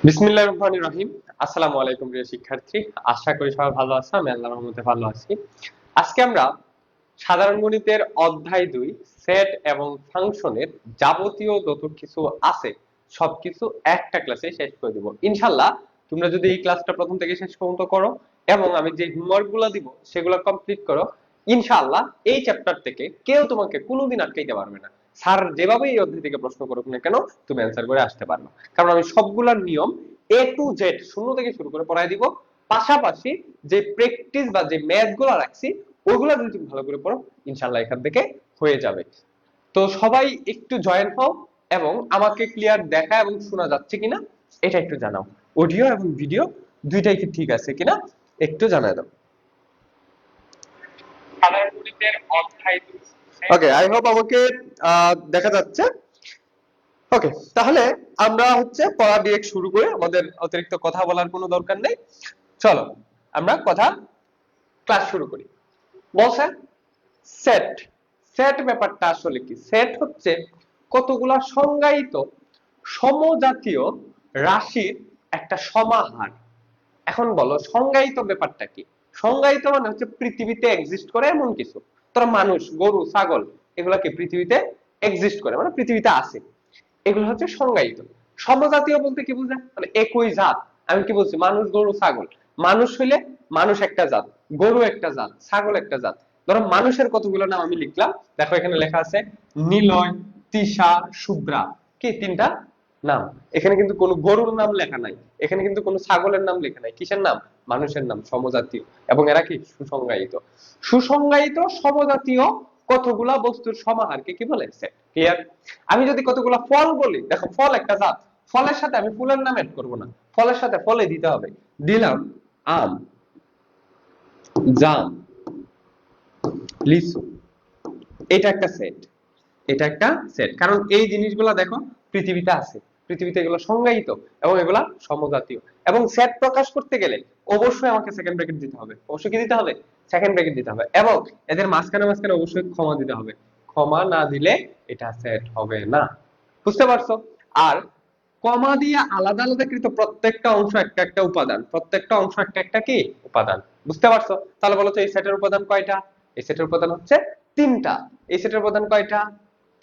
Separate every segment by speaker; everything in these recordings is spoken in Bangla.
Speaker 1: বিসমিল্লাহির রহমানির রহিম। আসসালামু আলাইকুম প্রিয় শিক্ষার্থী, আশা করি সবাই ভালো আছো। আমি আল্লাহর রহমতে ভালো আছি। আজকে আমরা সাধারণ গণিতের অধ্যায় 2 সেট এবং ফাংশনের যাবতীয় যত কিছু আছে সবকিছু একটা ক্লাসে শেষ করে দেব ইনশাআল্লাহ। তোমরা যদি এই ক্লাসটা প্রথম থেকে শেষ পর্যন্ত করো এবং আমি যে হোমওয়ার্ক গুলো দিব সেগুলো কমপ্লিট করো, ইনশাআল্লাহ এই চ্যাপ্টার থেকে কেউ তোমাকে কোনোদিন আটকাইতে পারবে না। স্যার যেভাবে এই অধ্যায় থেকে প্রশ্ন করুক না কেন, তুমি অ্যান্সার করে আসতে পারবে, কারণ আমি সবগুলোর নিয়ম এ টু জেড শূন্য থেকে শুরু করে পড়াই দিব। পাশাপাশি যে প্র্যাকটিস বা যে ম্যাথ গুলো রাখছি ওইগুলো যদি তুমি ভালো করে পড়ো, ইনশাআল্লাহ এখান থেকে হয়ে যাবে। তো সবাই একটু জয়েন হও এবং আমাকে ক্লিয়ার দেখা এবং শোনা যাচ্ছে কিনা এটা একটু জানাও। অডিও এবং ভিডিও দুইটাই কি ঠিক আছে কিনা একটু জানায় দাও। সাধারণ গণিতের অধ্যায় 2। ওকে, আই হোপ আমাকে দেখা যাচ্ছে। ওকে, তাহলে আমরা পড়া ডিরেক্ট শুরু করে আমাদের অতিরিক্ত কথা বলার কোনো দরকার নেই। চলো আমরা কথা ক্লাস শুরু করি। বলছে সেট। সেট ব্যাপারটা আসলে কি? সেট হচ্ছে কতগুলা সংজ্ঞায়িত সমজাতীয় রাশির একটা সমাহার। এখন বলো সংজ্ঞায়িত ব্যাপারটা কি? সংজ্ঞায়িত মানে হচ্ছে পৃথিবীতে এক্সিস্ট করে এমন কিছু। তোরা মানুষ, গরু, ছাগল এগুলা কি পৃথিবীতে এক্সিস্ট করে, মানে পৃথিবীতে আছে, এগুলো হচ্ছে সংজ্ঞায়িত। সমজাতীয় বলতে কি বোঝায়? মানে একই জাত। আমি কি বলছি? মানুষ, গরু, ছাগল। মানুষ হইলে মানুষ একটা জাত, গরু একটা জাত, ছাগল একটা জাত। ধরো মানুষের কতগুলো নাম আমি লিখলাম, দেখো এখানে লেখা আছে নিলয়, তিশা, শুভ্রা, কি তিনটা নাম। এখানে কিন্তু কোনো গরুর নাম লেখা নাই, এখানে কিন্তু কোনো ছাগলের নাম লেখা নাই। কিসের নাম? মানুষের নাম, সমজাতীয়। এবং এরা কি সুসংজ্ঞায়িত। সুসংজ্ঞায়িত সমজাতীয় কতগুলা বস্তুর সমাহারকে কি বলে? সেট। ক্লিয়ার? আমি যদি কতগুলা ফল বলি, দেখো ফল একটা জাত, ফলের সাথে আমি ফুলের নাম এড করব না, ফলের সাথে ফলে দিতে হবে। দিলাম আম, জাম, লিচু, এটা একটা সেট। এটা একটা সেট, কারণ এই জিনিসগুলা দেখো পৃথিবীতে আছে, পৃথিবীতে এগুলো সংজ্ঞায়িত এবং এগুলা সমজাতীয়। এবং সেট প্রকাশ করতে গেলে অবশ্যই আমাকে সেকেন্ড ব্র্যাকেট দিতে হবে। অবশ্যই কি দিতে হবে? সেকেন্ড ব্র্যাকেট দিতে হবে। এবং এদের মাঝখানে মাঝখানে অবশ্যই ক্ষমা দিতে হবে। ক্ষমা না দিলে এটা সেট হবে না। বুঝতে পারছো? আর কমা দিয়ে আলাদা আলাদা কৃত প্রত্যেকটা অংশ একটা একটা উপাদান, প্রত্যেকটা অংশ একটা একটা কি উপাদান। বুঝতে পারছো? তাহলে বলো তো এই সেটের উপাদান কয়টা? এই সেটের উপাদান হচ্ছে তিনটা। এই সেটের উপাদান কয়টা?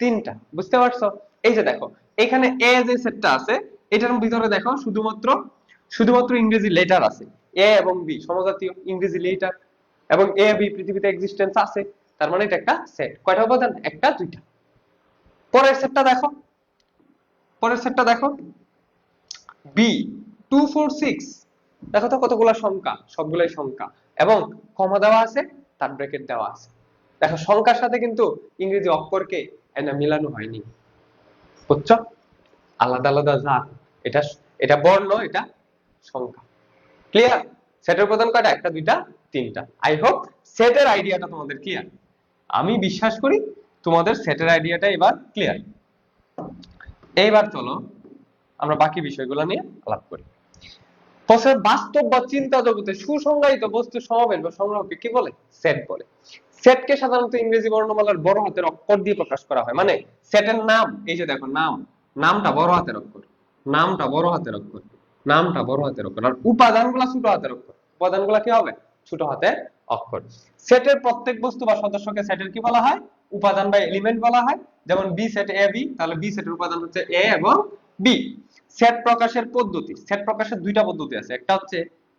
Speaker 1: তিনটা। বুঝতে পারছো? এই যে দেখো এখানে এ যে সেটটা আছে এটার ভিতরে দেখো শুধুমাত্র শুধুমাত্র ইংরেজি লেটার আছে। এ এবং বি সমজাতীয় ইংরেজি লেটার, এবং এ বি পৃথিবীতে এক্সিস্টেন্স আছে। তার মানে এটা একটা সেট। কয়টা উপাদান? একটা, দুইটা। পরের সেটটা দেখো, পরের সেটটা দেখো বি 2 4 6। দেখো তো কতগুলা সংখ্যা, সবগুলাই সংখ্যা এবং কমা দেওয়া আছে, তার ব্র্যাকেট দেওয়া আছে। দেখো সংখ্যার সাথে কিন্তু ইংরেজি অক্ষরকে এনে মিলানো হয়নি। বুঝছো? আলাদা আলাদা জাত। এটা এটা বর্ণ, এটা সংখ্যা। ক্লিয়ার? সেটের উপাদান কয়টা? একটা, দুইটা, তিনটা। আই হোপ সেটের আইডিয়াটা তোমাদের ক্লিয়ার। আমি বিশ্বাস করি তোমাদের সেটের আইডিয়াটা এবার ক্লিয়ার। এইবার চলো আমরা বাকি বিষয়গুলো নিয়ে আলাপ করি। প্রশ্নের বাস্তব বা চিন্তা জগতে সুসংজ্ঞায়িত বস্তু সমাবেশ বা সংগ্রহকে কি বলে? সেট বলে। সেটকে সাধারণত ইংরেজি বর্ণমালার বড় হাতের অক্ষর দিয়ে প্রকাশ করা হয়। মানে সেটের নাম, এই যে দেখো নাম, নামটা বড় হাতের অক্ষর, নামটা বড় হাতের অক্ষর, নামটা বড় হাতের অক্ষর, আর উপাদানগুলো ছোট হাতের অক্ষর। উপাদানগুলো কি হবে? ছোট হাতের অক্ষর। সেটের প্রত্যেক বস্তু বা সদস্যকে সেটের কি বলা হয়? উপাদান বা এলিমেন্ট বলা হয়। যেমন বি সেট এ বি, তাহলে বি সেটের উপাদান হচ্ছে এ এবং বি। সেট প্রকাশের পদ্ধতি, সেট প্রকাশের দুইটা পদ্ধতি আছে, একটা হচ্ছে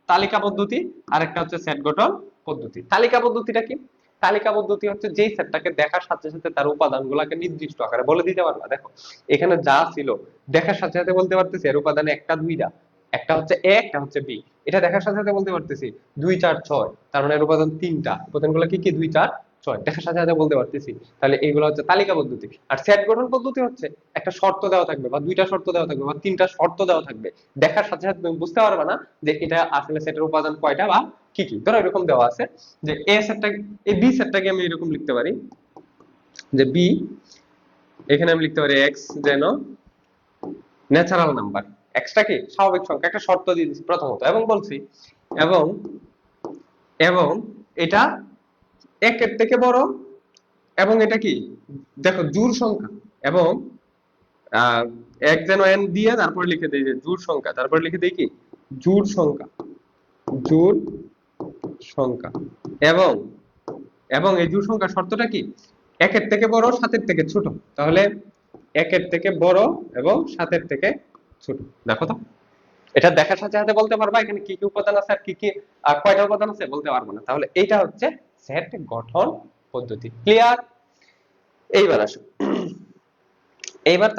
Speaker 1: তালিকা পদ্ধতি আর একটা হচ্ছে সেট গঠন পদ্ধতি। তালিকা পদ্ধতিটা কি? তালিকা পদ্ধতি হচ্ছে যেই সেটটাকে দেখার সাথে সাথে তার উপাদানগুলোকে নির্দিষ্ট আকারে বলে দিতে পারবা। দেখো এখানে যা ছিল দেখার সাথে সাথে বলতে পারতেছি এর উপাদানে একটা, দুইটা, একটা হচ্ছে এ, একটা হচ্ছে বি। এটা দেখার সাথে সাথে বলতে পারতেছি 2 4 6, তার মানে এর উপাদান তিনটা। উপাদানগুলো কি কি? 2 4 6 দেখার সাথে সাথে বলতে পারতেছি। তাহলে এইগুলো হচ্ছে তালিকা পদ্ধতি। আর সেট গঠন পদ্ধতি হচ্ছে একটা শর্ত দেওয়া থাকবে বা দুইটা শর্ত দেওয়া থাকবে বা তিনটা শর্ত দেওয়া থাকবে, দেখার সাথে সাথে তুমি বুঝতে পারবে না যে এটা আসলে সেটের উপাদান কয়টা বা কি কি। ধরো এরকম দেওয়া আছে যে এ সেটটা, এই বি সেটটাকে আমি এরকম লিখতে পারি যে বি, এখানে আমি লিখতে পারি এক্স যেন ন্যাচারাল নাম্বার। এক্সটা কি? স্বাভাবিক সংখ্যা। একটা শর্ত দিয়ে দিচ্ছি প্রথমত এবং বলছি এবং এবং এটা একের থেকে বড় এবং এটা কি? দেখো জোড় সংখ্যা এবং আহ এক যেন n দিয়ে তারপরে লিখে দেই যে জোড় সংখ্যা, তারপরে লিখে দেই কি জোড় সংখ্যা, জোড় সংখ্যা। এবং এবং এই জোড় সংখ্যার শর্তটা কি, একের থেকে বড় সাতের থেকে ছোট। তাহলে একের থেকে বড় এবং সাতের থেকে ছোট। দেখো তো, এটা দেখার সাথে সাথে বলতে পারবা এখানে কি কি উপাদান আছে আর কি কি কয়টা উপাদান আছে বলতে পারবো না। তাহলে এইটা হচ্ছে সেট গঠন পদ্ধতি। ক্লিয়ার? এইবার আসো, এইবার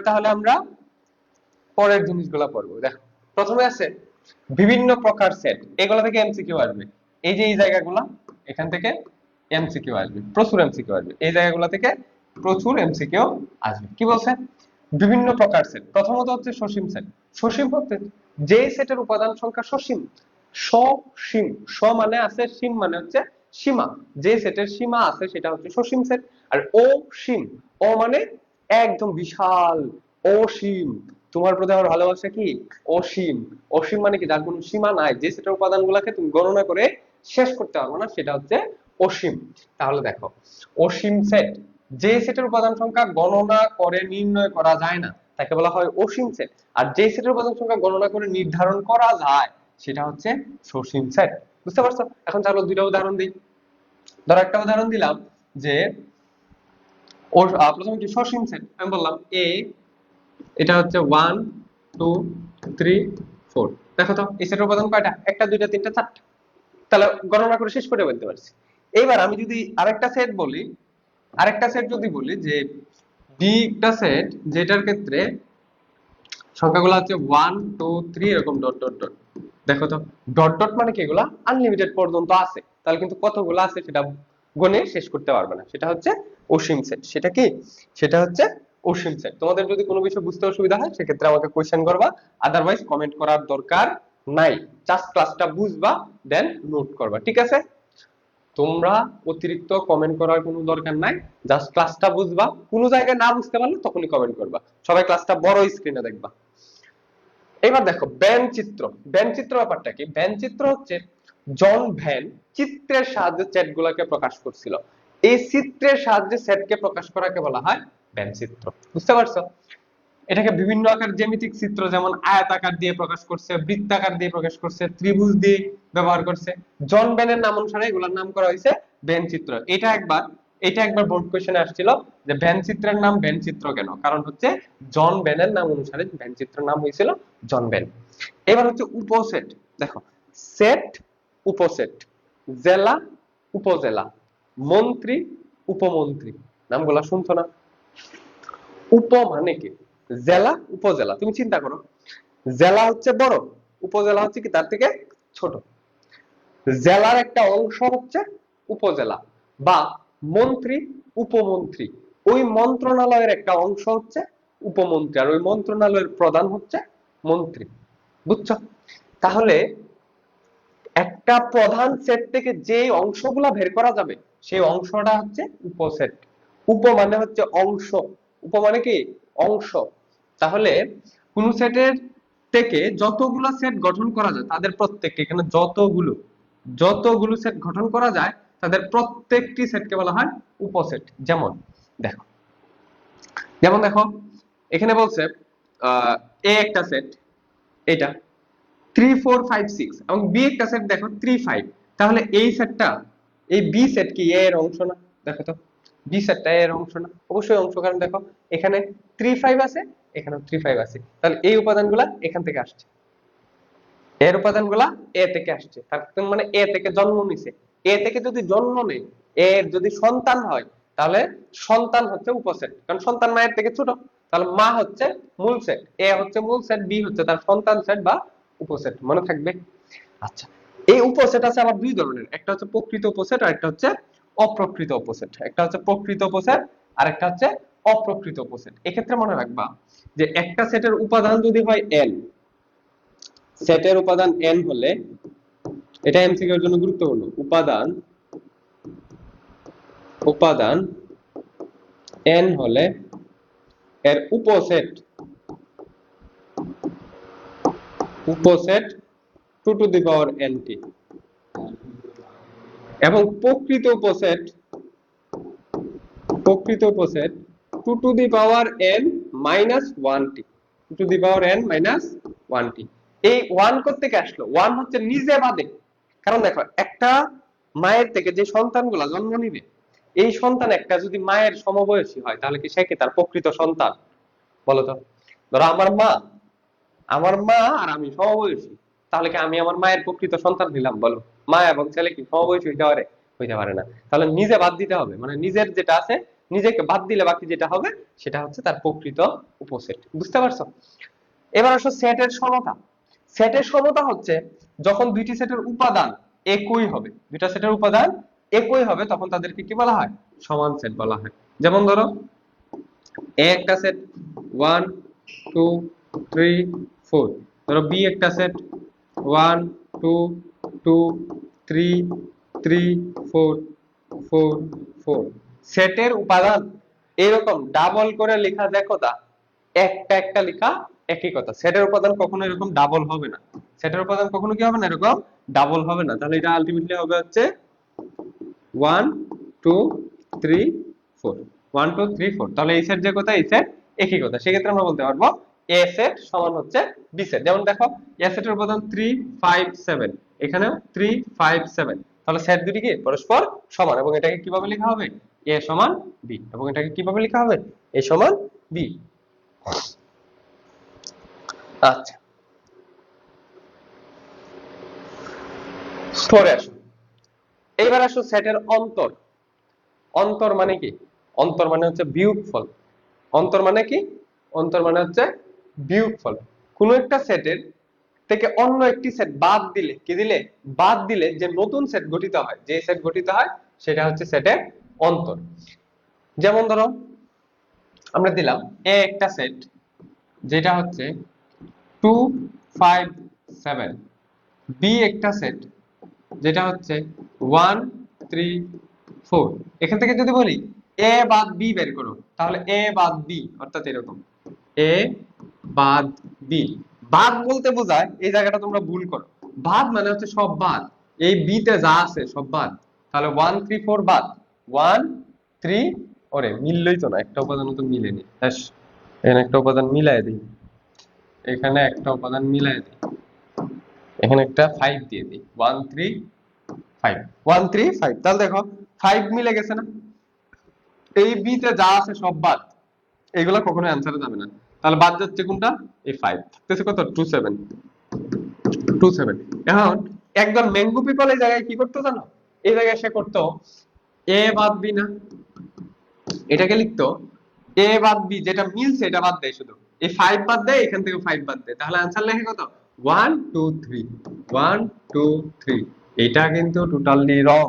Speaker 1: তাহলে আমরা পরের জিনিসগুলো পড়বো। দেখো, প্রথমে আছে বিভিন্ন প্রকার সেট, এগুলো থেকে এমসিকিউ আসবে। এই যে এই জায়গাগুলো, এখান থেকে এমসিকিউ আসবে, প্রচুর এমসিকিউ আসবে। এই জায়গাগুলো থেকে প্রচুর এমসিকিউ আসবে। কি বলছে? বিভিন্ন প্রকার সেট। প্রথমত হচ্ছে সসীম সেট। সসীম হচ্ছে যে সেটের উপাদান সংখ্যা সসীম। সসীম, স মানে আছে, সীম মানে হচ্ছে সীমা। যে সেটের সীমা আছে সেটা হচ্ছে সসীম সেট। আর অসীম, অ মানে একদম বিশাল, অসীম। তোমার প্রতি আমার ভালোবাসা কি অসীম। অসীম মানে কি, যার কোনো সীমা নাই, যে সেটের উপাদানগুলোকে তুমি গণনা করে শেষ করতে পারবে না, সেটা হচ্ছে অসীম। তাহলে দেখো, অসীম সেট, যে সেটের উপাদান সংখ্যা গণনা করে নির্ণয় করা যায় না তাকে বলা হয় অসীম সেট। আর যে সেটের উপাদান সংখ্যা গণনা করে নির্ধারণ করা যায় সেটা হচ্ছে সসীম সেট। বুঝতে পারছো? এখন চলো দুইটা উদাহরণ দিই। ধরো একটা উদাহরণ দিলাম যে প্রথমে কি সসীম সেট, আমি বললাম এ, এটা হচ্ছে 1 2 3 4। দেখো তো এই সেটের উপাদান কয়টা, একটা দুইটা তিনটা চারটা। তাহলে গণনা করে শেষ করে বলতে পারছি। এবার আমি যদি আরেকটা সেট বলি, আরেকটা সেট যদি বলি যে বি একটা সেট যেটার ক্ষেত্রে সংখ্যাগুলো হচ্ছে 1 2 3 এরকম ডট ডট ডট। দেখো তো, ডট ডট মানে কি, এগুলা আনলিমিটেড পর্যন্ত আছে, তাহলে কিন্তু কতগুলো আছে সেটা গণে শেষ করতে পারবে না, সেটা হচ্ছে অসীম সেট। সেটা কি, সেটা হচ্ছে অসীম সেট। তোমাদের যদি কোনো বিষয় বুঝতে অসুবিধা হয় সেক্ষেত্রে আমাকে কোয়েশ্চেন করবা, আদারওয়াইজ কমেন্ট করার দরকার নাই। জাস্ট ক্লাসটা বুঝবা, দেন নোট করবা। ঠিক আছে? তোমরা অতিরিক্ত কমেন্ট করার কোনো দরকার নাই, জাস্ট ক্লাসটা বুঝবা। কোনো জায়গায় না বুঝতে পারলে তখনই কমেন্ট করবা। সবাই ক্লাসটা বড় স্ক্রিনে দেখবা। এবার দেখো ব্যান চিত্র। ব্যান চিত্র ব্যাপারটা কি? ব্যান চিত্র হচ্ছে জন ভ্যান চিত্রের সাহায্যে সেট গুলাকে প্রকাশ করছিল। এই চিত্রের সাহায্যে সেটকে প্রকাশ করাকে বলা হয় ব্যান চিত্র। বুঝতে পারছো? এটাকে বিভিন্ন আকার জ্যামিতিক চিত্র, যেমন আয়তাকার দিয়ে প্রকাশ করছে, বৃত্তাকার দিয়ে প্রকাশ করছে, ত্রিভুজ দিয়ে ব্যবহার করছে। জন ব্যানের নাম অনুসারে এগুলোর নাম করা হয়েছে ব্যান চিত্র। এটা একবার বোর্ড কোশ্চেনে আসছিল যে ব্যান চিত্রের নাম ব্যান চিত্র কেন, কারণ হচ্ছে জন ব্যানের নাম অনুসারে ব্যান চিত্রের নাম হয়েছিল জন ব্যান। এবার হচ্ছে উপসেট। দেখো, সেট, উপসেট, জেলা, উপজেলা, মন্ত্রী, উপমন্ত্রী, নামগুলা শুনছো না? উপ মানে কি, জেলা উপজেলা। তুমি চিন্তা করো, জেলা হচ্ছে বড়, উপজেলা হচ্ছে কি তার থেকে ছোট। জেলার একটা অংশ হচ্ছে উপজেলা, বা মন্ত্রী, উপমন্ত্রী, ওই মন্ত্রণালয়ের একটা অংশ হচ্ছে উপমন্ত্রী, আর ওই মন্ত্রণালয়ের প্রধান হচ্ছে মন্ত্রী। বুঝছো? তাহলে একটা প্রধান সেট থেকে যে অংশগুলা বের করা যাবে সেই অংশটা হচ্ছে উপসেট। উপ মানে হচ্ছে অংশ, উপ মানে কি অংশ। তাহলে কোন সেটের থেকে যতগুলো সেট গঠন করা যায় তাদের প্রত্যেকটি, এখানে যতগুলো সেট গঠন করা যায় তাদের প্রত্যেকটি সেটকে বলা হয় উপসেট। দেখো যেমন দেখো এখানে বলছে এ একটা সেট, এটা 3 4 5 6, এবং বি একটা সেট দেখো 3 5। তাহলে এই সেটটা, এই বি সেট কি এ এর অংশ না? দেখো তো, বি সেটটা এ এর অংশ না? অবশ্যই অংশ, কারণ দেখো এখানে 3 5 আছে, এখানেও 3 5 আছে। তাহলে এই উপাদানগুলা এখান থেকে আসছে, এর উপাদানগুলা এ থেকে আসছে, তার মানে এ থেকে জন্ম নিছে। এ থেকে যদি জন্ম নেয়, এর যদি সন্তান হয়, তাহলে সন্তান হচ্ছে উপসেট, কারণ সন্তান মায়ের থেকে ছোট। তাহলে মা হচ্ছে মূল সেট, এ হচ্ছে মূল সেট, বি হচ্ছে তার সন্তান সেট বা উপসেট। মনে থাকবে? আচ্ছা, এই উপসেট আছে আবার দুই ধরনের, একটা হচ্ছে প্রকৃত উপসেট আর একটা হচ্ছে অপ্রকৃত উপসেট। একটা হচ্ছে প্রকৃত উপসেট আর একটা হচ্ছে অপ্রকৃত উপসেট। এক্ষেত্রে মনে রাখবা যে একটা সেটের উপাদান যদি হয় n, সেটের উপাদান n হলে, এটা এমসিকিউ এর জন্য গুরুত্বপূর্ণ, উপাদান n হলে এর উপসেট 2 টু দি পাওয়ার nt, এবং প্রকৃত উপসেট 2 to the power n minus 1t, 2 to the power n minus 1t। এই 1 করতে কে আসলো? 1 হচ্ছে নিজে বাদে, কারণ দেখো একটা মায়ের থেকে যে সন্তানগুলা জন্ম নিবে, এই সন্তান একটা যদি মায়ের সমবয়সী হয় তাহলে কি সে কি তার প্রকৃত সন্তান? বলো তো। ধরো আমার মা আর আমি সমবয়সী, তাহলে কি আমি আমার মায়ের প্রকৃত সন্তান হইলাম? বলো। মা এবং ছেলে কি সমবয়সী হইতে পারে? হইতে পারে না। তাহলে নিজে বাদ দিতে হবে, মানে নিজের যেটা আছে নিজেকে বাদ দিলে বাকি যেটা হবে সেটা হচ্ছে তার প্রকৃত উপসেট। বুঝতে পারছো? এবার আসো সেটের সমতা। সেটের সমতা হচ্ছে যখন দুইটি সেটের উপাদান একই হবে, দুইটা সেটের উপাদান একই হবে তখন তাদেরকে কি বলা হয়? সমান সেট বলা হয়। যেমন ধরো এ একটা সেট 1 2 3 4, ধরো বি একটা সেট 1 2 2 3 3 4 4 4। সেটের উপাদান এরকম ডাবল করে লেখা যায় কথা, একটা একটা লেখা একই কথা। সেটের উপাদান কখনো এরকম ডাবল হবে না, সেটের উপাদান কখনো কি হবে না? এরকম ডাবল হবে না। তাহলে এটা আলটিমেটলি হবে হচ্ছে 1 2 3 4, 1 2 3 4। তাহলে এই সেট যে কথা, এই সেট একই কথা। সেক্ষেত্রে আমরা বলতে পারবো এ সেট সমান হচ্ছে বি সেট। যেমন দেখো এ সেটের উপাদান 3 5 7, এখানেও 3 5 7। তাহলে সেট দুটি কি পরস্পর সমান, এবং এটাকে কিভাবে লেখা হবে? এ সমান বি, এবং এটাকে কিভাবে লেখা হবে? এ সমান বি। আচ্ছা, পরে আসো। এইবার আসো সেটের অন্তর। অন্তর মানে কি? অন্তর মানে হচ্ছে বিয়োগফল। অন্তর মানে কি? অন্তর মানে হচ্ছে বিয়োগফল। কোন একটা সেটের থেকে অন্য একটি সেট বাদ দিলে, কি দিলে? বাদ দিলে যে নতুন সেট গঠিত হয়, যে সেট গঠিত হয় সেটা হচ্ছে সেটের অন্তর। যেমন ধরো আমরা দিলাম এ একটা সেট যেটা হচ্ছে 2 5 7, বি একটা সেট যেটা হচ্ছে 1 3 4। এখান থেকে যদি বলি এ বাদ বি বের করো, তাহলে এ বাদ বি, অর্থাৎ এরকম এ বাদ বি। বাদ বলতে বোঝায়, এই জায়গাটা তোমরা ভুল করো, বাদ মানে হচ্ছে সব বাদ, এই বি তে যা আছে সব বাদ। তাহলে 1 3 4 বাদ, 1 3, ওরে মিললই তো না, একটা উপাদান তো মিলেনি। এখানে একটা উপাদান মিলাই দিই, এখানে একটা উপাদান মিলাই দিই, এখানে একটা 5 দিয়ে দিই, 1 3 5, 1 3 5। তাহলে দেখো 5 মিলে গেছে না? এই বি তে যা আছে সব বাদ, এগুলা কখনো অ্যানসারে যাবে না। তাহলে বাদ যাচ্ছে কোনটা? এই 5, থাকতেছে কত? 2 7, 2 7। এখন একদম ম্যাঙ্গো পিপল এই জায়গায় কি করতে জানো? এই জায়গায় সে করতো এ বাদ বি না, এটাকে লিখতো এ বাদ বি, যেটা মিলছে এটা বাদ দেয়, শুধু এই 5 বাদ দেয়, এখান থেকে 5 বাদ দেয়, তাহলে आंसर লেখে কত? 1 2 3, 1 2 3। এটা কিন্তু টোটালি রং,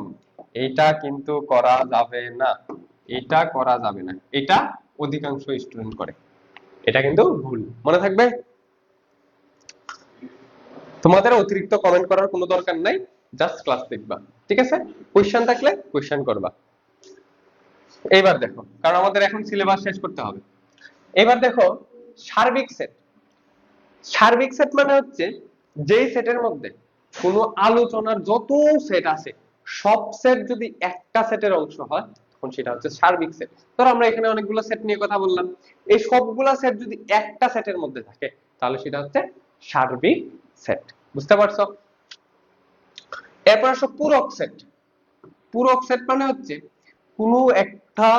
Speaker 1: এটা কিন্তু করা যাবে না, এটা করা যাবে না, এটা অধিকাংশ স্টুডেন্ট করে, এটা কিন্তু ভুল। মনে থাকবে? তোমাদের অতিরিক্ত কমেন্ট করার কোনো দরকার নাই, জাস্ট ক্লাস দেখবা, ঠিক আছে? কোশ্চেন থাকলে কোশ্চেন করবা। এইবার দেখো, কারণ আমাদের এখন সিলেবাস শেষ করতে হবে। এবার দেখো সার্বিক সেট। সার্বিক সেট মানে হচ্ছে যেই সেটের মধ্যে কোনো আলোচনার যত সেট আছে সব সেট যদি একটা সেটের অংশ হয় তখন সেটা হচ্ছে সার্বিক সেট। ধরো আমরা এখানে অনেকগুলো সেট নিয়ে কথা বললাম, এই সবগুলা সেট যদি একটা সেটের মধ্যে থাকে তাহলে সেটা হচ্ছে সার্বিক সেট। বুঝতে পারছো? এরপর আসো পূরক সেট। পূরক সেট মানে হচ্ছে কোনো একটা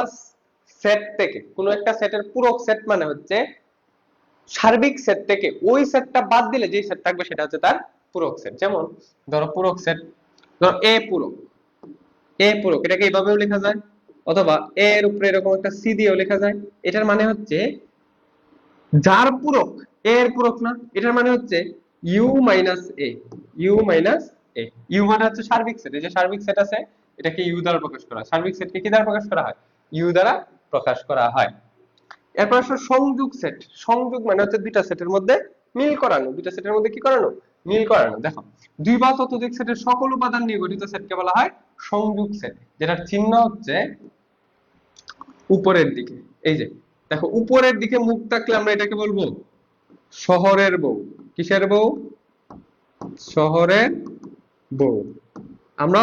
Speaker 1: সেট থেকে, কোনো একটা সেটের পূরক সেট মানে হচ্ছে সার্বিক সেট থেকে ওই সেটটা বাদ দিলে যে সেট থাকবে সেটা হচ্ছে তার পূরক সেট। যেমন ধরো পূরক সেট, ধরো এ পূরক, এ পূরক এটাকে এইভাবেও লেখা যায়, অথবা এ এর উপরে এরকম একটা সি দিয়েও লেখা যায়। এটার মানে হচ্ছে যার পূরক এ এর পূরক না, এটার মানে হচ্ছে U minus A, U minus A. U মানে হচ্ছে সার্বিক সেট, এই যে সার্বিক সেট আছে এটাকে ইউ দ্বারা প্রকাশ করা হয়। সার্বিক সেটকে কি দ্বারা প্রকাশ করা হয়? ইউ দ্বারা প্রকাশ করা হয়। এরপর আসলে সংযোগ সেট। সংযোগ মানে হচ্ছে দুইটা সেটের মধ্যে মিল করানো, দুইটা সেটের মধ্যে কি করানো? মিল করানো। দেখো দুই বা ততোধিক সেটের সকল উপাদান নিয়ে গঠিত সেটকে বলা হয় সংযোগ সেট, যেটার চিহ্ন হচ্ছে উপরের দিকে। এই যে দেখো উপরের দিকে মুখ থাকলে আমরা এটাকে বলবো শহরের বউ। কিসের বউ? শহরের বউ। আমরা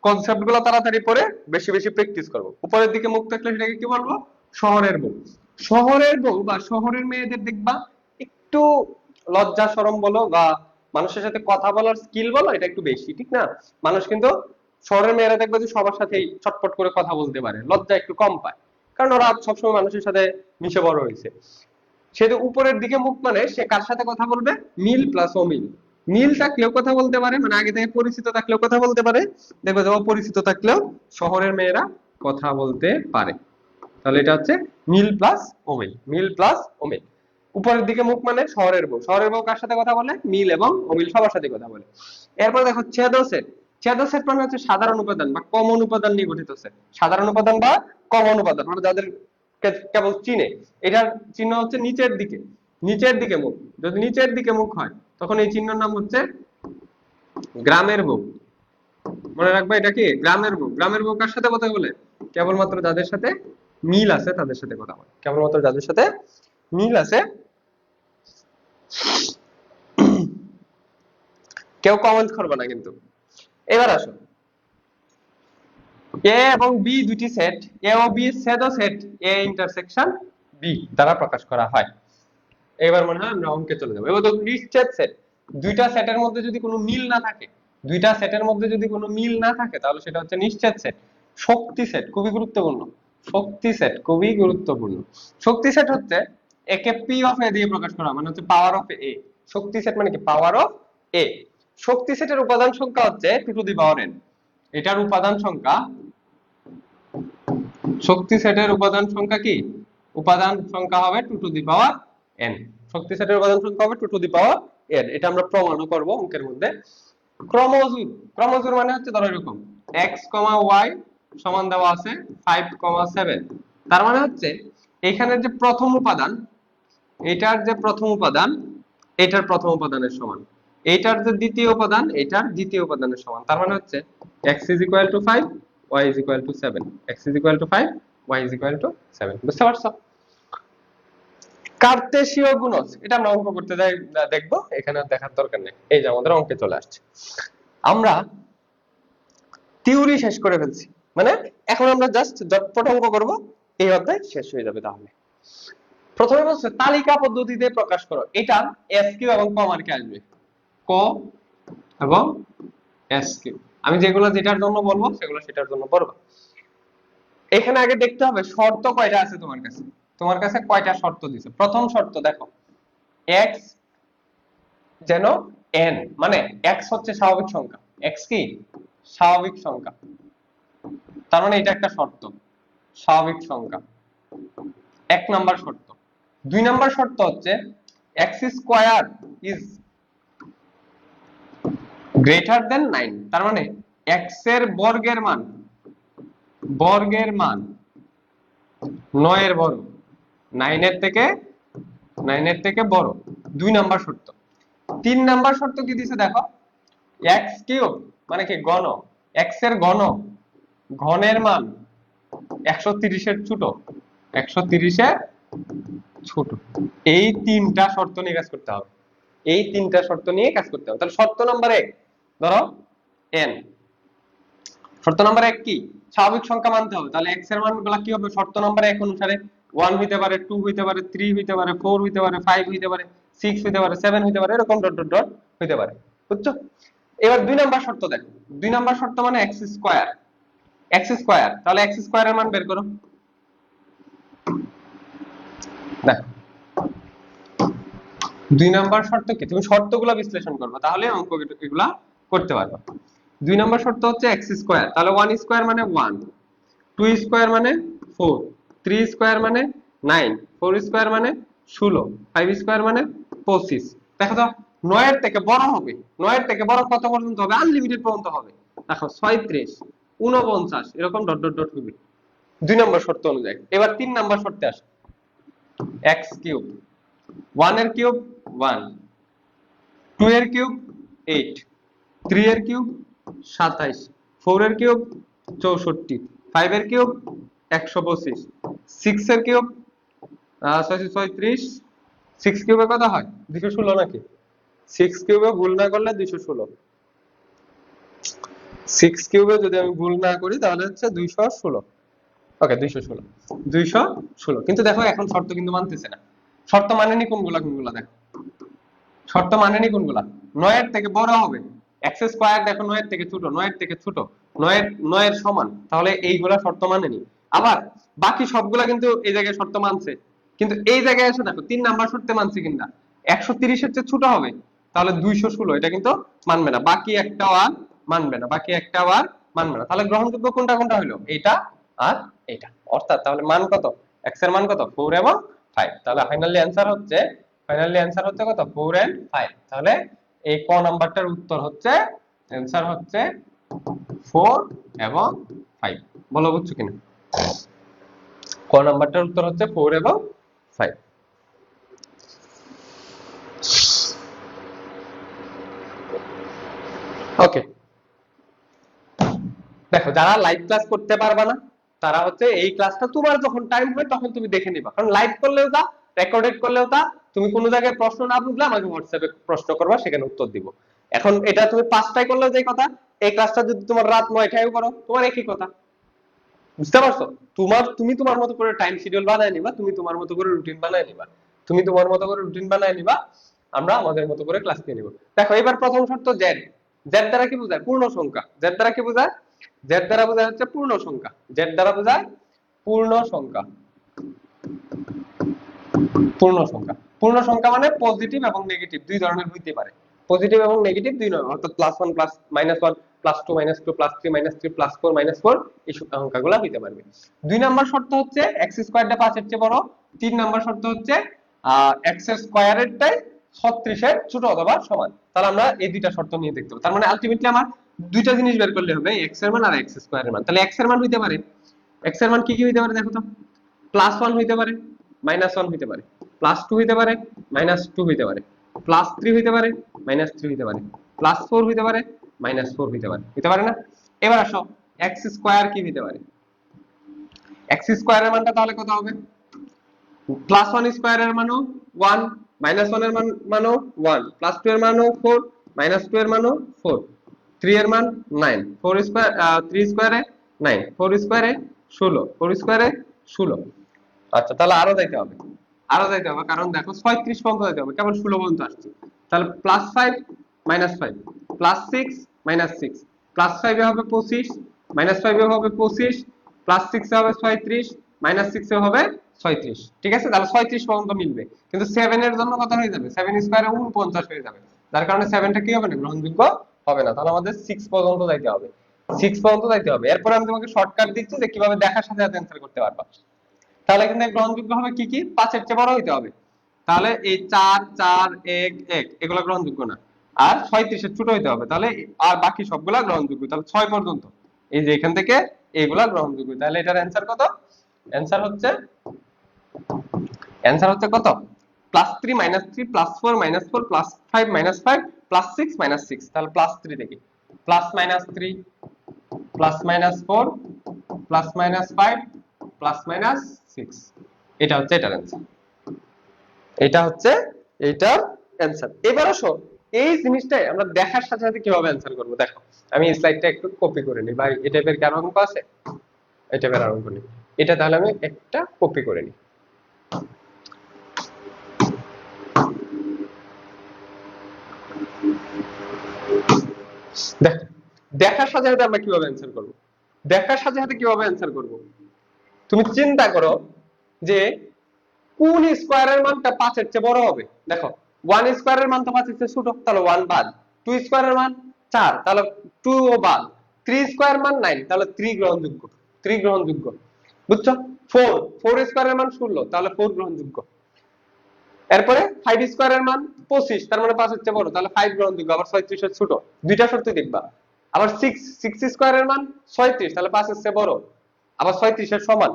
Speaker 1: কনসেপ্ট গুলো তাড়াতাড়ি পড়ে বেশি বেশি প্র্যাকটিস করব। উপরের দিকে মুখ থাকলে সেটাকে কি বলবো? শহরের বউ। শহরের বউ বা শহরের মেয়েদের দেখবা একটু লজ্জা শরম বলো বা মানুষের সাথে কথা বলার স্কিল বলো, এটা একটু বেশি, ঠিক না? মানুষ কিন্তু শহরের মেয়েরা দেখবে যে সবার সাথেই চটপট করে কথা বলতে পারে, লজ্জা একটু কম পায়, কারণ ওরা সবসময় মানুষের সাথে মিশে বড় হয়েছে। সে তো উপরের দিকে মুখ, মানে সে কার সাথে কথা বলবে? মিল প্লাস অমিল। মিল থাকলেও কথা বলতে পারে, মানে আগে থেকে পরিচিত থাকলেও কথা বলতে পারে, দেখবে যে অপরিচিত থাকলেও শহরের মেয়েরা কথা বলতে পারে। তাহলে এটা হচ্ছে মিল প্লাস অমিল, মিল প্লাস অমিল। উপরের দিকে মুখ মানে শহরের বউ, শহরের বউ কার সাথে কথা বলে? মিল এবং অমিল সবার সাথে কথা বলে। এরপর দেখো ছেদ সেট। ছেদ সেট মানে হচ্ছে সাধারণ উপাদান বা কমন উপাদান নিয়ে গঠিত সেট। সাধারণ উপাদান বা কমন উপাদান মানে যাদের কেবল চিনে। এটার চিহ্ন হচ্ছে নিচের দিকে, নিচের দিকে মুখ। যদি নিচের দিকে মুখ হয় তখন এই চিহ্নের নাম হচ্ছে গ্রামের বউ। মনে রাখবে এটা কি? গ্রামের বউ। গ্রামের বউ কার সাথে কথা বলে? কেবলমাত্র যাদের সাথে মিল আছে তাদের সাথে কথা বলে, কেবলমাত্র যাদের সাথে মিল আছে। কেউ কমেন্ট করবে না কিন্তু। এবার আসো, এ এবং বি দুটি সেট, এ ও বি সেট ও সেট এ ইন্টারসেকশন বি দ্বারা প্রকাশ করা হয়। এবার মনে হয় আমরা অঙ্কে চলে যাবো। এবার দেখুন নিশ্চেদ সেট। দুইটা সেটের মধ্যে যদি কোনো মিল না থাকে, দুইটা সেটের মধ্যে যদি কোনো মিল না থাকে তাহলে সেটা হচ্ছে নিশ্চেদ সেট। শক্তি সেট খুবই গুরুত্বপূর্ণ, শক্তি সেট খুবই গুরুত্বপূর্ণ। শক্তি সেট হচ্ছে একে পি অফ এ দিয়ে প্রকাশ করা, মানে হচ্ছে power of A. Shakti set মানে কি? পাওয়ার অফ এ। শক্তি সেটের উপাদান সংখ্যা হচ্ছে two to the power n. এটার উপাদান সংখ্যা, শক্তি সেটের উপাদান সংখ্যা কি? উপাদান সংখ্যা হবে two to the power N. শক্তি সেটের উপাদান সংখ্যা হবে two to the power N. এটা আমরা প্রমাণও করব অঙ্কের মধ্যে। ক্রমজোর, ক্রমজোর মানে হচ্ছে ধরো এরকম x, y সমান দেওয়া আছে 5,7। তার মানে হচ্ছে এখানের যে প্রথম উপাদান, এটার যে প্রথম উপাদান এটার প্রথম উপাদানের সমান, এটার যে দ্বিতীয় উপাদান এটার দ্বিতীয় উপাদানের সমান। তার মানে হচ্ছে x is equal to 5, y is equal to 7, x is equal to 5, y is equal to 7। বুঝতে পারছো? কার্তেশীয় গুণজ, এটা আমরা অঙ্ক করতে যাই, দেখবো, এখানে আর দেখার দরকার নেই। এই যে আমাদের অঙ্কে চলে আসছে। আমরা থিওরি শেষ করে ফেলছি, মানে এখন আমরা জাস্ট ঝটপট অঙ্ক করব, এই অধ্যায় শেষ হয়ে যাবে। তাহলে প্রথমে বলছে তালিকা পদ্ধতিতে প্রকাশ করো। এটা এস কিউ এবং ক মার্কে আসবে, ক এবং এস কিউ। আমি যেগুলো যেটার জন্য বলবো সেগুলো সেটার জন্য পড়বা। এখানে আগে দেখতে হবে শর্ত কয়টা আছে তোমার কাছে, তোমার কাছে কয়টা শর্ত দিছে। প্রথম শর্ত দেখো, এক্স যেন এন, মানে এক্স হচ্ছে স্বাভাবিক সংখ্যা। এক্স কি? স্বাভাবিক সংখ্যা। তার মানে এটা একটা শর্ত, স্বাভাবিক সংখ্যা, এক নাম্বার শর্ত। দুই নাম্বার শর্ত হচ্ছে x square is greater than 9। তার মানে এক্স এর বর্গের মান, বর্গের মান 9 এর বড়, 9 এর থেকে, 9 এর থেকে বড়। দুই নাম্বার শর্ত। তিন নাম্বার শর্ত কি দিছে দেখো, এক্স কিউব মানে কি? ঘন। এক্স এর ঘন, ঘনের মান 130 এর ছোট, 130 এর ছোট। এই তিনটা শর্ত নিয়ে কাজ করতে হবে, এই তিনটা শর্ত নিয়ে কাজ করতে হবে। তাহলে শর্ত নাম্বার 1 ধরো n, শর্ত নাম্বার 1 কি? স্বাভাবিক সংখ্যা মানতে হবে। তাহলে x এর মানগুলো কি হবে? শর্ত নাম্বার 1 অনুসারে 1 হইতে পারে, 2 হইতে পারে, 3 হইতে পারে, 4 হইতে পারে, 5 হইতে পারে, 6 হইতে পারে, 7 হইতে পারে, এরকম ডট ডট ডট হইতে পারে। বুঝছো? এবার দুই নাম্বার শর্ত দেখো, দুই নাম্বার শর্ত মানে x স্কয়ার, x স্কয়ার। তাহলে x স্কয়ারের মান বের করো। দেখো দুই নাম্বার শর্ত কি? তুমি শর্তগুলো বিশ্লেষণ করবে, তাহলে অঙ্ক এগুলা করতে পারবে। দুই নাম্বার শর্ত হচ্ছে x স্কয়ার, তাহলে 1 স্কয়ার মানে 1, 2 স্কয়ার মানে 4, 3 স্কয়ার মানে 9, 4 স্কয়ার মানে 16, 5 স্কয়ার মানে 25। দেখো তো 9 এর থেকে বড় হবে, 9 এর থেকে বড় কত পর্যন্ত হবে? আনলিমিটেড পর্যন্ত হবে। দেখো 36, 49 এরকম ডট ডট ডট হবে দুই নাম্বার শর্ত অনুযায়ী। এবার তিন নাম্বার শর্তে আসে, x কিউব, 1 এর কিউব 1, 2 এর কিউব 8, 3 এর কিউব 27, 4 এর কিউব 64, 5 এর কিউব 125, 6 এর কিউব 36, 6 কিউবে কত হয়? 216 নাকি? 6 কিউবে ভুল না করলে 216, 6 কিউবে যদি আমি ভুল না করি তাহলে হচ্ছে 216। ওকে 216, 216। কিন্তু দেখো এখন শর্ত কিন্তু মানতেছে না। শর্ত মানেনি কোনগুলা কোনগুলা দেখো, শর্ত মানেনি কোনগুলা, 9 এর থেকে বড় হবে, এক্স স্কয়ার দেখো 9 এর থেকে ছোট, 9 এর থেকে ছোট, 9 এর সমান, তাহলে এইগুলা শর্ত মানেনি। আবার বাকি সবগুলা কিন্তু এই জায়গায় শর্ত মানছে, কিন্তু এই জায়গায় এসে দেখো 3 নাম্বার শর্তে মানছে কিনা, 130 এর চেয়ে ছোট হবে, তাহলে 216 এটা কিন্তু মানবে না, বাকি একটাও আর মানবে না, বাকি একটাও আর মানবে না। তাহলে গ্রহণযোগ্য কোনটা কোনটা হলো, এইটা আর এইটা। অর্থাৎ তাহলে মান কত, এক্স এর মান কত 4 এবং 5। তাহলে ফাইনালি অ্যান্সার হচ্ছে কত 4 এন্ড 5। তাহলে এই ক নাম্বারটার উত্তর হচ্ছে, অ্যান্সার হচ্ছে 4 এবং 5। বলো বুঝছো কিনা, ক নাম্বারটার উত্তর হচ্ছে 4 এবং 5। ওকে, দেখো যারা লাইভ ক্লাস করতে পারবা না তারা হচ্ছে এই ক্লাসটা তোমার যখন টাইম হয় তখন তুমি দেখে নিবা, কারণ লাইভ করলেও তা, রেকর্ডেড করলেও তা, তুমি কোনো জায়গায় প্রশ্ন না বুঝলে আমাকে হোয়াটসঅ্যাপে প্রশ্ন করবা, সেখানে উত্তর দিব। এখন এটা তুমি 5টায় করলেও যে কথা, এই ক্লাসটা যদি তোমার রাত 9টায় করো তোমার একই কথা, বুঝতে পারছো? তুমি তোমার মতো করে টাইম শিডিউল বানায় নিবা, তুমি তোমার মতো করে রুটিন বানায় নিবা, তুমি তোমার মতো করে রুটিন বানায় নিবা, আমরা আমাদের মতো করে ক্লাস নিয়ে নিব। দেখো এবার প্রথম শর্ত জেড, জেড দ্বারা কি বোঝায়, পূর্ণ সংখ্যা। জেড দ্বারা কি বোঝায়, জেড দ্বারা বোঝায় হচ্ছে পূর্ণ সংখ্যা, জেড দ্বারা বোঝায় পূর্ণ সংখ্যা। পূর্ণ সংখ্যা, পূর্ণ সংখ্যা মানে পজিটিভ এবং নেগেটিভ দুই ধরনের হইতে পারে, পজিটিভ এবং নেগেটিভ দুই ধরনের, অর্থাৎ +1 +-1 +2 -2 +3 -3 +4 -4 এই সংখ্যাগুলো হইতে পারবে। 2 নাম্বার শর্ত হচ্ছে x স্কয়ারটা 5 এর চেয়ে বড়। 3 নাম্বার শর্ত হচ্ছে x এর স্কয়ারেরটাই 36 এর ছোট অথবা সমান। তাহলে আমরা এই দুইটা শর্ত নিয়ে দেখতে হবে। তার মানে আলটিমেটলি আমার দুইটা জিনিস বের করলে হবে, x এর মান আর x স্কয়ারের মান। তাহলে x এর মান হইতে পারে, x এর মান কি কি হইতে পারে দেখো তো, +1 হইতে পারে, -1 হইতে পারে, +2 হইতে পারে, -2 হইতে পারে, +3 হইতে পারে, -3 হইতে পারে, +4 হইতে পারে, -4 হইতে পারে না? এবার আসো x স্কয়ার কি হইতে পারে, x স্কয়ারের মানটা তাহলে কত হবে, +1 স্কয়ারের মানও 1, -1 এর মানও 1, +2 এর মানও 4, -2 এর মানও 4, 3 এর মান 9, 4 স্কয়ার 3 স্কয়ারে 9, 4 স্কয়ারে 16, 4 স্কয়ারে 16। আচ্ছা তাহলে আরো যাইতে হবে, আরো যাইতে হবে, কারণ দেখো 36 পর্যন্ত যাইতে হবে, কেবল 16 পর্যন্ত আসছে। তাহলে +5 -5, +6 -6, +5 এ হবে 25, -5 এ হবে 25, +6 এ হবে 36, -6 এ হবে 36। ঠিক আছে, তাহলে 36 পর্যন্ত মিলবে, কিন্তু 7 এর জন্য কত হয়ে যাবে, 7 স্কয়ারে 49 হয়ে যাবে, যার কারণে 7টা কি হবে না, গ্রহণযোগ্য হবে না। তাহলে আমাদের 6 পর্যন্ত যাইতে হবে, 6 পর্যন্ত যাইতে হবে। এরপর আমি তোমাকে শর্টকাট দিচ্ছি যে কিভাবে দেখার সাথে সাথে অ্যানসার করতে পারবা। তাহলে কিন্তু গ্রহণযোগ্য হবে কি কি, 5 এর চেয়ে বড় হইতে হবে, তাহলে এই 4 4 1 1 এগুলো গ্রহণযোগ্য না, আর 36 এর ছোট হইতে হবে, তাহলে আর বাকি সবগুলা গ্রহণযোগ্য। তাহলে 6 পর্যন্ত এই যে এখান থেকে এইগুলা গ্রহণযোগ্য। তাহলে এটার অ্যানসার কত, অ্যানসার হচ্ছে কত, +3 -3 +4 -4 +5 -5 +6 -6। তাহলে +3 থেকে +-3 +-4 +-5 +-6, এটা হচ্ছে এটার অ্যানসার, এটা হচ্ছে এইটার অ্যানসার। এবার আসো এই জিনিসটাই আমরা দেখার সাথে সাথে কিভাবে অ্যানসার করব। দেখো আমি স্লাইডটা একটু কপি করে নিই, ভাই এই টাইপের কার অঙ্ক আছে, এই টাইপের অঙ্ক নেই, এটা তাহলে আমি একটা কপি করে নিই। দেখো দেখার সাথে সাথে আমরা কিভাবে অ্যানসার করব, দেখার সাথে সাথে কিভাবে অ্যানসার করব, তুমি চিন্তা করো যে কোন স্কয়ারের মানটা 5 এর চেয়ে বড় হবে। দেখো 1 স্কয়ারের মান তো 5 এর চেয়ে ছোট, তাহলে 1 বাদ, 2 স্কয়ারের মান 4, তাহলে 2 ও বাদ, 3 স্কয়ার মান 9, তাহলে 3 গ্রহণযোগ্য, 3 গ্রহণযোগ্য, বুঝছো? 4 স্কয়ারের মান 16, তাহলে 4 গ্রহণযোগ্য। এরপরে 5 স্কয়ারের মান 25, তার মানে 5 এর চেয়ে বড়, তাহলে 5 গ্রহণযোগ্য, আবার 36 এর ছোট, দুইটা শর্ত দেখবা। আবার 6 স্কয়ারের মান 36, তাহলে 5 এর চেয়ে বড়, আবার 36 এর সমান।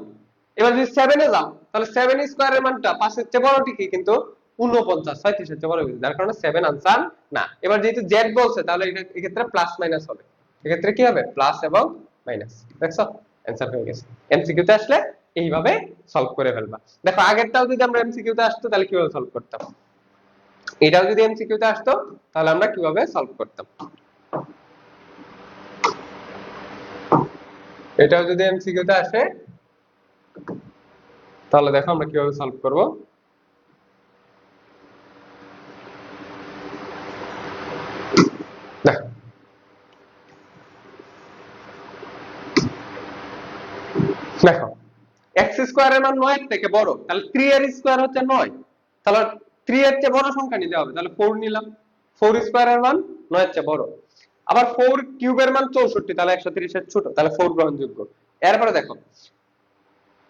Speaker 1: এবার যদি 7 এ যাও, তাহলে 7 স্কয়ারের মানটা 5 এর চেয়ে বড় ঠিকই, কিন্তু 49, 36 এর চেয়ে বড় হয়েছে, যার কারণে 7 আনসার না। এবার যেহেতু জেড বলছে, তাহলে এই ক্ষেত্রে প্লাস মাইনাস হবে, এক্ষেত্রে কি হবে, প্লাস এবং মাইনাস। দেখছো অ্যানসার হয়ে গেছে। এমসিকিউ তে আসলে এইভাবে সলভ করে ফেলবা। দেখো আগেরটাও যদি আমরা এমসিকিউ তে আসতো তাহলে কিভাবে সলভ করতাম, এটাও যদি এমসিকিউ তে আসতো তাহলে আমরা কিভাবে সলভ করতাম, এটাও যদি এমসিকিউ তে আসে তাহলে দেখো আমরা কিভাবে সলভ করব। দেখো দেখো এক্স স্কোয়ারের মান 9 এর থেকে বড়, তাহলে 3 এর স্কোয়ার হচ্ছে 9, তাহলে 3 এর চেয়ে বড় সংখ্যা নিতে হবে, তাহলে 4 নিলাম। 4 স্কোয়ারের মান 9 এর চেয়ে বড়। আবার 4 কিউবের মান 64, তাহলে 130 এর ছোট, তাহলে 4 গ্রহণযোগ্য। এরপরে দেখো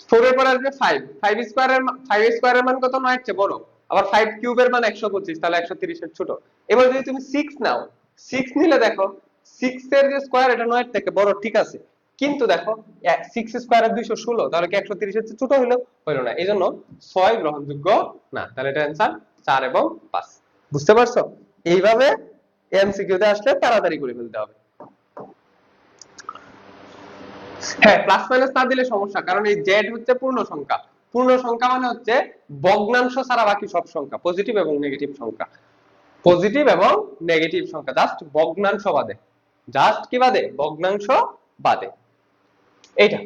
Speaker 1: 4 এর পরে আসবে 5, 5 স্কোয়ারের 5 স্কোয়ারের মান কত? 9 এর চেয়ে বড়। আবার 5 কিউবের মান 125, তাহলে 130 এর ছোট। এবার যদি তুমি 6 নাও, 6 নিলে দেখো 6 এর যে স্কোয়ার এটা 9 এর থেকে বড়, ঠিক আছে, কিন্তু দেখো 6 স্কোয়ারের 216, তাহলে কি 130 এর চেয়ে ছোট হইলো? হইলো না, এইজন্য 6 গ্রহণযোগ্য না, তাহলে এটা आंसर 4 এবং 5। বুঝতে পারছো? এইভাবে এমসিকিউ তে আসলে তাড়াতাড়ি করে ফেলতে হবে। হ্যাঁ, প্লাস মাইনাস না দিলে সমস্যা, কারণ এই জেড হচ্ছে পূর্ণ সংখ্যা। পূর্ণ সংখ্যা মানে হচ্ছে ভগ্নাংশ ছাড়া বাকি সব সংখ্যা, পজিটিভ এবং নেগেটিভ সংখ্যা। পজিটিভ এবং নেগেটিভ সংখ্যা, জাস্ট ভগ্নাংশ বাদে। জাস্ট কি বাদে? ভগ্নাংশ বাদে। এইটা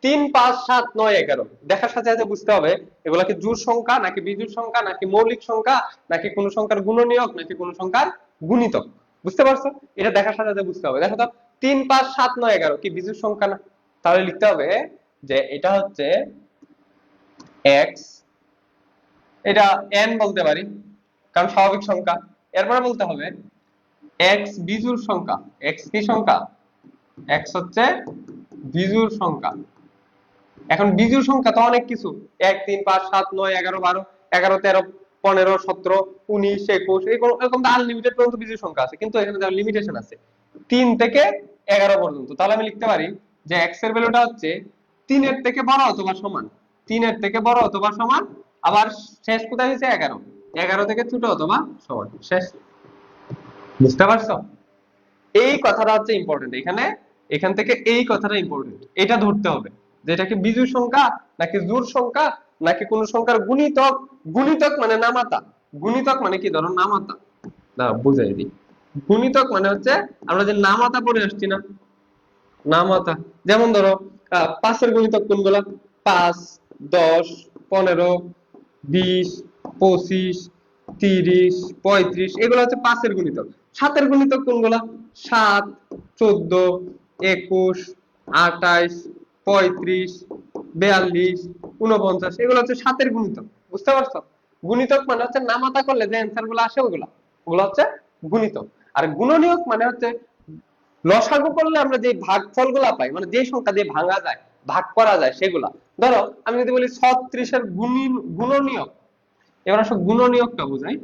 Speaker 1: 3 5 7 9 11 দেখার সাথে সাথে বুঝতে হবে এগুলা কি জোড় সংখ্যা নাকি বিজোড় সংখ্যা নাকি মৌলিক সংখ্যা নাকি কোন সংখ্যার গুণনীয়ক নাকি কোন সংখ্যার গুণিতক। বুঝতে পারছো? এটা দেখার সাথে সাথে বুঝতে হবে। দেখো তো 3 5 7 9 11 কি বিজোড় সংখ্যা না? তাহলে লিখতে হবে যে এটা হচ্ছে x, এটা n বলতে পারি কারণ স্বাভাবিক সংখ্যা। এরপরে বলতে হবে x বিজোড় সংখ্যা। x কি সংখ্যা? x হচ্ছে বিজোড় সংখ্যা। এখন বিজোড় সংখ্যা তো অনেক কিছু, 1 3 5 7 9 11 12 11 13 15 17 19 21 এরকম তো আনলিমিটেড পর্যন্ত বিজোড় সংখ্যা আছে, কিন্তু এখানে তার লিমিটেশন আছে 3 থেকে 11 পর্যন্ত। তাহলে আমি লিখতে পারি যে x এর ভ্যালুটা হচ্ছে 3 এর থেকে বড় অথবা সমান, 3 এর থেকে বড় অথবা সমান। আবার শেষ কোথায় হয়েছে? 11, 11 থেকে ছোট অথবা সমান, শেষ। বুঝতে পারছো? এই কথাটা হচ্ছে ইম্পর্টেন্ট এখানে, এখান থেকে এই কথাটা ইম্পর্টেন্ট, এটা ধরতে হবে যে এটা কি বিজোড় সংখ্যা নাকি জোড় সংখ্যা নাকি কোন সংখ্যার গুণিতক। গুণিতক মানে নামাতা, গুণিতক মানে কি? ধরো নামাতা, দাঁড়াও বুঝাই দিই। গুণিতক মানে হচ্ছে আমরা যে নামাতা পড়ে আসছি না, নামাতা। যেমন ধরো 5 এর গুণিতক কোনগুলা? 5 10 15 20 25 30 35, এগুলো হচ্ছে 5 এর গুণিতক। 7 এর গুণিতক কোনগুলা? 7 14 21 28 35 42 49, এগুলো হচ্ছে 7 এর গুণিতক। বুঝতে পারছো? গুণিতক মানে হচ্ছে নামাতা করলে যে অ্যান্সার গুলো আসে ওগুলা, ওগুলো হচ্ছে গুণিতক। আর গুণনীয়ক মানে হচ্ছে লসাগু করলে আমরা যে ভাগফল গুলা পাই, মানে যে সংখ্যা দিয়ে ভাঙা যায়, ভাগ করা যায় সেগুলা। ধরো আমি যদি বলি 36 এর গুণনীয়ক, এবার আসলে গুণনীয়কটা বুঝাই।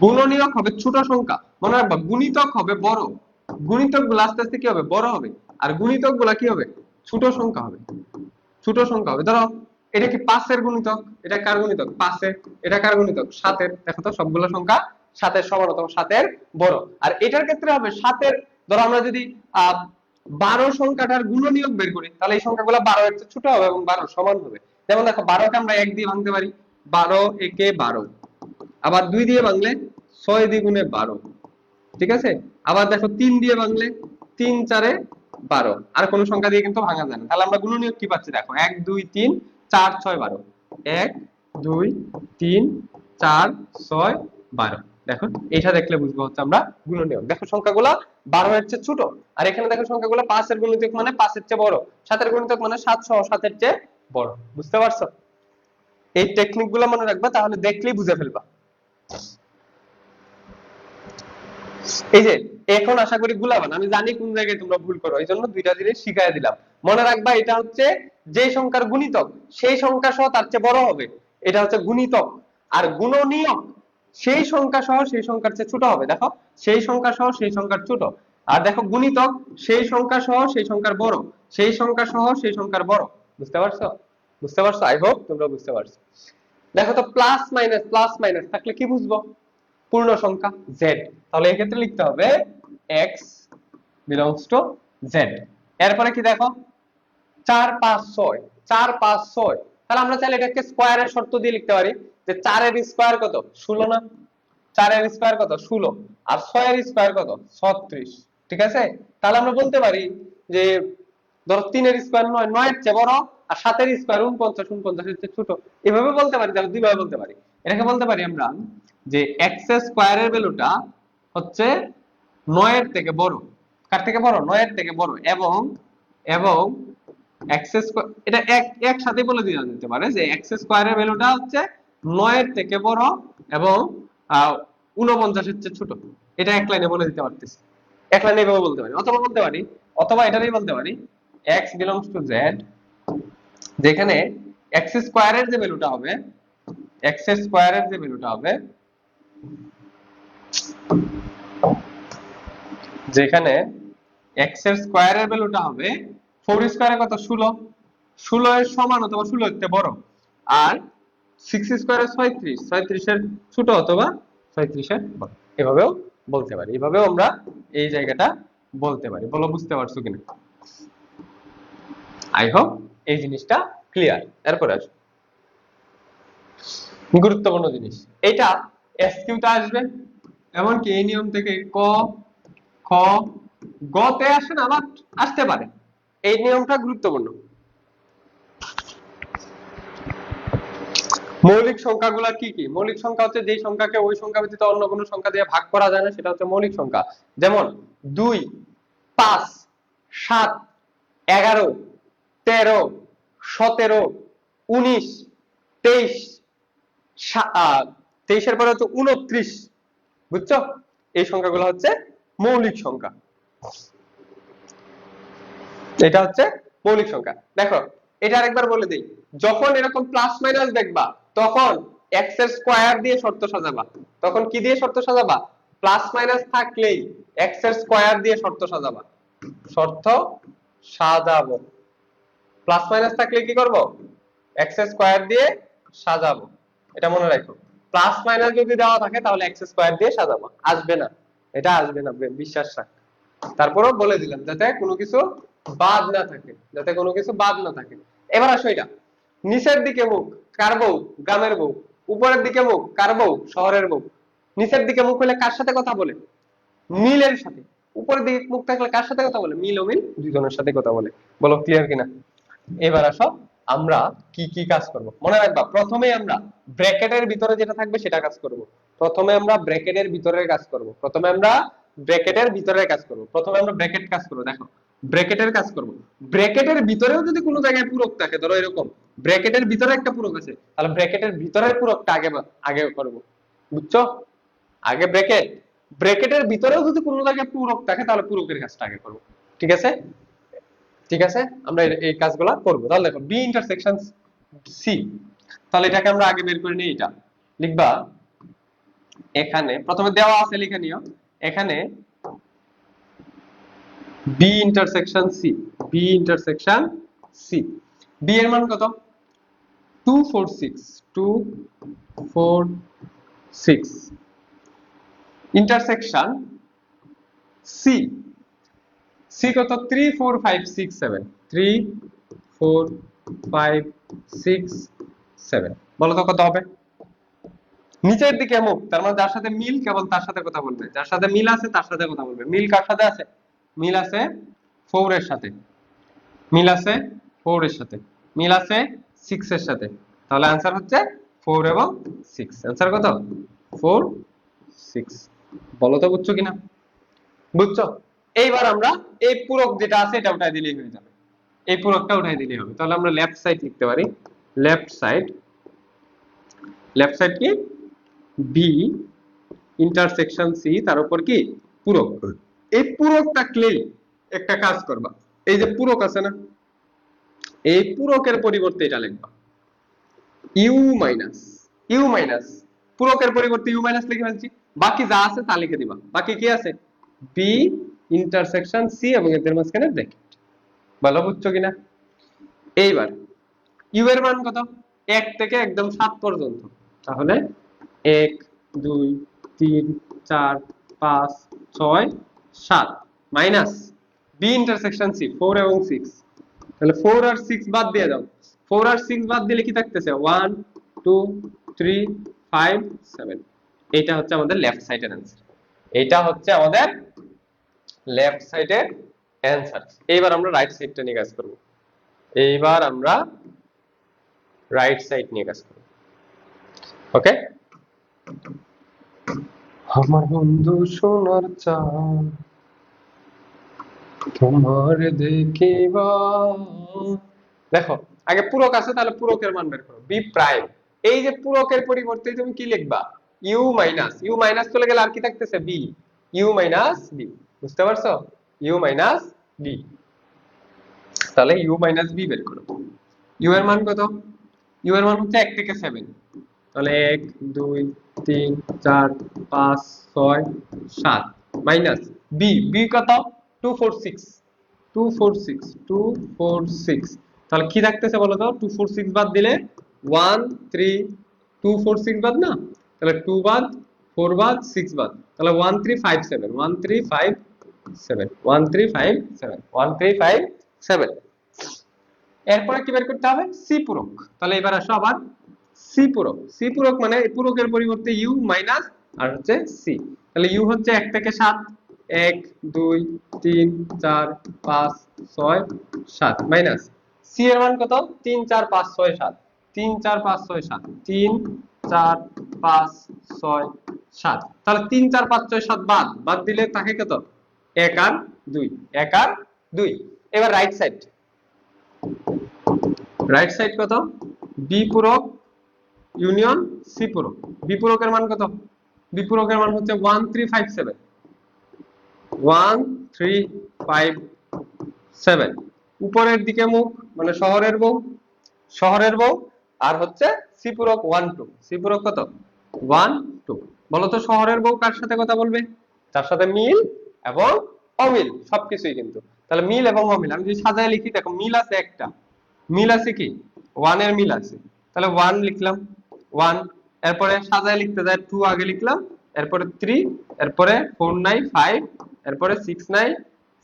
Speaker 1: গুণনীয়ক হবে ছোট সংখ্যা, মনে রাখবা গুণিতক হবে বড়, গুণিতক গুলো আস্তে আস্তে কি হবে? বড় হবে। আর গুণিতক গুলা কি হবে? ছোট সংখ্যা হবে, ছোট সংখ্যা হবে। ধরো এটা কি 5 এর গুণিতক, এটা কার গুণিতক? 5 এর। এটা কার গুণিতক? 7 এর। দেখো তো সবগুলো সংখ্যা 7 এর সমান অথবা 7 এর বড়। আর এটার ক্ষেত্রে হবে 7 এর, ধরো আমরা যদি 12 সংখ্যাটার গুণনীয়ক বের করি তাহলে এই সংখ্যাগুলো 12 এর চেয়ে ছোট হবে এবং 12 সমান হবে। যেমন দেখো 12 কে আমরা 1 দিয়ে ভাঙতে পারি, 12 একে 12। আবার 2 দিয়ে ভাঙলে 6 দ্বিগুণে 12, ঠিক আছে। আবার দেখো 3 দিয়ে ভাঙলে 3 4 12। আর কোন সংখ্যা দিয়ে কিন্তু ভাঙা যায় না। তাহলে আমরা গুণনীয়ক কি পাচ্ছি? দেখো 1 2 3 4 6 12, 1 2 3 4 6 12। দেখো এটা দেখলে বুঝবো হচ্ছে আমরা গুণনীয়ক। দেখো সংখ্যাগুলো 12 এর চেয়ে ছোট, আর এখানে দেখো সংখ্যাগুলো 5 এর গুণিতক মানে 5 এর চেয়ে বড়, 7 এর গুণিতক মানে 7 সহ 7 এর চেয়ে বড়। বুঝতে পারছো? এই টেকনিক গুলো মনে রাখবা, তাহলে দেখলেই বুঝে ফেলবা। এই যে এখন আশা করি গুলাবান, আমি জানি কোন জায়গায় তোমরা ভুল করো, এই জন্য দুইটা জিনিস শিখাই দিলাম। মনে রাখবা এটা হচ্ছে যে সংখ্যার গুণিতক সেই সংখ্যা সহ তার চেয়ে বড় হবে, এটা হচ্ছে গুণিতক। আর গুণনীয়ক সেই সংখ্যা সহ সেই সংখ্যার চেয়ে ছোট হবে। দেখো সেই সংখ্যা সহ সেই সংখ্যার ছোট। আর দেখো গুণিতক সেই সংখ্যা সহ সেই সংখ্যার বড়, সেই সংখ্যা সহ সেই সংখ্যার বড়। বুঝতে পারছো? বুঝতে পারছো? আই হোপ তোমরা বুঝতে পারছো। দেখো তো প্লাস মাইনাস থাকলে কি বুঝবো? পূর্ণ সংখ্যা z, তাহলে এই ক্ষেত্রে লিখতে হবে x belongs to z। এরপরে কি দেখো 4 5 6, 4 5 6, তাহলে আমরা চাইলে এটাকে স্কয়ারের শর্ত দিয়ে লিখতে পারি যে 4 এর স্কয়ার কত? 16 না? 4 এর স্কয়ার কত? 16। আর 6 এর স্কয়ার কত? 36। ঠিক আছে, তাহলে আমরা বলতে পারি যে ধরো 3 এর স্কয়ার 9, 9 এর চেয়ে বড়, আর 7 এর স্কয়ার 49, 49 এর চেয়ে ছোট। এভাবে বলতে পারি, তাহলে দুইভাবে বলতে পারি। এটাকে বলতে পারি আমরা যে x স্কয়ারের ভ্যালুটা হচ্ছে 9 এর থেকে বড়। কার থেকে বড়? 9 এর থেকে বড়। এবং এবং x স্কয়ার, এটা একসাথে বলে দেওয়া যেতে পারে যে x স্কয়ারের ভ্যালুটা হচ্ছে 9 এর থেকে বড় এবং 49 এর চেয়ে ছোট। এটা এক লাইনে বলে দিতে পারতেছি। এক লাইনে এভাবে বলতে পারি, অথবা বলতে পারি, অথবা এটারই বলতে পারি x belongs to z, যেখানে x স্কয়ারের যে ভ্যালুটা হবে, x স্কয়ারের যে ভ্যালুটা হবে, যেখানে x এর স্কয়ারের ভ্যালুটা হবে 4 স্কয়ারে কত? 16, 16 এর সমান অথবা 16 এর থেকে বড়। আর 6 স্কয়ারে 36, 36 এর ছোট অথবা 36 এর বড়। এভাবেও বলতে পারি, এভাবেও আমরা এই জায়গাটা বলতে পারি। বলো বুঝতে পারছো কিনা? আই হোপ এই জিনিসটা ক্লিয়ার। এরপরে আসো গুরুত্বপূর্ণ জিনিস, এটা এসকিউটা আসবে, এমনকি এই নিয়ম থেকে ক, খ, গ তে আসে না, আবার আসতে পারে। এই নিয়মটা গুরুত্বপূর্ণ। মৌলিক সংখ্যাগুলো কি কি? মৌলিক সংখ্যা হচ্ছে যেই সংখ্যাকে ওই সংখ্যা ব্যতীত অন্য কোনো সংখ্যা দিয়ে ভাগ করা যায় না, সেটা হচ্ছে মৌলিক সংখ্যা। যেমন 2, 5, 7, 11, 13, 17, 19, 23, 23 এর পরে হচ্ছে 29। বুঝছো? এই সংখ্যাগুলো হচ্ছে মৌলিক সংখ্যা। এটা হচ্ছে মৌলিক সংখ্যা। দেখো এটা আরেকবার বলে দেই, যখন এরকম প্লাস মাইনাস দেখবা তখন x এর স্কয়ার দিয়ে শর্ত সাজাবা। তখন কি দিয়ে শর্ত সাজাবা? প্লাস মাইনাস থাকলেই x এর স্কয়ার দিয়ে শর্ত সাজাবা। শর্ত সাজাবো। প্লাস মাইনাস থাকলে কি করব? x এর স্কয়ার দিয়ে সাজাবো। এটা মনে রাখো। প্লাস মাইনাস যদি দেওয়া থাকে তাহলে x স্কয়ার দিয়ে সাজাবো। আসবে না, এটা আসবে না, বিশ্বাস রাখ। তারপরেও বলে দিলাম যাতে কোনো কিছু বাদ না থাকে, যাতে কোনো কিছু বাদ না থাকে। এবার আসো, এটা নিচের দিকে মুখ কার বউ? গ্রামের বউ। উপরের দিকে মুখ কার বউ? শহরের বউ। নিচের দিকে মুখ হলে কার সাথে কথা বলে? মিলের সাথে। উপরের দিকে মুখ থাকলে কার সাথে কথা বলে? মিল ও মিল দুজনের সাথে কথা বলে। বলো ক্লিয়ার কিনা? এবার আসো আমরা কি কি কাজ করব। মনে রাখবা, প্রথমে আমরা ব্র্যাকেটের ভিতরে যেটা থাকবে সেটা কাজ করব। প্রথমে আমরা ব্র্যাকেটের ভিতরের কাজ করব। প্রথমে আমরা ব্র্যাকেটের ভিতরের কাজ করব। প্রথমে আমরা ব্র্যাকেট কাজ করব। দেখো ব্র্যাকেটের কাজ করব। ব্র্যাকেটের ভিতরেও যদি কোনো জায়গায় পূরক থাকে, ধরো এরকম ব্র্যাকেটের ভিতরে একটা পূরক আছে, তাহলে ব্র্যাকেটের ভিতরের পূরকটা আগে আগে করব। বুঝছো? আগে ব্র্যাকেট, ব্র্যাকেটের ভিতরেও যদি কোনো জায়গায় পূরক থাকে তাহলে পূরকের কাজটা আগে করব। ঠিক আছে? ঠিক আছে, আমরা এই কাজগুলো করব। তাহলে দেখো বি ইন্টারসেকশন সি, তাহলে এটাকে আমরা আগে বের করে নিই। এটা লিখবা, এখানে প্রথমে দেওয়া আছে লিখে নিও, এখানে B intersection C, B intersection C. B এর মান কত? 246, 246। ইন্টারসেকশন সি, সি কত? 3 4 5 6 7, 3 4 5 6 7। বলো তো কত হবে? নিচের দিকে মুখ, তার মানে যার সাথে মিল কেবল তার সাথে কথা বলবে, যার সাথে মিল আছে তার সাথে কথা বলবে। মিল কার সাথে আছে? মিল আছে 4 এর সাথে, মিল আছে 4 এর সাথে, মিল আছে 6 এর সাথে। তাহলে आंसर হচ্ছে 4 এবং 6। आंसर কত? 4 6। বলো তো বুঝছো কিনা? বুঝছো? এইবার আমরা এই পূরক যেটা আছে এটা উঠাই দিলেই হয়ে যাবে। এই পূরকটা উঠাই দিলেই হবে। তাহলে আমরা লেফট সাইড লিখতে পারি, লেফট সাইড, লেফট সাইড কি? বি ইন্টারসেকশন সি, তার উপর কি? পূরক। এই পূরকটা ক্লিন একটা কাজ করবা, এই যে পূরক আছে না, এই পূরকের পরিবর্তে এটা লিখবা ইউ মাইনাস, ইউ মাইনাস, পূরকের পরিবর্তে ইউ মাইনাস লিখে ফেলছি। বাকি যা আছে তা লিখে দিবা। বাকি কি আছে? বি ইন্টারসেকশন সি এবং এদের মাঝখানে ব্র্যাকেট। ভালো বুঝছো কিনা? এইবার ইউ এর মান কত? 1 থেকে একদম 7 পর্যন্ত। তাহলে 1 2 3 4 5 6 7 মাইনাস বি ইন্টারসেকশন সি 4 এবং 6। তাহলে 4 আর 6 বাদ দিয়ে দাও। 4 আর 6 বাদ দিলে কি থাকতেছে? 1 2 3 5 7। এটা হচ্ছে আমাদের লেফট সাইডের आंसर। এটা হচ্ছে আমাদের লেফট সাইডের অ্যান্সার। এইবার আমরা রাইট সাইডটা নিয়ে কাজ করব। এইবার আমরা রাইট সাইড নিয়ে কাজ করব। ওকে, আমার বন্ধু সোনার চাঁদ তোমার দেখিবা। দেখো আগে পূরক আছে, তাহলে পূরকের মান বের করো। বি প্রাইম, এই যে পূরকের পরিবর্তে তুমি কি লিখবা? ইউ মাইনাস, ইউ মাইনাস চলে গেলে আর কি থাকতেছে? বি। ইউ মাইনাস বি, বুঝতে পারছো? ইউ মাইনাস বি, তাহলে ইউ মাইনাস বি বের করো। ইউ এর মান কত? ইউ এর মান হচ্ছে 1 থেকে 7, তাহলে 1 2 3 4 5 6 7 মাইনাস বি, বি কত? 246, 246 246, তাহলে কি থাকতেছে বলো তো? 246 বাদ দিলে 1 3, 246 বাদ না, তাহলে 2 বাদ, 4 বাদ, 6 বাদ, তাহলে 1357, 1357, 1357, 1357। এরপরে কি বের করতে হবে? সি পূরক। তাহলে এবার আসো আবার সি পূরক। সি পূরক মানে পূরকের পরিবর্তে ইউ মাইনাস আর হচ্ছে সি। তাহলে ইউ হচ্ছে 1 থেকে 7, 1 2 3 4 5 6 7 মাইনাস সি এর মান কত? 3 4 5 6 7, 3 4 5 6 7, 3 4 5 6 7, তাহলে 3 4 5 6 7 বাদ, বাদ দিলে থাকে কত? 1 আর 2, 1 আর 2। এবার রাইট সাইড, রাইট সাইড কত? বি পূরক ইউনিয়ন সি পূরক। বি পূরকের মান কত? বি পূরকের মান হচ্ছে 1357, 1357। উপরের দিকে মুখ মানে শহরের বউ, শহরের বউ, আর হচ্ছে সি পূরক 1 2। সি পূরক কত? 1 2। বলো তো শহরের বউ কার সাথে কথা বলবে? তার সাথে মিল এবং অমিল সবকিছুই কিন্তু। তাহলে মিল এবং অমিল আমি যদি সাজায় লিখি, দেখো মিল আছে একটা, মিল আছে কি? 1 এর মিল আছে, তাহলে 1 লিখলাম 1, এরপরে সাজায় লিখতে যায় 2 আগে লিখলাম, এরপরে 3, এরপরে 4 9 5, এরপরে 6 9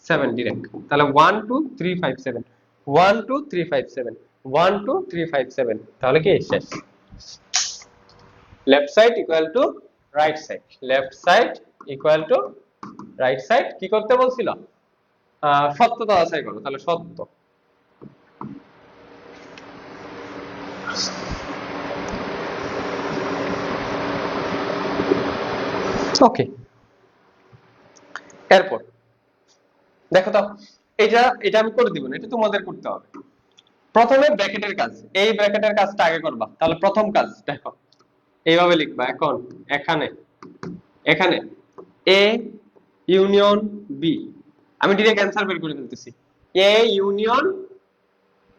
Speaker 1: 7 ডিরেক্ট, তাহলে 1 2 3 5 7, 1 2 3 5 7, 1 2 3 5 7, তাহলে কি শেষ? Left side equal to right side, left side equal to right side. কি করতে বলছিল? সত্যতা যাচাই করো, তাহলে সত্য। ওকে, এরপর দেখো তো, এটা এটা আমি করে দিব না, এটা তোমাদের করতে হবে। প্রথমে ব্র্যাকেটের কাজ, এই ব্র্যাকেটের কাজটা আগে করবা। তাহলে প্রথম কাজ দেখো এইভাবে লিখবা। এখন এখানে, এখানে এ ইউনিয়ন বি, আমি ডিরেক্ট অ্যান্সার বের করে ফেলতেছি। A union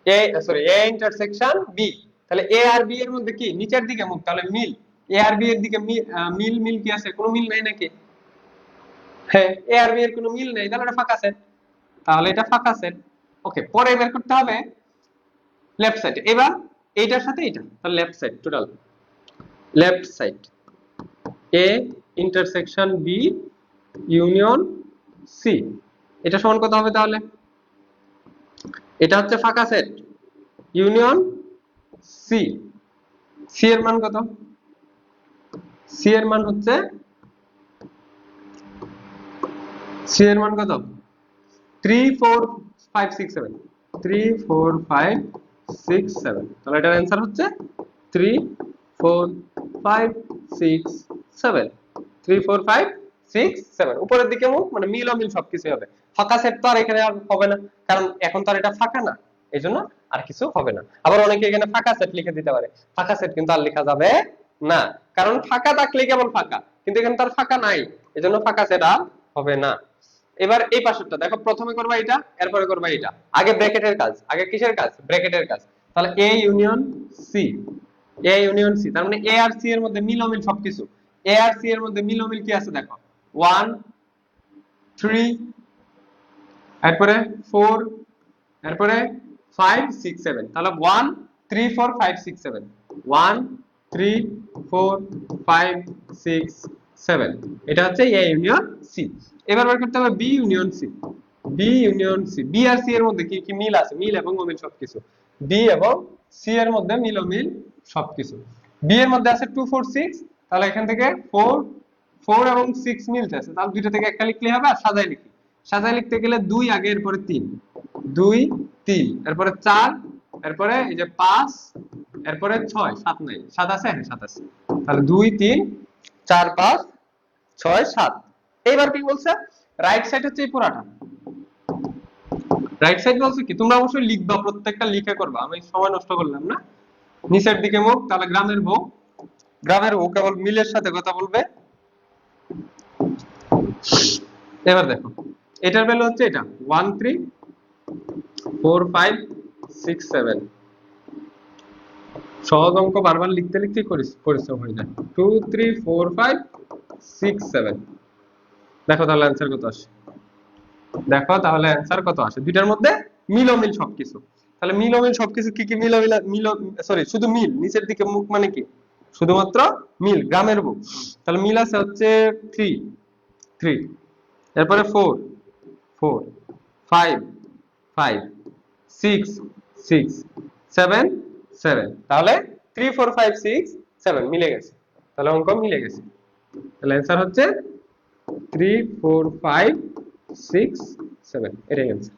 Speaker 1: A, sorry, A intersection B, তাহলে এ আর বি এর মধ্যে কি নিচের দিকে মুখ, তাহলে মিল। এ আর বি এর দিকে মিল, মিল কি আছে? কোনো মিল নাই নাকি? হ্যাঁ, এ আর বি এর কোনো মিল নেই, তাহলে এটা ফাঁকা সেট, তাহলে এটা ফাঁকা সেট। ওকে, পরে বের করতে হবে লেফট সাইড। এবার এইটার সাথে এটা, তাহলে left side total, left side A intersection B union C, এটা সমান কত হবে তাহলে? এটা হচ্ছে ফাঁকা সেট ইউনিয়ন সি, সি এর মান কত? সি এর মান হচ্ছে, সি এর মান কত? 3 4 5 6 7, 3 4 5 6 7, তাহলে এটার অ্যান্সার হচ্ছে 3 4 5 6 7, 3 4 5 6 7। উপরের দিকে মুখ মানে মিল অমিল সবকিছু হবে। ফাঁকা সেট তো আর এখানে আর হবে না, কারণ এখন তো আর এটা ফাঁকা না, এইজন্য আর কিছু হবে না। আবার অনেকে এখানে ফাঁকা সেট লিখে দিতে পারে, ফাঁকা সেট কিন্তু আর লেখা যাবে না, কারণ ফাঁকা থাকলে কেবল ফাঁকা, কিন্তু এখানে তো আর ফাঁকা নাই, এজন্য ফাঁকা সেট আর হবে না। এবার এই পাশেরটা দেখো, প্রথমে করবা এটা, এরপরে করবা এটা। আগে ব্র্যাকেটের কাজ, আগে কিসের কাজ? ব্র্যাকেটের কাজ। তাহলে A union C, A union C, তার মানে এ আর সি এর মধ্যে মিল অমিল সবকিছু। এ আর সি এর মধ্যে মিল অমিল কি আছে দেখো, 1 3, এরপরে 4, এরপরে 5 6 7, তাহলে 1 3 4 5 6 7, 1 3 4 5 6 7, এটা হচ্ছে এ ইউনিয়ন সি। এবার বের করতে হবে B union C, B union C. B আর সি এর মধ্যে কি কি মিল আছে? মিল এবং অমিল সবকিছু। বি এবং সি এর মধ্যে মিল অমিল সবকিছু। বি এর মধ্যে আছে 2 4 6, তাহলে এখান থেকে 4 4 এবং 6 মিলতেছে, তাহলে দুইটা থেকে একটা লিখলে হবে, আর সাজায় লিখি সাজায় লিখতে গেলে 2 আগে, এরপরে 3, 2 3, এরপরে 4, এরপরে এই যে 5, এরপরে 6, 7 নাই, 7 আছে, হ্যাঁ 7 আছে, তাহলে 2 3 4 5 6 7। এইবার কি বলছে, রাইট সাইড হচ্ছে এই পুরাটা, রাইট সাইড বলছে কি, তোমরা অবশ্যই লিখবা, প্রত্যেকটা লিখে করবা, আমি সময় নষ্ট করলাম না। নিচের দিকে মুখ, তাহলে গ্রামের বউ, গ্রামের বউ কেবল মিলের সাথে কথা বলবে। এবার দেখো এটার ভ্যালু হচ্ছে এটা 1 3 4 5 6 7। সহজ অঙ্ক বারবার লিখতে লিখতে পরিশ্রম হয়ে যায়। 2 3 4 5 6 7। দেখো তাহলে অ্যান্সার কত আসে, দেখো তাহলে অ্যান্সার কত আসে, দুইটার মধ্যে মিল ও মিল সবকিছু। তাহলে মিল ও মিল সবকিছু কি কি, মিল সরি শুধু মিল, নিচের দিকে মুখ মানে কি শুধুমাত্র মিল, গ্রামের বুক, তাহলে মিল আছে হচ্ছে 3 3, এরপরে 4 4 5 5 6 6 7 7, তাহলে 3 4 5 6 7 মিলে গেছে, তাহলে অঙ্ক মিলে গেছে। তাহলে অ্যান্সার হচ্ছে 3 4 5 6 7, এটাই অ্যান্সার,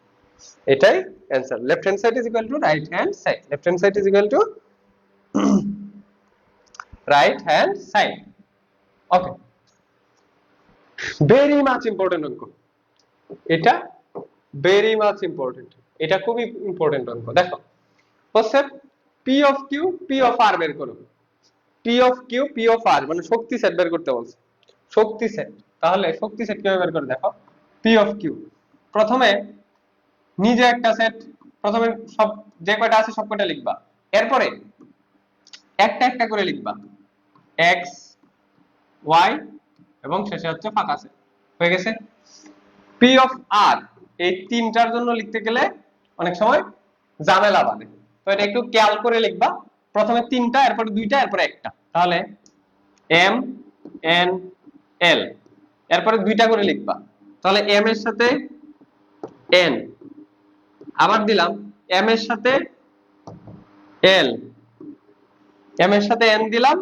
Speaker 1: এটাই answer. Left hand side is equal to right hand side, left hand side is equal to right hand side. Okay, very much important অঙ্ক এটা, ভেরি মাচ ইম্পর্টেন্ট, এটা খুবই ইম্পর্টেন্ট অঙ্ক। দেখো হচ্ছে P of Q P of R বের করো, P of Q P of R মানে শক্তি সেট বের করতে বলছে, শক্তি সেট। তাহলে শক্তি সেট কিভাবে বের করে, দেখো পি অফ কিউ, প্রথমে নিজে একটা সেট, প্রথমে সব যে কয়টা আছে সব কয়টা লিখবা, এরপরে একটা একটা করে লিখবা, এক্স ওয়াই এবং শেষে হচ্ছে ফাঁকা সেট, হয়ে গেছে। পি অফ আর, এই তিনটার জন্য লিখতে গেলে অনেক সময় ঝামেলা বাঁধে, তো এটা একটু খেয়াল করে লিখবা, প্রথমে তিনটা, এরপরে দুইটা, এরপরে একটা, তাহলে এম এন এল, এরপরে দুইটা করে লিখবা, তাহলে এম এর সাথে এন, আবার দিলাম এম এর সাথে এল, এম এর সাথে এন দিলাম,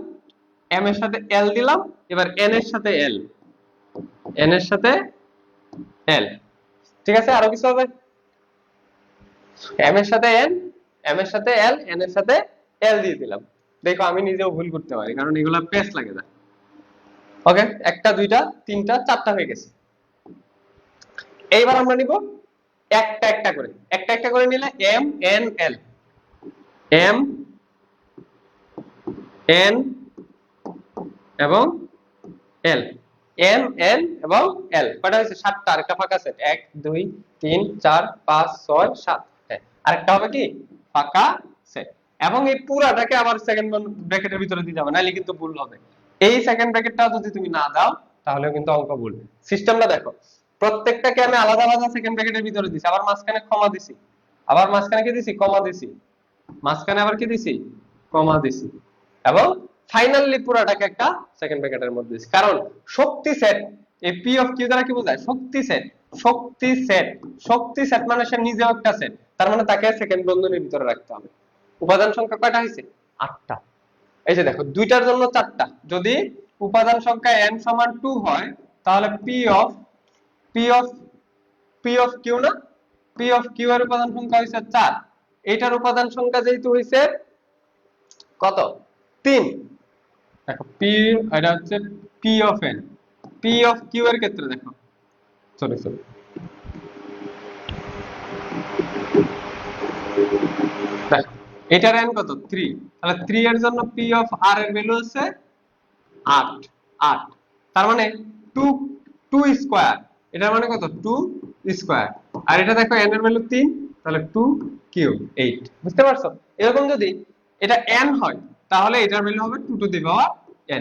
Speaker 1: এম এর সাথে এল দিলাম, এবার এন এর সাথে এল, এন এর সাথে এল, ঠিক আছে। আরো কিছু হবে, এম এর সাথে এন, এম এর সাথে এল, এন এর সাথে এল দিয়ে দিলাম। দেখো আমি নিজেও ভুল করতে পারি, কারণ এগুলা পেস্ট লাগে না। ওকে, একটা দুইটা তিনটা চারটা হয়ে গেছে। এইবার আমরা নিব একটা একটা করে, একটা একটা করে নিলে M N L, M N এবং এল, এম এন এবং এল, কয়টা হয়েছে, 7টা, আরেকটা ফাঁকা সেট, 1 2 3 4 5 6 7, হ্যাঁ আরেকটা হবে কি ফাঁকা সেট। এবং এই পুরাটাকে আবার সেকেন্ড ব্র্যাকেটের ভিতরে দিতে হবে, নাহলে কিন্তু ভুল হবে। এই সেকেন্ড ব্র্যাকেটটা যদি তুমি না দাও তাহলে কিন্তু অঙ্ক ভুল। সিস্টেমটা দেখো, প্রত্যেকটাকে আমি আলাদা আলাদা সেকেন্ড ব্র্যাকেটের ভিতরে দিছি, আবার মাঝখানে কমা দিছি, আবার মাঝখানে কি দিছি, কমা দিছি, মাঝখানে আবার কি দিছি, কমা দিছি, এবং ফাইনালি পুরাটাকে একটা সেকেন্ড ব্র্যাকেটের মধ্যে দিছি। কারণ শক্তি সেট, এই পি অফ কিউ দ্বারা কি বোঝায়, শক্তি সেট, শক্তি সেট, শক্তি সেট মানে সে নিজেও একটা সেট, তার মানে তাকে সেকেন্ড বন্ধনীর ভিতরে রাখতে হবে। উপাদান সংখ্যা কয়টা হয়েছে, 8টা। এই যে দেখো দুইটার জন্য 4টা, যদি উপাদান সংখ্যা n সমান 2 হয় তাহলে P of P of P of Q না, পি অফ কিউ এর উপাদান সংখ্যা হইছে 4, এটার উপাদান সংখ্যা যেহেতু হইছে কত, 3। দেখো পি, এটা হচ্ছে P of N, P of Q এর ক্ষেত্রে দেখো, সরি সরি দেখো এটার n কত, 3, তাহলে 3 এর জন্য পি অফ আর এর ভ্যালু হচ্ছে 8 8, তার মানে 2 2 স্কয়ার, এটার মানে কত 2 স্কয়ার, আর এটা দেখো n এর ভ্যালু 3, তাহলে 2 কিউব 8। বুঝতে পারছো, এরকম যদি এটা n হয় তাহলে এটার ভ্যালু হবে 2 টু দি পাওয়ার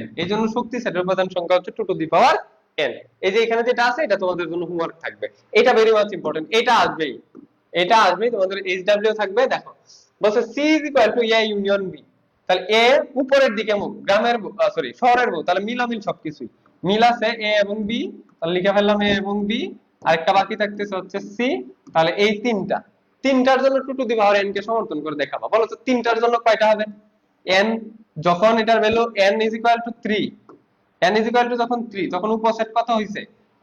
Speaker 1: n, এই জন্য শক্তি সেটের উপাদান সংখ্যা হচ্ছে 2 টু দি পাওয়ার n। এই যে এখানে যেটা আছে এটা তোমাদের জন্য হোমওয়ার্ক থাকবে, এটা ভেরি মাচ ইম্পর্টেন্ট, এটা আসবেই, এটা আসবেই তোমাদের এইচডব্লিউ থাকবে। দেখো বলছে c is equal to a union b, তাহলে এ উপরের দিকে মুখ, গ্রামের সরি শহরের বউ, তাহলে মিলামিল সবকিছুই মিল আছে, এ এবং বি, তাহলে লিখে ফেললাম এ এবং বি, আরেকটা বাকি থাকতেছে হচ্ছে সি। তাহলে এই তিনটার জন্য 2 টু দি পাওয়ার n কে সমর্থন করে দেখাবো, বলো তো তিনটার জন্য কয়টা হবে, n যখন এটার value n is equal to 3, n is equal to যখন 3 তখন উপসেট কত হইছে,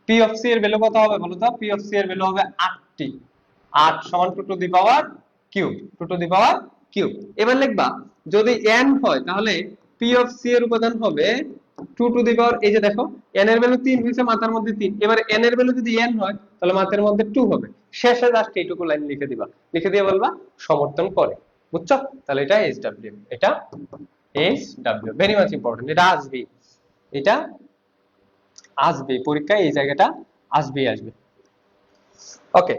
Speaker 1: p পি অফ সি এর ভ্যালু কত হবে বলো তো? পি অফ সি এর ভ্যালু হবে 8টি। 8 সমান 2 two the power cube, 2 two the power cube. এবার লিখবা যদি n হয় তাহলে পি অফ সি এর উপাদান হবে 2 টু দি পাওয়ার, এই যে দেখো n এর ভ্যালু 3 হইছে, মাথার মধ্যে 3। এবার n এর ভ্যালু যদি n হয় তাহলে মাথার মধ্যে 2 হবে। শেষে জাস্ট এইটুকু লাইন লিখে দিবা, লিখে দিয়ে বলবা সমর্থন করে। বুঝছো? তাহলে এটা SW, এটা SW ভেরি মাচ ইম্পর্টেন্ট। এটা আসবে, এটা আসবে পরীক্ষায়, এই জায়গাটা আসবে। ওকে,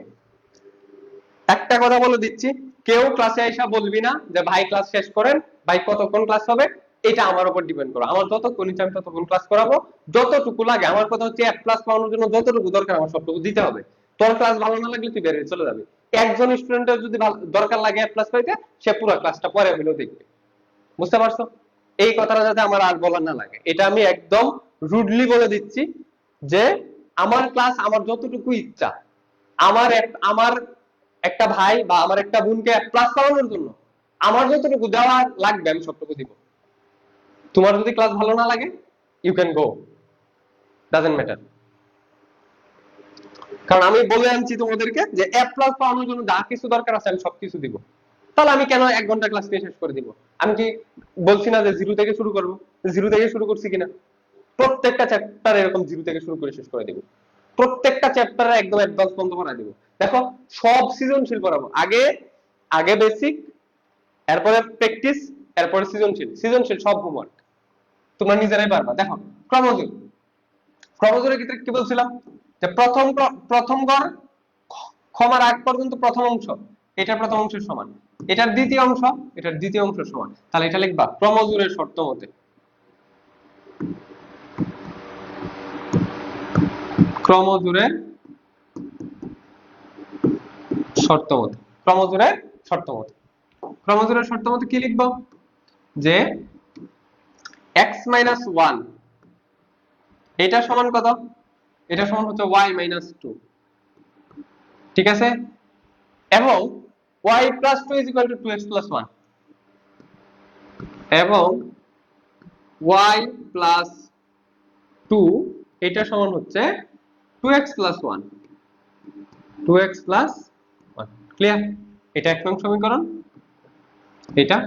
Speaker 1: একটা কথা বলে দিচ্ছি, কেউ ক্লাসে আইসা বলবি না যে ভাই ক্লাস শেষ করেন, ভাই কতক্ষণ ক্লাস হবে, এটা আমার উপর ডিপেন্ড করো। আমার যতক্ষণ ইচ্ছা আমি ততক্ষণ ক্লাস করাবো, যতটুকু লাগে। আমার কথা হচ্ছে F+ পাওয়ানোর জন্য যতটুকু দরকার আমার সবটুকু দিতে হবে। তোর ক্লাস ভালো না লাগলে তুই বের হয়ে চলে যাবি। একজন স্টুডেন্টের যদি দরকার লাগে F+ পাইতে, সে পুরো ক্লাসটা পরে হলেও দেখবে। বুঝতে পারছো? এই কথাটা যাতে আমার আর বলার না লাগে, এটা আমি একদম রুডলি বলে দিচ্ছি যে আমার ক্লাস আমার যতটুকু ইচ্ছা, আমার একটা ভাই বা আমার একটা বোনকে F+ পাওয়ানোর জন্য আমার যতটুকু দেওয়া লাগবে আমি সবটুকু দিব। তোমার যদি ক্লাস ভালো না লাগে, you can go, doesn't matter. কারণ আমি বলে আনছি তোমাদেরকে যে F+ পাওয়ানোর জন্য যা কিছু দরকার আছে আমি সবকিছু দিব। তাহলে আমি কেন 1 ঘন্টা ক্লাস নিয়ে শেষ করে দিব? আমি কি বলছি না যে 0 থেকে শুরু করব? 0 থেকে শুরু করছি কিনা? প্রত্যেকটা চ্যাপ্টার এরকম 0 থেকে শুরু করে শেষ করে দিব। প্রত্যেকটা চ্যাপ্টারে একদম অ্যাডভান্স পর্যন্ত পড়াই দিব। দেখো সব সৃজনশীল পড়াবো। আগে বেসিক, এরপরে প্র্যাকটিস, এরপরে সৃজনশীল সব হোমওয়ার্ক তোমরা নিজেরাই পারবা। দেখো ক্রমজোরের ক্ষেত্রে কি বলছিলাম যে প্রথম গড় ক্ষমার আগ পর্যন্ত প্রথম অংশ, এটা প্রথম অংশের সমান, এটার দ্বিতীয় অংশ এটার দ্বিতীয় অংশের সমান। তাহলে এটা লিখবা ক্রমজোরের শর্ত মতে। ক্রমজোরের শর্ত মতে, ক্রমজোরের শর্ত মতে, ক্রমজোরের শর্ত মতে কি লিখবো যে x - 1 এটা সমান কত? এটা সমান হচ্ছে y - 2, ঠিক আছে? এবং y + 2 = 2x + 1, এবং y + 2 এটা সমান হচ্ছে 2x + 1, 2x + 1। ক্লিয়ার? এটা 1 নং সমীকরণ, এটা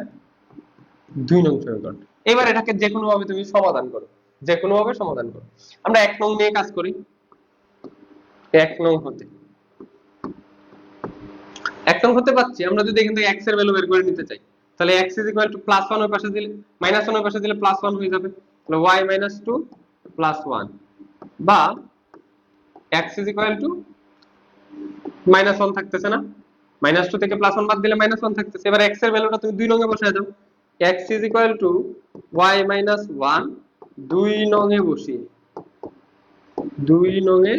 Speaker 1: 2 নং সমীকরণ। এবার এটাকে যে কোনো ভাবে তুমি সমাধান করো, যে কোনো ভাবে সমাধান করো। আমরা 1 নং নিয়ে কাজ করি। 1 নং হতে পাচ্ছি আমরা যদি এখান থেকে x এর ভ্যালু বের করে নিতে চাই, তাহলে x = +1 ওই পাশে দিলে -1 ওই পাশে দিলে +1 হয়ে যাবে। তাহলে y - 2 + 1, বা x -1 থাকতেছে না, -2 থেকে +1 বাদ দিলে -1 থাকতেছে। এবার x এর ভ্যালুটা তুমি 2 নং এ বসায় দাও। x y - 1 2 নং এ বসিয়ে, 2 নং এ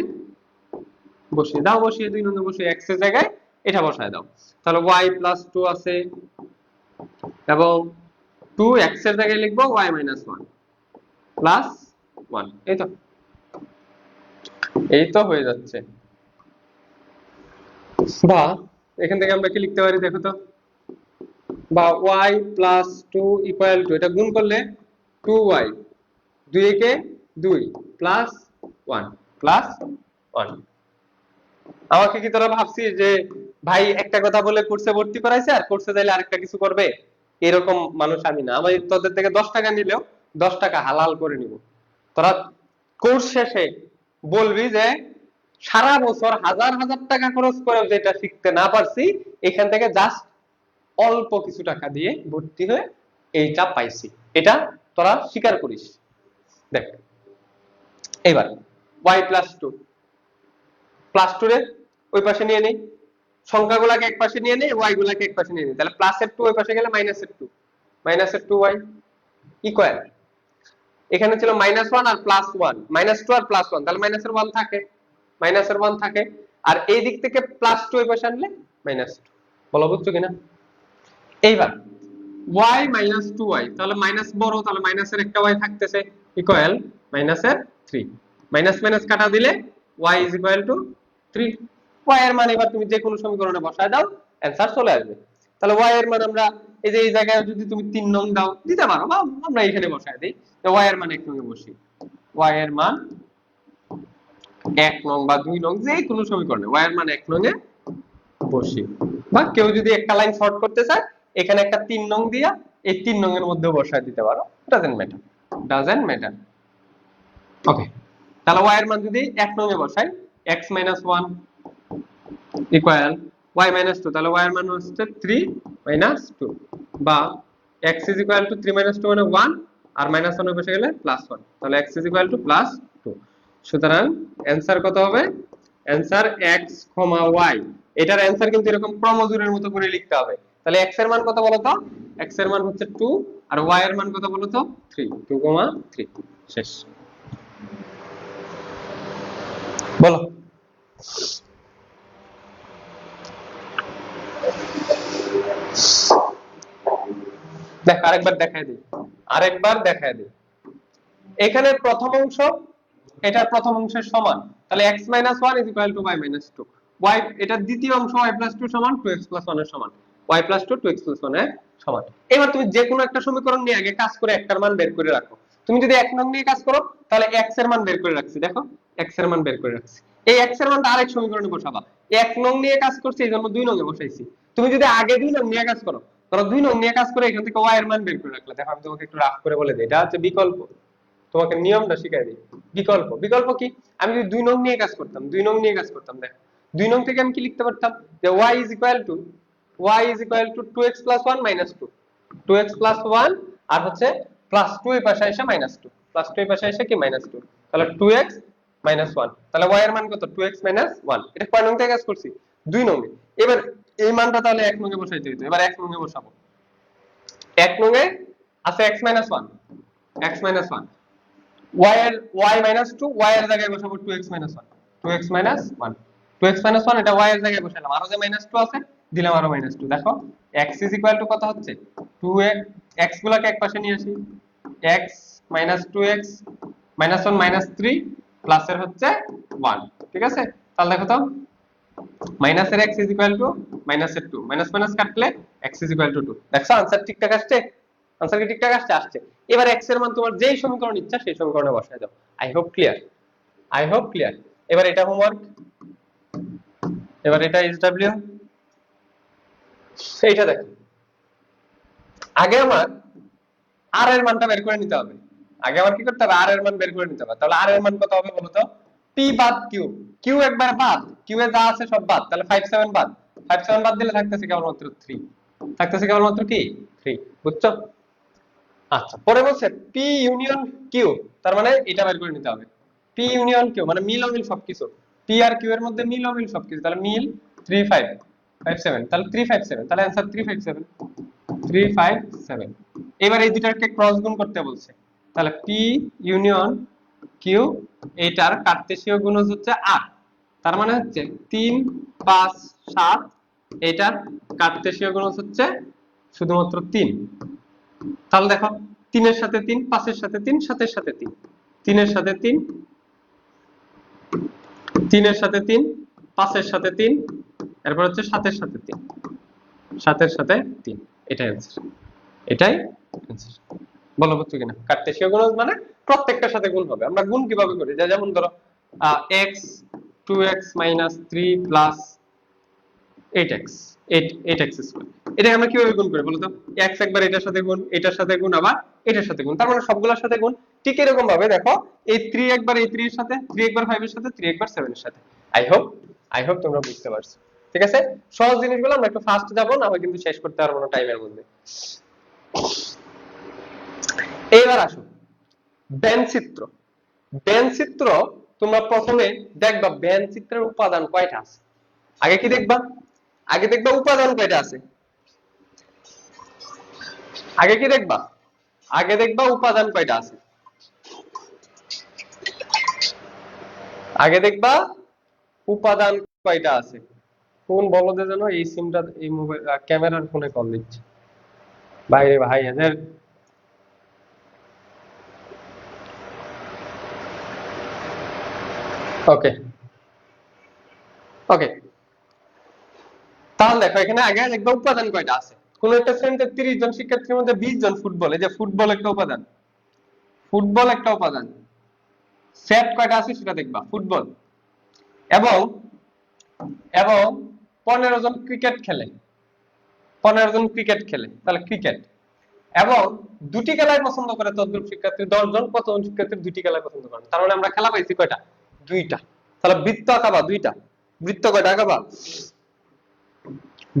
Speaker 1: বসিয়ে দাও, বসিয়ে 2 নং এ বসিয়ে x এর জায়গায় এটা বসায় দাও। তাহলে y + 2 আছে, এবং 2 x এর জায়গায় লিখবো y - 1 + 1। এই তো হয়ে যাচ্ছে। বা এখান থেকে আমরা কি লিখতে পারি দেখো তো, বা y + 2 = এটা গুণ করলে 2y, 2 কে 2 + 1 + 1। আমাকে কি তোরা ভাবছিস যে ভাই একটা কথা বলে কোর্সে ভর্তি করাইছে আর কোর্সে যাইলে আরেকটা কিছু করবে? এরকম মানুষ আমি না। আমি তোদের থেকে 10 টাকা নিলেও 10 টাকা হালাল করে নিব। তোরা কোর্স শেষে বলবি যে সারা বছর হাজার হাজার টাকা খরচ করে যেটা শিখতে না পারছি, এখান থেকে জাস্ট অল্প কিছু টাকা দিয়ে ভর্তি হয়ে এইটা পাইছি, এটা তোরা স্বীকার করিস। দেখ এবার y + 2 +2 রে ওই পাশে নিয়ে নেই, সংখ্যাগুলোকে এক পাশে নিয়ে নেই, y গুলাকে এক পাশে নিয়ে নেই। তাহলে +2 ওই পাশে গেলে -2y ইকুয়াল, এখানে ছিল -1 আর +1, -2 আর +1, তাহলে -1 থাকে, -1 থাকে। আর এই দিক থেকে +2 ওই পাশে আনলে -2। বলো বুঝছো কিনা? এইবার y - 2y, তাহলে মাইনাস বড়, তাহলে মাইনাসের একটা y থাকতেছে, ইকুয়াল মাইনাসের 3, মাইনাস মাইনাস কাটা দিলে y = 3। y এর মান এবার তুমি যে কোনো সমীকরণে বসায় দাও, অ্যানসার চলে আসবে। তাহলে y এর মান আমরা এই যে এই জায়গায় যদি তুমি 3 নং দাও দিতে পারো, বা আমরা এখানে বসায় দেই। তো y এর মান 1 নং এ বসি, y এর মান 1 নং বা 2 নং যে কোনো সমীকরণে y এর মান 1 নং এ বসি, বা কেউ যদি একটা লাইন শর্ট করতে চায় এখানে একটা 3 নং দিয়া এই 3 নং এর মধ্যে বসায় দিতে পারো, ডাজন্ট ম্যাটার। ওকে, তাহলে y এর মান যদি 1 নং এ বসাই x 1 ইকুয়াল y 2, তাহলে y এর মান হচ্ছে 3 2, বা x is equal to 3 2 মানে 1 আর -1 এ বসে গেলে +1, তাহলে x is equal to +2। সুতরাং অ্যানসার কত হবে? অ্যানসার x, y, এটার অ্যানসার কিন্তু এরকম ক্রমজোরের মতো করে লিখতে হবে। তাহলে x এর মান কত বলো তো? x এর মান হচ্ছে 2 আর y এর মান কত বলো তো? 3, 2, 3। শেষ। বলো। দেখ আরেকবার দেখাই দিই। এখানে প্রথম অংশ এটার প্রথম অংশের সমান, তাহলে x 1 is equal to y 2, y এটার দ্বিতীয় অংশ y 2 সমান 2x 1 এর সমান, y 2 2x 1 এর সমান। এবার তুমি যে কোনো একটা সমীকরণ নিয়ে আগে কাজ করে একটার মান বের করে রাখো। তুমি যদি 1 নং নিয়ে কাজ করো তাহলে x এর মান বের করে রাখছি, দেখো x এর মান বের করে রাখছি, এই x এর মানটা আরেক সমীকরণে বসাবা। 1 নং নিয়ে কাজ করছি এইজন্য 2 নং এ বসাইছি। তুমি যদি আগে 2 নং নিয়ে কাজ করো, ধরো 2 নং নিয়ে কাজ করে এখান থেকে y এর মান বের করে রাখলে, দেখো আমি তোমাকে একটু রাফ করে বলে দিই, এটা হচ্ছে বিকল্প, তোমাকে নিয়মটা শিখাই দিই। বিকল্প কি? আমি যদি 2 নং নিয়ে কাজ করতাম, দেখ 2 নং থেকে আমি কি লিখতে পারতাম যে y is equal to 2x plus 1 minus 2, 2x plus 1 আর হচ্ছে প্লাস 2 এর পাশে এসে মাইনাস 2, প্লাস 2 এর পাশে এসে কি মাইনাস 2, তাহলে 2x minus 1, তাহলে y এর মান কত? 2x minus 1। এটা কয় নং থেকে কাজ করছি? 2 নং এ। এবার এই মানটা তাহলে 1 নং এ বসাইতে হইতো, এবার 1 নং এ বসাবো। 1 নং এ আছে x minus 1, y এর y minus 2, y এর জায়গায় বসাবো 2x minus 1, 2x minus 1, 2x minus 1, এটা y এর জায়গায় বসালাম, আরো যে minus 2 আছে দিলাম আরো minus 2। দেখো x is equal to কত হচ্ছে? 2x, x গুলোকে এক পাশে নিয়ে আসি, x minus 2x minus 1 minus 3 plus এর হচ্ছে 1, ঠিক আছে? তাহলে দেখো তো মাইনাস এর x is equal to minus এর 2, মাইনাস মাইনাস কাটলে x is equal to 2। দেখছো आंसर ঠিকঠাক আসছে? आंसर কি ঠিকঠাক আসছে? এবার x এর মান তোমার যেই সমীকরণ ইচ্ছা সেই সমীকরণে বসায় দাও। I hope clear. এবার এটা হোমওয়ার্ক, এবার এটা SW, এইটা দেখো। আগে আমার r এর মানটা বের করে নিতে হবে। আগে আমার কি করতে হবে? r এর মান বের করে নিতে হবে। তাহলে r এর মান কত হবে বলো তো? p বাদ q, q একবার বাদ, q এ যা আছে সব বাদ, তাহলে 5 7 বাদ, 5 7 বাদ দিলে থাকতেছে কেবলমাত্র 3, থাকতেছে কেবলমাত্র কি 3, বুঝছো? আচ্ছা, পরে বলছে p ইউনিয়ন q, তার মানে এটা বের করে নিতে হবে। p ইউনিয়ন q মানে মিল অমিল সবকিছু, p আর q এর মধ্যে মিল অমিল সবকিছু, তাহলে মিল 3 5 5 7, তাহলে 3 5 7, তাহলে आंसर 3 5 7। এবার এই দুটাকে ক্রস গুণ করতে বলছে, তাহলে p ইউনিয়ন q, এটার কার্তেশীয় গুণজ হচ্ছে r, তার মানে হচ্ছে 3 5 7, এটার কার্তেশীয় গুণজ হচ্ছে শুধুমাত্র 3। তাহলে দেখো 3 এর সাথে 3, 5 এর সাথে 3, 7 এর সাথে 3, 3 এর সাথে 3, 3 এর সাথে 3, 5 এর সাথে 3, এরপর হচ্ছে 7 এর সাথে 3, 7 এর সাথে 3, এটাই आंसर, এটাই आंसर। বলো বুঝছো কিনা? কার্তেশীয় গুণজ মানে প্রত্যেকটার সাথে গুণ হবে। আমরা গুণ কিভাবে করি? যেমন ধরো x 2x 3 8x 8x square, এটা আমরা কিভাবে গুণ করি বলো তো? x একবার এটার সাথে গুণ, এটার সাথে গুণ, আবার এটার সাথে গুণ, তার মানে সবগুলোর সাথে গুণ। ঠিক এরকম ভাবে দেখো এই 3 একবার এই 3 এর সাথে, 3 একবার 5 এর সাথে, 3 একবার 7 এর সাথে। আই হোপ তোমরা বুঝতে পারছো। ঠিক আছে, সহজ জিনিসগুলো আমরা একটু ফাস্ট যাব, না হয় কিন্তু শেষ করতে পারবো না টাইমের মধ্যে। এইবার আসো বেন চিত্র। বেন চিত্র তোমরা প্রথমে দেখবা বেন চিত্রের উপাদান কয়টা আছে। আগে কি দেখবা? আগে দেখবা উপাদান কয়টা আছে। আগে কি দেখবা? আগে দেখবা উপাদান কয়টা আছে। আগে দেখবা উপাদান কয়টা আছে। কোন বলদে যেন এই সিমটা এই মোবাইল ক্যামেরার ফোনে কল দিচ্ছে। বাইরে ভাই এদের ওকে ওকে, তাহলে দেখো এখানে আগে দেখবা উপাদান কয়টা আছে। কোন একটা শ্রেণীতে 30 জন শিক্ষার্থীর মধ্যে 20 জন ফুটবল, এই যে ফুটবল একটা উপাদান, ফুটবল একটা উপাদান। সেট কয়টা আছে সেটা দেখবা। ফুটবল এবং এবং 15 জন ক্রিকেট খেলে, 15 জন ক্রিকেট খেলে, তাহলে ক্রিকেট। এবং দুটি খেলায় পছন্দ করে তদ্রূপ শিক্ষার্থী 10 জন, কতজন শিক্ষার্থী দুটি খেলায় পছন্দ করে? তার মানে আমরা খেলা পাইছি কয়টা? দুইটা। তাহলে বৃত্ত আঁকাবা দুইটা, বৃত্ত কয়টা আঁকাবা?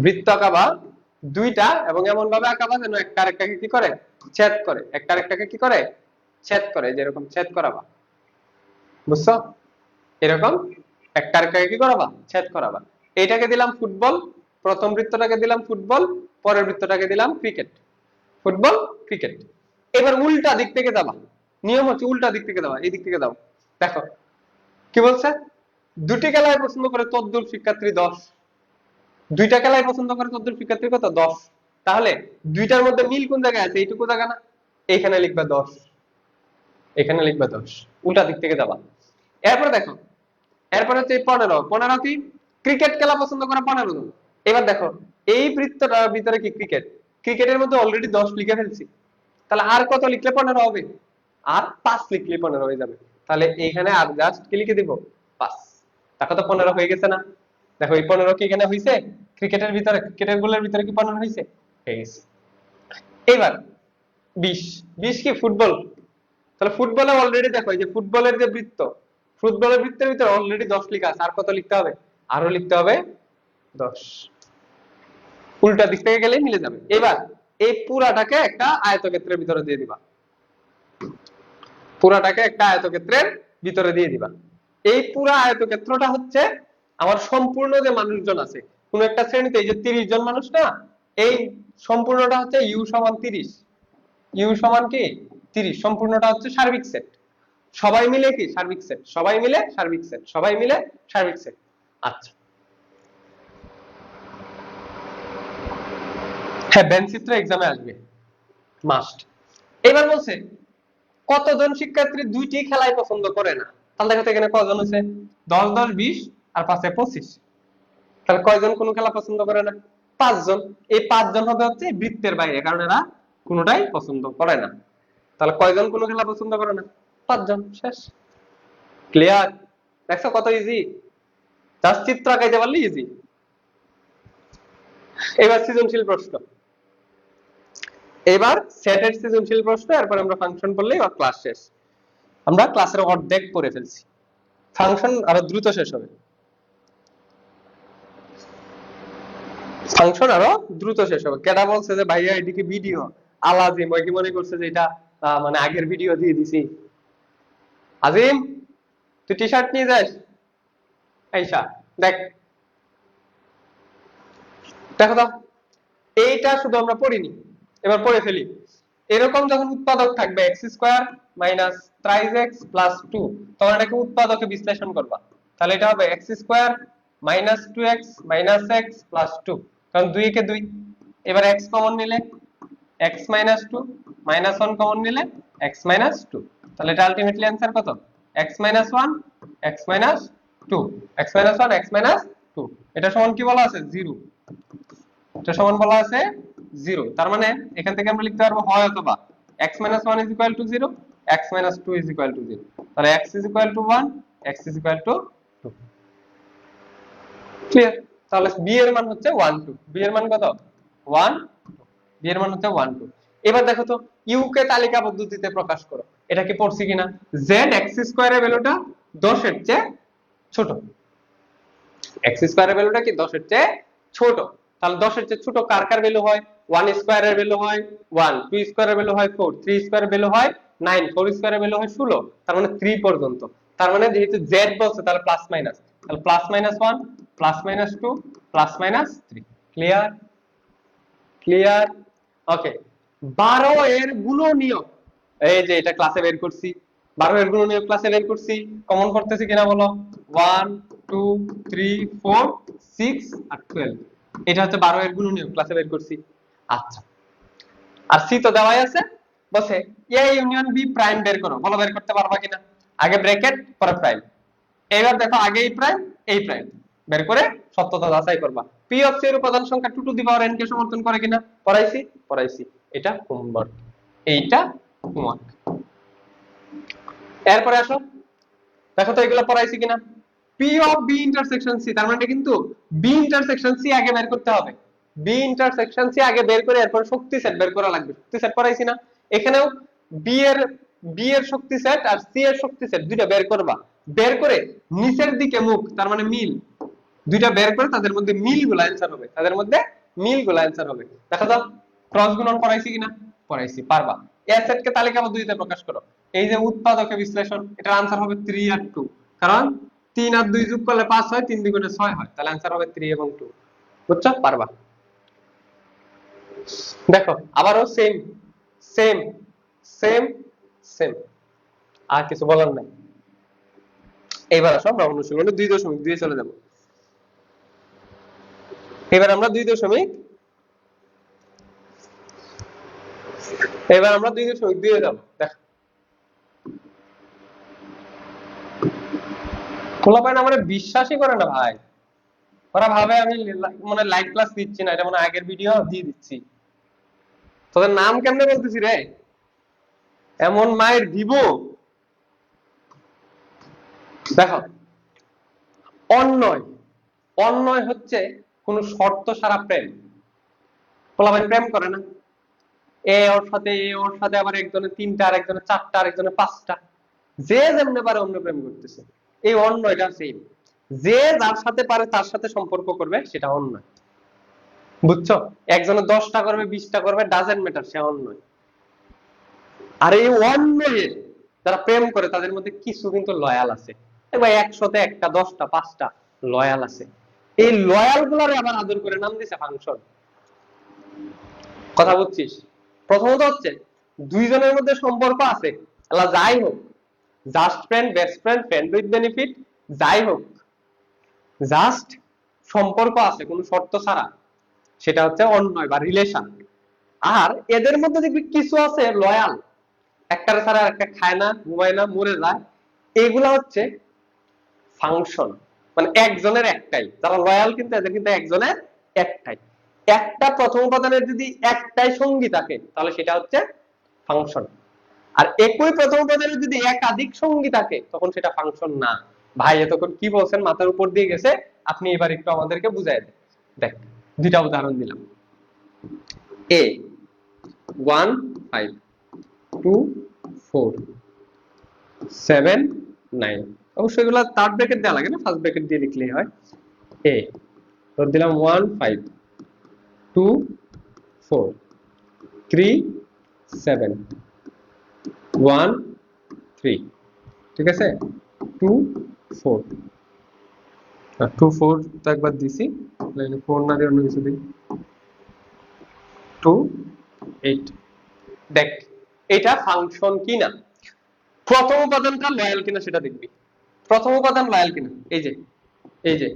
Speaker 1: বৃত্ত আঁকাবা দুইটা, এবং এমন ভাবে আঁকাবা যেন একটা আরেকটাকে কি করে? ছেদ করে। একটা আরেকটাকে কি করে? ছেদ করে, যেরকম ছেদ করাবা, বুঝছো? এরকম একটা আরেকটাকে কি করাবা? ছেদ করাবা। এইটাকে দিলাম ফুটবল, প্রথম বৃত্তটাকে দিলাম ফুটবল, পরের বৃত্তটাকে দিলাম ক্রিকেট। Football, cricket. এবার উল্টা দিক থেকে যাবা, নিয়ম হচ্ছে উল্টা দিক থেকে যাবা, এই দিক থেকে যাও। দেখো কি বলছে, দুটি খেলায় পছন্দ করে তদ্দূর শিক্ষার্থী 10, দুইটা খেলায় পছন্দ করে তদ্দূর শিক্ষার্থী কত? 10। তাহলে দুইটার মধ্যে মিল কোন জায়গায় আছে? এইটুকু জায়গা না? এইখানে লিখবা 10, এখানে লিখবা 10, উল্টা দিক থেকে যাবা। এরপরে দেখো, এরপরে হচ্ছে 15, 15 কি? ক্রিকেট খেলা পছন্দ করে 15 জন। এবার দেখো এই বৃত্তটার ভিতরে কি ক্রিকেট, ক্রিকেটের মধ্যে অলরেডি 10 লিখে ফেলছি, তাহলে আর কত লিখলে 15 হবে? আর 5 লিখলে 15 হয়ে যাবে। তাহলে এইখানে আর জাস্ট কি লিখে দিব? 5। দেখো তো 15 হয়ে গেছে না? দেখো এই 15 কি এখানে হইছে? ক্রিকেটের ভিতরে, ক্রিকেটের গোলের ভিতরে কি 15 হইছে? হয়ে গেছে। এবার 20, 20 কি? ফুটবল। তাহলে ফুটবলে অলরেডি দেখো এই যে ফুটবলের যে বৃত্ত, ফুটবলের বৃত্তের ভিতরে অলরেডি 10 লেখা আছে, আর কত লিখতে হবে? আরো লিখতে হবে 10। উল্টা দিক থেকে গেলেই মিলে যাবে। এবার এই পুরাটাকে একটা আয়তক্ষেত্রের ভিতরে দিয়ে দিবা, পুরাটাকে একটা আয়তক্ষেত্রের ভিতরে দিয়ে দিবা। এই পুরা আয়তক্ষেত্রটা হচ্ছে আমার সম্পূর্ণ যে মানুষজন আছে কোন একটা শ্রেণীতে, এই যে 30 জন মানুষ না, এই সম্পূর্ণটা হচ্ছে ইউ সমান 30, ইউ সমান কি 30, সম্পূর্ণটা হচ্ছে সার্বিক সেট। সবাই মিলে কি সার্বিক সেট, সবাই মিলে সার্বিক সেট, সবাই মিলে সার্বিক সেট। আচ্ছা, হ্যাঁ বেনচিত্র এক্সামে আসবে মাস্ট। এবার বলছে কতজন শিক্ষার্থী দুইটি খেলায় পছন্দ করে না? তাহলে দেখো তো এখানে কজন আছে? 10 10 20 আর 5 এ 25। তাহলে কয়জন কোন খেলা পছন্দ করে না? 5 জন। এই 5 জন হবে হচ্ছে বৃত্তের বাইরে, কারণ এরা কোনটাই পছন্দ করে না। তাহলে কয়জন কোন খেলা পছন্দ করে না? 5 জন। শেষ। ক্লিয়ার? দেখছো কত ইজি? জাস্ট চিত্র আঁকাইতে পারলে ইজি। এবার সৃজনশীল প্রশ্ন, এবার সেটের সৃজনশীল প্রশ্ন, এরপর আমরা ফাংশন পড়লেই আর ক্লাস শেষ। আমরা ক্লাসের অর্ধেক পড়ে ফেলছি, ফাংশন আরো দ্রুত শেষ হবে, ফাংশন আরো দ্রুত শেষ হবে। কেডা বলছে যে ভাইয়া এদিকে ভিডিও? আলাজিম ওই কি মনে করছে যে এটা মানে আগের ভিডিও দিয়ে দিছি? আজিম তুই টি শার্ট নিয়ে যাস, আইসা দেখ, দেখো তো এইটা শুধু আমরা পড়িনি, এবার পড়ে ফেলি। এরকম যখন উৎপাদক থাকবে x square minus tries x plus 2, তখন এটাকে উৎপাদকে বিশ্লেষণ করবা। তাহলে এটা হবে x square minus 2x minus x plus 2, কারণ 2 কে 2। এবার এক্স কমন নিলে এক্স মাইনাস 2, মাইনাস 1 কমন নিলে এক্স মাইনাস 2, তাহলে এটা আলটিমেটলি অ্যান্সার কত? X minus 1 x minus 2, x minus 1 x minus 2। এটা সমান কি বলা আছে? 0। এটা সমান বলা আছে 0। তার মানে এখান থেকে আমরা লিখতে পারবো হয় অথবা x 1 is equal to 0, x 2 is equal to 0। তাহলে x is equal to 1, x is equal to 2। Clear? তাহলে b এর মান হচ্ছে 1 2, b এর মান কত? 1, b এর মান হচ্ছে 1 2। এবার দেখো তো u কে তালিকা পদ্ধতিতে প্রকাশ করো। এটা কি পড়ছি কিনা? z x স্কয়ারের ভ্যালুটা 10 এর চেয়ে ছোট, x স্কয়ারের ভ্যালুটা কি 10 এর চেয়ে ছোট। তাহলে 10 এর চেয়ে ছোট কার কার ভ্যালু হয়? 1 স্কয়ারের ভ্যালু হয় 1, 2 স্কয়ারের ভ্যালু হয় 4, 3 স্কয়ারের ভ্যালু হয় 9, 4 স্কয়ারের ভ্যালু হয় 16। তার মানে 3 পর্যন্ত। তার মানে যেহেতু z বলছে তাহলে প্লাস মাইনাস, তাহলে plus minus 1 plus minus 2 plus minus 3। Clear? Clear? Okay. 12 এর গুণনীয়ক, এই যে এটা ক্লাসে বের করছি, 12 এর গুণনীয়ক ক্লাসে বের করছি। কমন করতেছি কিনা বলো? 1 2 3 4 6 আর 12, এটা হচ্ছে 12 এর গুণনীয়ক ক্লাসে বের করছি। আচ্ছা, আর সি তো দেওয়াই আছে, বসে এ ইউনিয়ন বি প্রাইম বের করো। বলো বের করতে পারবা কিনা? আগে ব্র্যাকেট পরে প্রাইম। এবার দেখো আগে এই প্রাইম এই প্রাইম বের করে সত্যতা যাচাই করবা। পি অফ সি এর উপাদান সংখ্যা 2 টু দি পাওয়ার n কে সমর্থন করে কিনা? পড়াইছি পড়াইছি, এটা হোমওয়ার্ক, এইটা হোমওয়ার্ক। এরপরে আসো, দেখো তো এগুলো পড়াইছি কিনা। P of B intersection C, তার মানে কিন্তু বি ইন্টারসেকশন সি আগে বের করতে হবে। বি ইন্টারসেকশন সি আগে বের করে এরপর শক্তি সেট বের করা লাগবে। শক্তি সেট করাইছি না? এখানেও বি এর শক্তি সেট আর সি এর শক্তি সেট দুইটা বের করবা। বের করে নিচের দিকে মুখ, তার মানে মিল, দুইটা বের করে তাদের মধ্যে মিলগুলো অ্যানসার হবে, তাদের মধ্যে মিলগুলো অ্যানসার হবে। দেখা যাও ক্রস গুণন করাইছি কিনা? করাইছি, পারবা। এ সেট কে তালিকাবদ্ধ প্রকাশ করো। এই যে উৎপাদকে বিশ্লেষণ, এটার আনসার হবে 3 আর 2, কারণ 3 আর 2 যোগ করলে 5 হয়, 3 দ্বিগুণে 6 হয়, তাহলে आंसर হবে 3 এবং 2। বুঝছো? পারবা। দেখো আবারও সেম সেম সেম সেম, আর কিছু বলার নাই। এবার আসো আমরা অনুশীলনে 2.2 এ চলে যাব। এবার আমরা 2.2 এবার আমরা 2.2 এ যাব। দেখো পোলাপাইন আমারে বিশ্বাসই করে না ভাই, ওরা ভাবে আমি মানে লাইভ ক্লাস দিচ্ছি না, এটা মানে আগের ভিডিও দিয়ে দিচ্ছি। তোদের নাম কেমনে বলতেছি রে, এমন মায়ের দিব। দেখো অন্যয়, অন্যয় হচ্ছে কোন শর্ত ছাড়া প্রেম। পোলাপাইন প্রেম করে না, এ ওর সাথে, এ ওর সাথে, আবার একজনের 3টা, আর একজনের 4টা, আর একজনের 5টা, যে যেমনে পারে অন্য প্রেম করতেছে। এই অন্যয়টা সেম, যে যার সাথে পারে তার সাথে সম্পর্ক করবে, সেটা অন্যয়। বুঝছো? একজনে 10টা করবে, 20টা করবে, ডাজেন্ট ম্যাটার, সে অন্যয়। আর এই অন্যয়ের যারা প্রেম করে তাদের মধ্যে কিছু কিন্তু লয়াল আছে, এবার 100তে 1টা, 10টা, 5টা লয়াল আছে। এই লয়াল গুলারে আবার আদর করে নাম দিছে ফাংশন। কথা বুঝছিস? প্রথমত হচ্ছে দুইজনের মধ্যে সম্পর্ক আছে, আল্লাহ যাই হোক, just friend, best friend, friend with benefit, যাই হোক, জাস্ট সম্পর্ক আছে কোনো শর্ত ছাড়া, সেটা হচ্ছে অন্যয় বা রিলেশন। আর এদের মধ্যে দেখবি কিছু আছে লয়াল, একটার ছাড়া একটা খায় না, ঘুমায় না, মরে যায়, এগুলা হচ্ছে ফাংশন। মানে একজনের একটাই, যারা লয়াল কিন্তু এদের কিন্তু একজনের একটাই। একটা প্রথম উপাদানের যদি একটাই সঙ্গী থাকে তাহলে সেটা হচ্ছে ফাংশন। আর একই প্রথম উপাদানের যদি একাধিক সঙ্গী থাকে তখন সেটা ফাংশন না। ভাই এতক্ষণ কি বলছেন মাথার উপর দিয়ে গেছে, আপনি এবার একটু আমাদেরকে বুঝাই দেন। দেখ দুইটা উদাহরণ দিলাম। এ 1 5 2 4 7 9, অবশ্যই এগুলো থার্ড ব্র্যাকেট দেওয়া লাগে না, ফার্স্ট ব্র্যাকেট দিয়ে লিখলেই হয়। এ ধর দিলাম 1 5 2 4 3 7 1 3, ঠিক আছে? 2 4, 2 4 তো একবার দিছি, 4 না দিয়ে অন্য কিছু দিই, 2 8। দেখ এটা ফাংশন কিনা, প্রথম উপাদানটা লয়াল কিনা সেটা দেখবি। প্রথম উপাদান লয়াল কিনা, এই যে এই যে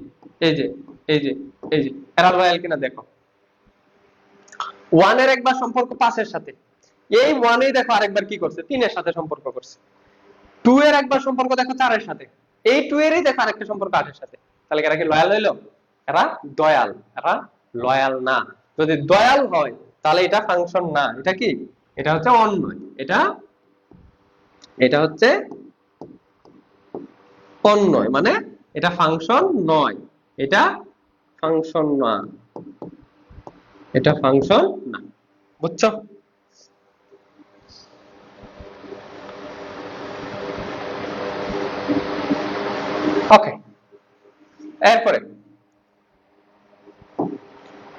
Speaker 1: এই যে এই যে এই যে, এরা লয়াল কিনা দেখো। 1 এর একবার সম্পর্ক 5 এর সাথে, এই 1 এই দেখো আরেকবার কি করছে, 3 এর সাথে সম্পর্ক করছে। 2 এর একবার সম্পর্ক দেখো 4 এর সাথে, এই 2 এরই দেখো আরেকটা সম্পর্ক 8 এর সাথে, তাহলে এরা কি লয়াল হইলো? এরা দয়াল, এরা লয়াল না। যদি দয়াল হয় তাহলে এটা ফাংশন না, এটা কি? এটা হচ্ছে অন্যয়, এটা এটা হচ্ছে অন্যয়, মানে এটা ফাংশন নয়, এটা ফাংশন না, এটা ফাংশন না। বুঝছো? ওকে, এরপরে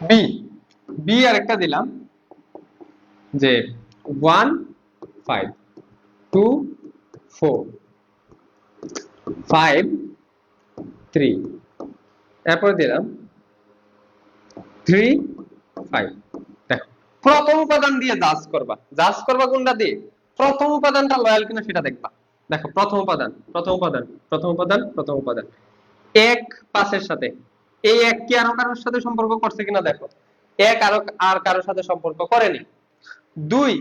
Speaker 1: বি, বি আরেকটা দিলাম যে 1 5 2 4 5 3, এরপরে দিলাম 3 5। দেখো প্রথম উপাদান দিয়ে জাজ করবা, জাজ করবা কোনটা দিয়ে? প্রথম উপাদানটা লয়াল কিনা সেটা দেখবা। দেখো প্রথম উপাদান, প্রথম উপাদান, প্রথম উপাদান, প্রথম উপাদান, এক 5 এর সাথে, এই এক কি আরো কারোর সাথে সম্পর্ক করছে কিনা দেখো, এক আর কারোর সাথে সম্পর্ক করেনি। 2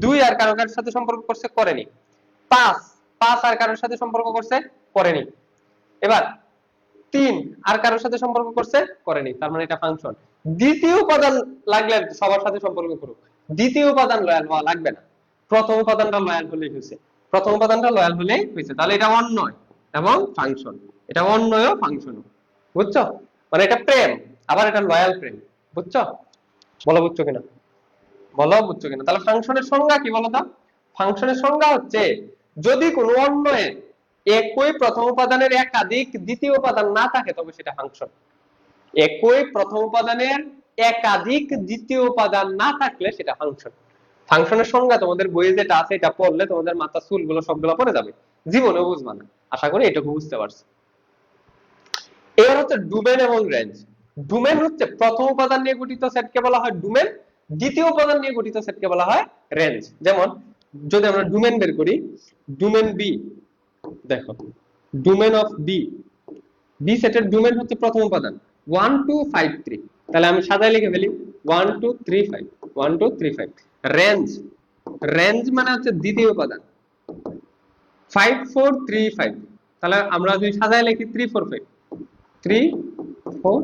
Speaker 1: 2 আর কারোর সাথে সম্পর্ক করছে, করেনি। 5 5 আর কারোর সাথে সম্পর্ক করছে, করেনি। এবার 3 আর কারোর সাথে সম্পর্ক করছে, করেনি, তার মানে এটা ফাংশন। দ্বিতীয় উপাদান লাগলে সবার সাথে সম্পর্ক করুক, দ্বিতীয় উপাদান লয়াল হওয়া লাগবে না, প্রথম উপাদানটা লয়াল হলেই হয়েছে, প্রথম উপাদানটা লয়াল হলেই হয়েছে, তাহলে এটা অন্যয় এবং ফাংশন। এটা অন্যয় ফাংশন, বুঝছো? মানে এটা প্রেম, আবার এটা লয়াল প্রেম, বুঝছো? বলো বুঝছো কিনা, বলো বুঝছো কিনা? তাহলে ফাংশনের সংজ্ঞা কি বলো তো? ফাংশনের সংজ্ঞা হচ্ছে যদি কোনো অন্যয়ের একই প্রথম উপাদানের একাধিক দ্বিতীয় উপাদান না থাকে তবে সেটা ফাংশন। একই প্রথম উপাদানের একাধিক দ্বিতীয় উপাদান না থাকলে সেটা ফাংশন। ফাংশনের সংজ্ঞা তোমাদের বইয়ে যেটা আছে এটা পড়লে তোমাদের মাথা চুলগুলো সবগুলো পড়ে যাবে, জীবনেও বুঝবা না। আশা করি এটুকু বুঝতে পারছো। এর হচ্ছে ডোমেন এবং রেঞ্জ। ডোমেন হচ্ছে প্রথম উপাদান নিয়ে গঠিত সেটকে বলা হয় ডোমেন, দ্বিতীয় উপাদান নিয়ে গঠিত সেটকে বলা হয় রেঞ্জ। যেমন যদি আমরা ডোমেন বের করি, ডোমেন বি, দেখো ডোমেন অফ বি, বি সেটের ডোমেন হচ্ছে প্রথম উপাদান 1 2 5 3, তাহলে আমি সাজায় লিখে ফেলি 1 2 3 5 1 2 3 5। রেঞ্জ, রেঞ্জ মানে হচ্ছে দ্বিতীয় উপাদান 5 4 3 5, তাহলে আমরা যদি সাজায় লিখি 3 4 5 3 4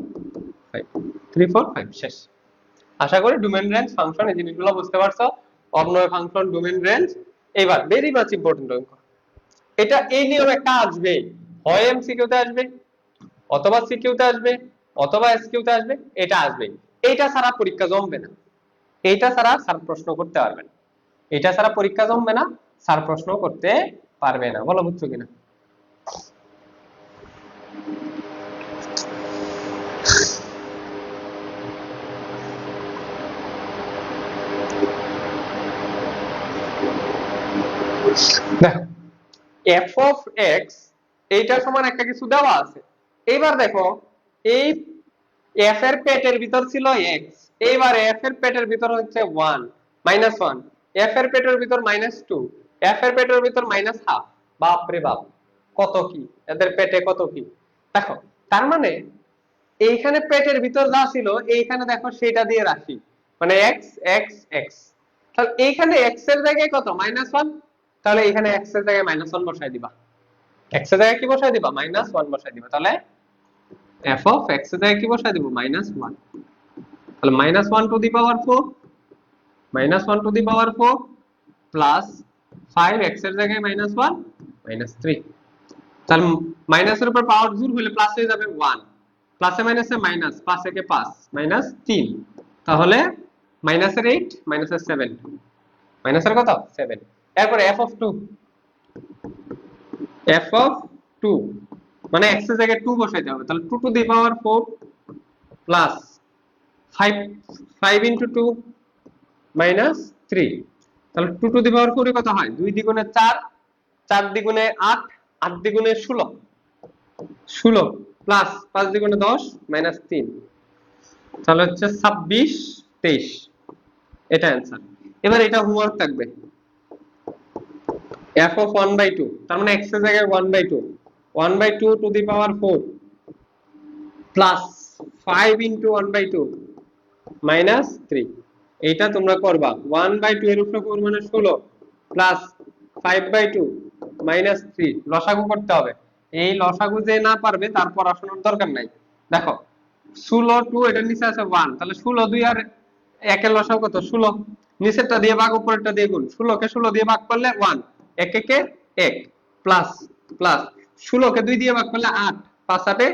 Speaker 1: 5 3 4 5 শেষ। আশা করি ডোমেন রেঞ্জ ফাংশন এই জিনিসগুলো বুঝতে পারছো। অন্যয় ফাংশন, ডোমেন রেঞ্জ। এবার ভেরি মাচ ইম্পর্টেন্ট অঙ্ক, এটা এই নিয়মে একটা আসবে, হয় এমসিকিউতে আসবে অথবা সিকিউতে আসবে অথবা এসকিউতে আসবে, এটা আসবে। এইটা ছাড়া পরীক্ষা জমবে না, এইটা ছাড়া স্যার প্রশ্ন করতে পারবে না, এটা ছাড়া পরীক্ষা জমবে না, স্যার প্রশ্ন করতে পারবে না। বলো বুঝছো কিনা? দেখো এফ অফ এক্স এইটা সমান একটা কিছু দেওয়া আছে। এইবার দেখো এই এফ এর পেটের ভিতর ছিল এক্স, এইবার এফ এর পেটের ভিতর হচ্ছে 1 -1, এফ এর পেটের ভিতর -2, এফ এর পেটের ভিতর -1/2। বাপ রে বাপ, কত কি এদের পেটে, কত কি! দেখো তার মানে এইখানে পেটের ভিতর যা ছিল এইখানে দেখো সেটা দিয়ে রাখি, মানে এক্স এক্স এক্স। তাহলে এইখানে এক্স এর জায়গায় কত -1, তাহলে এখানে এক্স এর জায়গায় -1 বসাই দিবা, এক্স এর জায়গায় কি বসাই দিবা -1 বসাই দিবা। তাহলে f of x এর জায়গায় কি বসাই দিব -1, তাহলে -1 two the power 4, -1 two the power 4 plus 5 x এর জায়গায় -1 -3। তাহলে মাইনাসের উপর পাওয়ার জোর হলে প্লাস হয়ে যাবে 1, প্লাসে মাইনাসে মাইনাস, 5 একে 5 -3, তাহলে মাইনাসের 8 মাইনাসের 7, মাইনাসের কত 7। এরপর f of 2, f of 2 মানে x এর জায়গায় 2 বসাইতে হবে, তাহলে 2 two the power 4 plus 5 5 into 2 minus 3, তাহলে 2 টু দি পাওয়ার 4 এ কত হয় 2 দ্বিগুণে 4, 4 দ্বিগুণে 8, 8 দ্বিগুণে 16, 16 প্লাস 5 দ্বিগুণে 10 মাইনাস 3, তাহলে হচ্ছে 26 23, এটা অ্যানসার। এবার এটা হোমওয়ার্ক থাকবে f of 1/2, তার মানে x এর জায়গায় 1/2, 1/2 two the power 4 plus 5 into 1/2 minus 3। এইটা তোমরা করবা 1/2 এর উপরে 4 মানে 16 প্লাস 5/2 মাইনাস 3, লসাগু করতে হবে। এই লসাগু যে না পারবে তার পড়াশোনার দরকার নাই। দেখো 16 2 এটার নিচে আছে 1, তাহলে 16 2 আর 1 এর লসাগু কত 16, নিচেরটা দিয়ে ভাগ উপরেরটা দিয়ে গুণ, 16 কে 16 দিয়ে ভাগ করলে 1, 1 একে 1 প্লাস প্লাস 16 কে 2 দিয়ে ভাগ করলে 8, 5 8 এ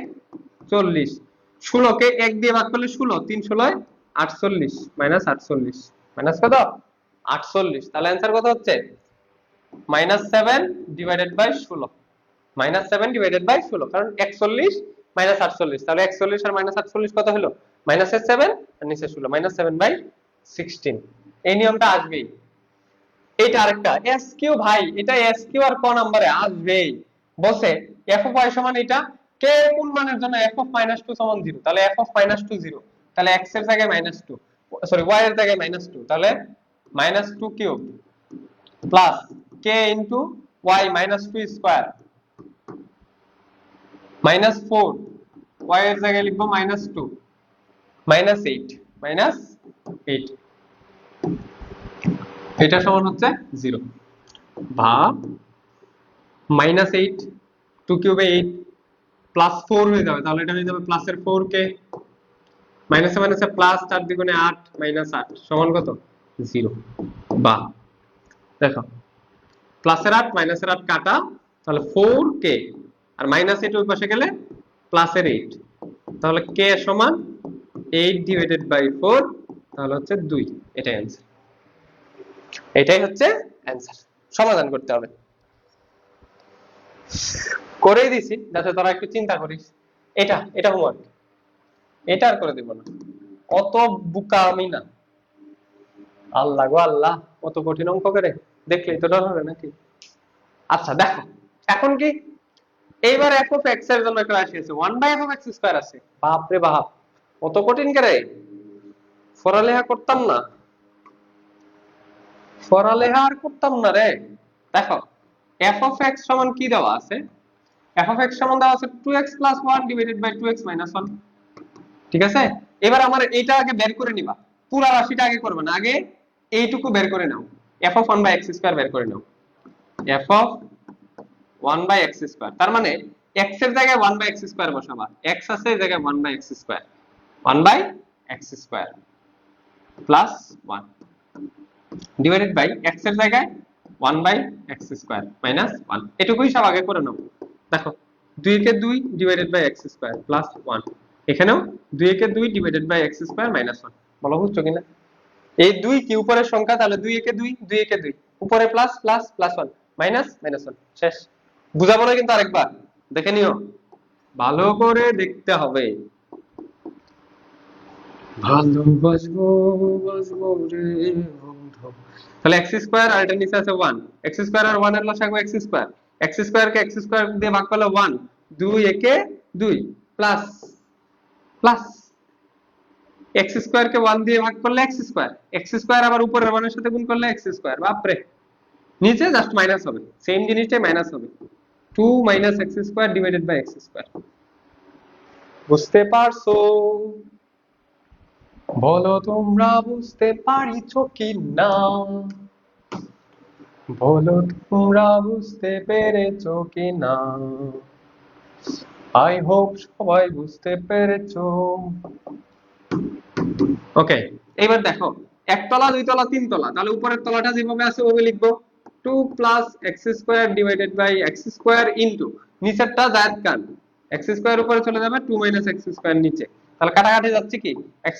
Speaker 1: 40, 16 কে 1 দিয়ে ভাগ করলে 16, 3 16 48 মাইনাস 48, মাইনাস কত 48। তাহলে অ্যানসার কত হচ্ছে -7 ডিভাইডেড বাই 16, -7 ডিভাইডেড বাই 16, কারণ 41 মাইনাস 48, তাহলে 41 আর -48 কত হলো -7 আর নিচে 16 -7/16। এই নিয়মটা আসবেই। এটা আরেকটা এসকিউ ভাই, এটা এসকিউ আর ক নম্বরে আসবেই। বসে f of y সমান এটা, কে কোন মানের জন্য f of -2 সমান 0, তাহলে f of -2 0, তাহলে x এর জায়গায় -2 সরি y এর জায়গায় -2, তাহলে -2 cube plus k into y -2 square -4, y এর জায়গায় লিখবো -2 -8 -8, এটা সমান হচ্ছে 0। ভাগ -8 2 কিউবে 8 প্লাস 4 হয়ে যাবে, তাহলে এটা হয়ে যাবে প্লাসের 4k মাইনাসে মাইনাসে প্লাস 4 দ্বিগুণে 8 -8 সমান কত 0। বা দেখো প্লাসের 8 মাইনাসের 8 কাটা, তাহলে 4k আর -8 ওই পাশে গেলে +8, তাহলে k সমান 8/4, তাহলে হচ্ছে 2। এটাই অ্যান্সার, এটাই হচ্ছে অ্যান্সার। সমাধান করতে হবে, করেই দিছি যাতে তোরা একটু চিন্তা করিস। এটা হোমওয়ার্ক, এটা আর করে দিব না, অত বুকা আমি না। আল্লাহ গো আল্লাহ, কত কঠিন অঙ্ক করে, দেখলেই তো ডর হবে নাকি। আচ্ছা দেখো, এখন কি এইবার f of x এর জন্য একটা রাশি আছে 1/f of x স্কয়ার আছে। বাপ রে বাপ, কত কঠিন করে, পড়ালেখা করতাম না, পড়ালেখা আর করতাম না রে। দেখো f of x সমান কি দেওয়া আছে, f of x সমান দেওয়া আছে 2x plus 1 divided by 2x minus 1। ঠিক আছে, এবার আমার এইটা আগে বের করে নিবা, পুরো রাশিটা আগে করবে না, আগে এইটুকু বের করে নাও, f of 1 by x square বের করে নাও। f of 1 by x square, তার মানে x এর জায়গায় 1 by x স্কয়ার বসাবা, x আছে এই জায়গায় 1 by x square, 1 by x square plus 1 divided by x এর জায়গায় 1 by x স্কয়ার মাইনাস 1। এটুকুই সব আগে করে নাও। দেখো 2 কে 2 divided by x square plus 1, এখানেও 2 কে 2 divided by x square minus 1। বলো বুঝছো কিনা? এই 2 কি উপরের সংখ্যা, তাহলে 2 কে 2, 2 কে 2, উপরে plus plus plus 1 minus minus 1, শেষ। বুঝাবো না কিন্তু আরেকবার দেখে নিও, ভালো করে দেখতে হবে। ভালোবাসবো বাসবো রে বন্ধু, তাহলে x স্কয়ার আর এটা নিচে আছে 1, x স্কয়ার আর 1 এর লসাগু x স্কয়ার, x স্কয়ার কে x স্কয়ার দিয়ে ভাগ করলে 1, 2 একে 2 প্লাস প্লাস x স্কয়ার কে 1 দিয়ে ভাগ করলে x স্কয়ার আবার উপরের মানের সাথে গুণ করলে x স্কয়ার। বাপ রে, নিচে জাস্ট মাইনাস হবে, সেম জিনিসটাই মাইনাস হবে, 2 minus x square divided by x square. বুঝতে পারছো? বলো তোমরা বুঝতে পারিছো কি না, বলো তোমরা বুঝতে পেরেছো কি না। আই হোপ সবাই বুঝতে পেরেছো। ওকে, এবার দেখো একতলা দুইতলা তিনতলা, তাহলে উপরের তলাটা যেভাবে আছে ওভাবে লিখবো, 2 plus x square divided by x square into নিচেরটা জায়েদ খান, x স্কয়ার উপরে চলে যাবে, 2 মাইনাস x স্কয়ার নিচে, তাহলে কাটাকাটি যাচ্ছে কি, x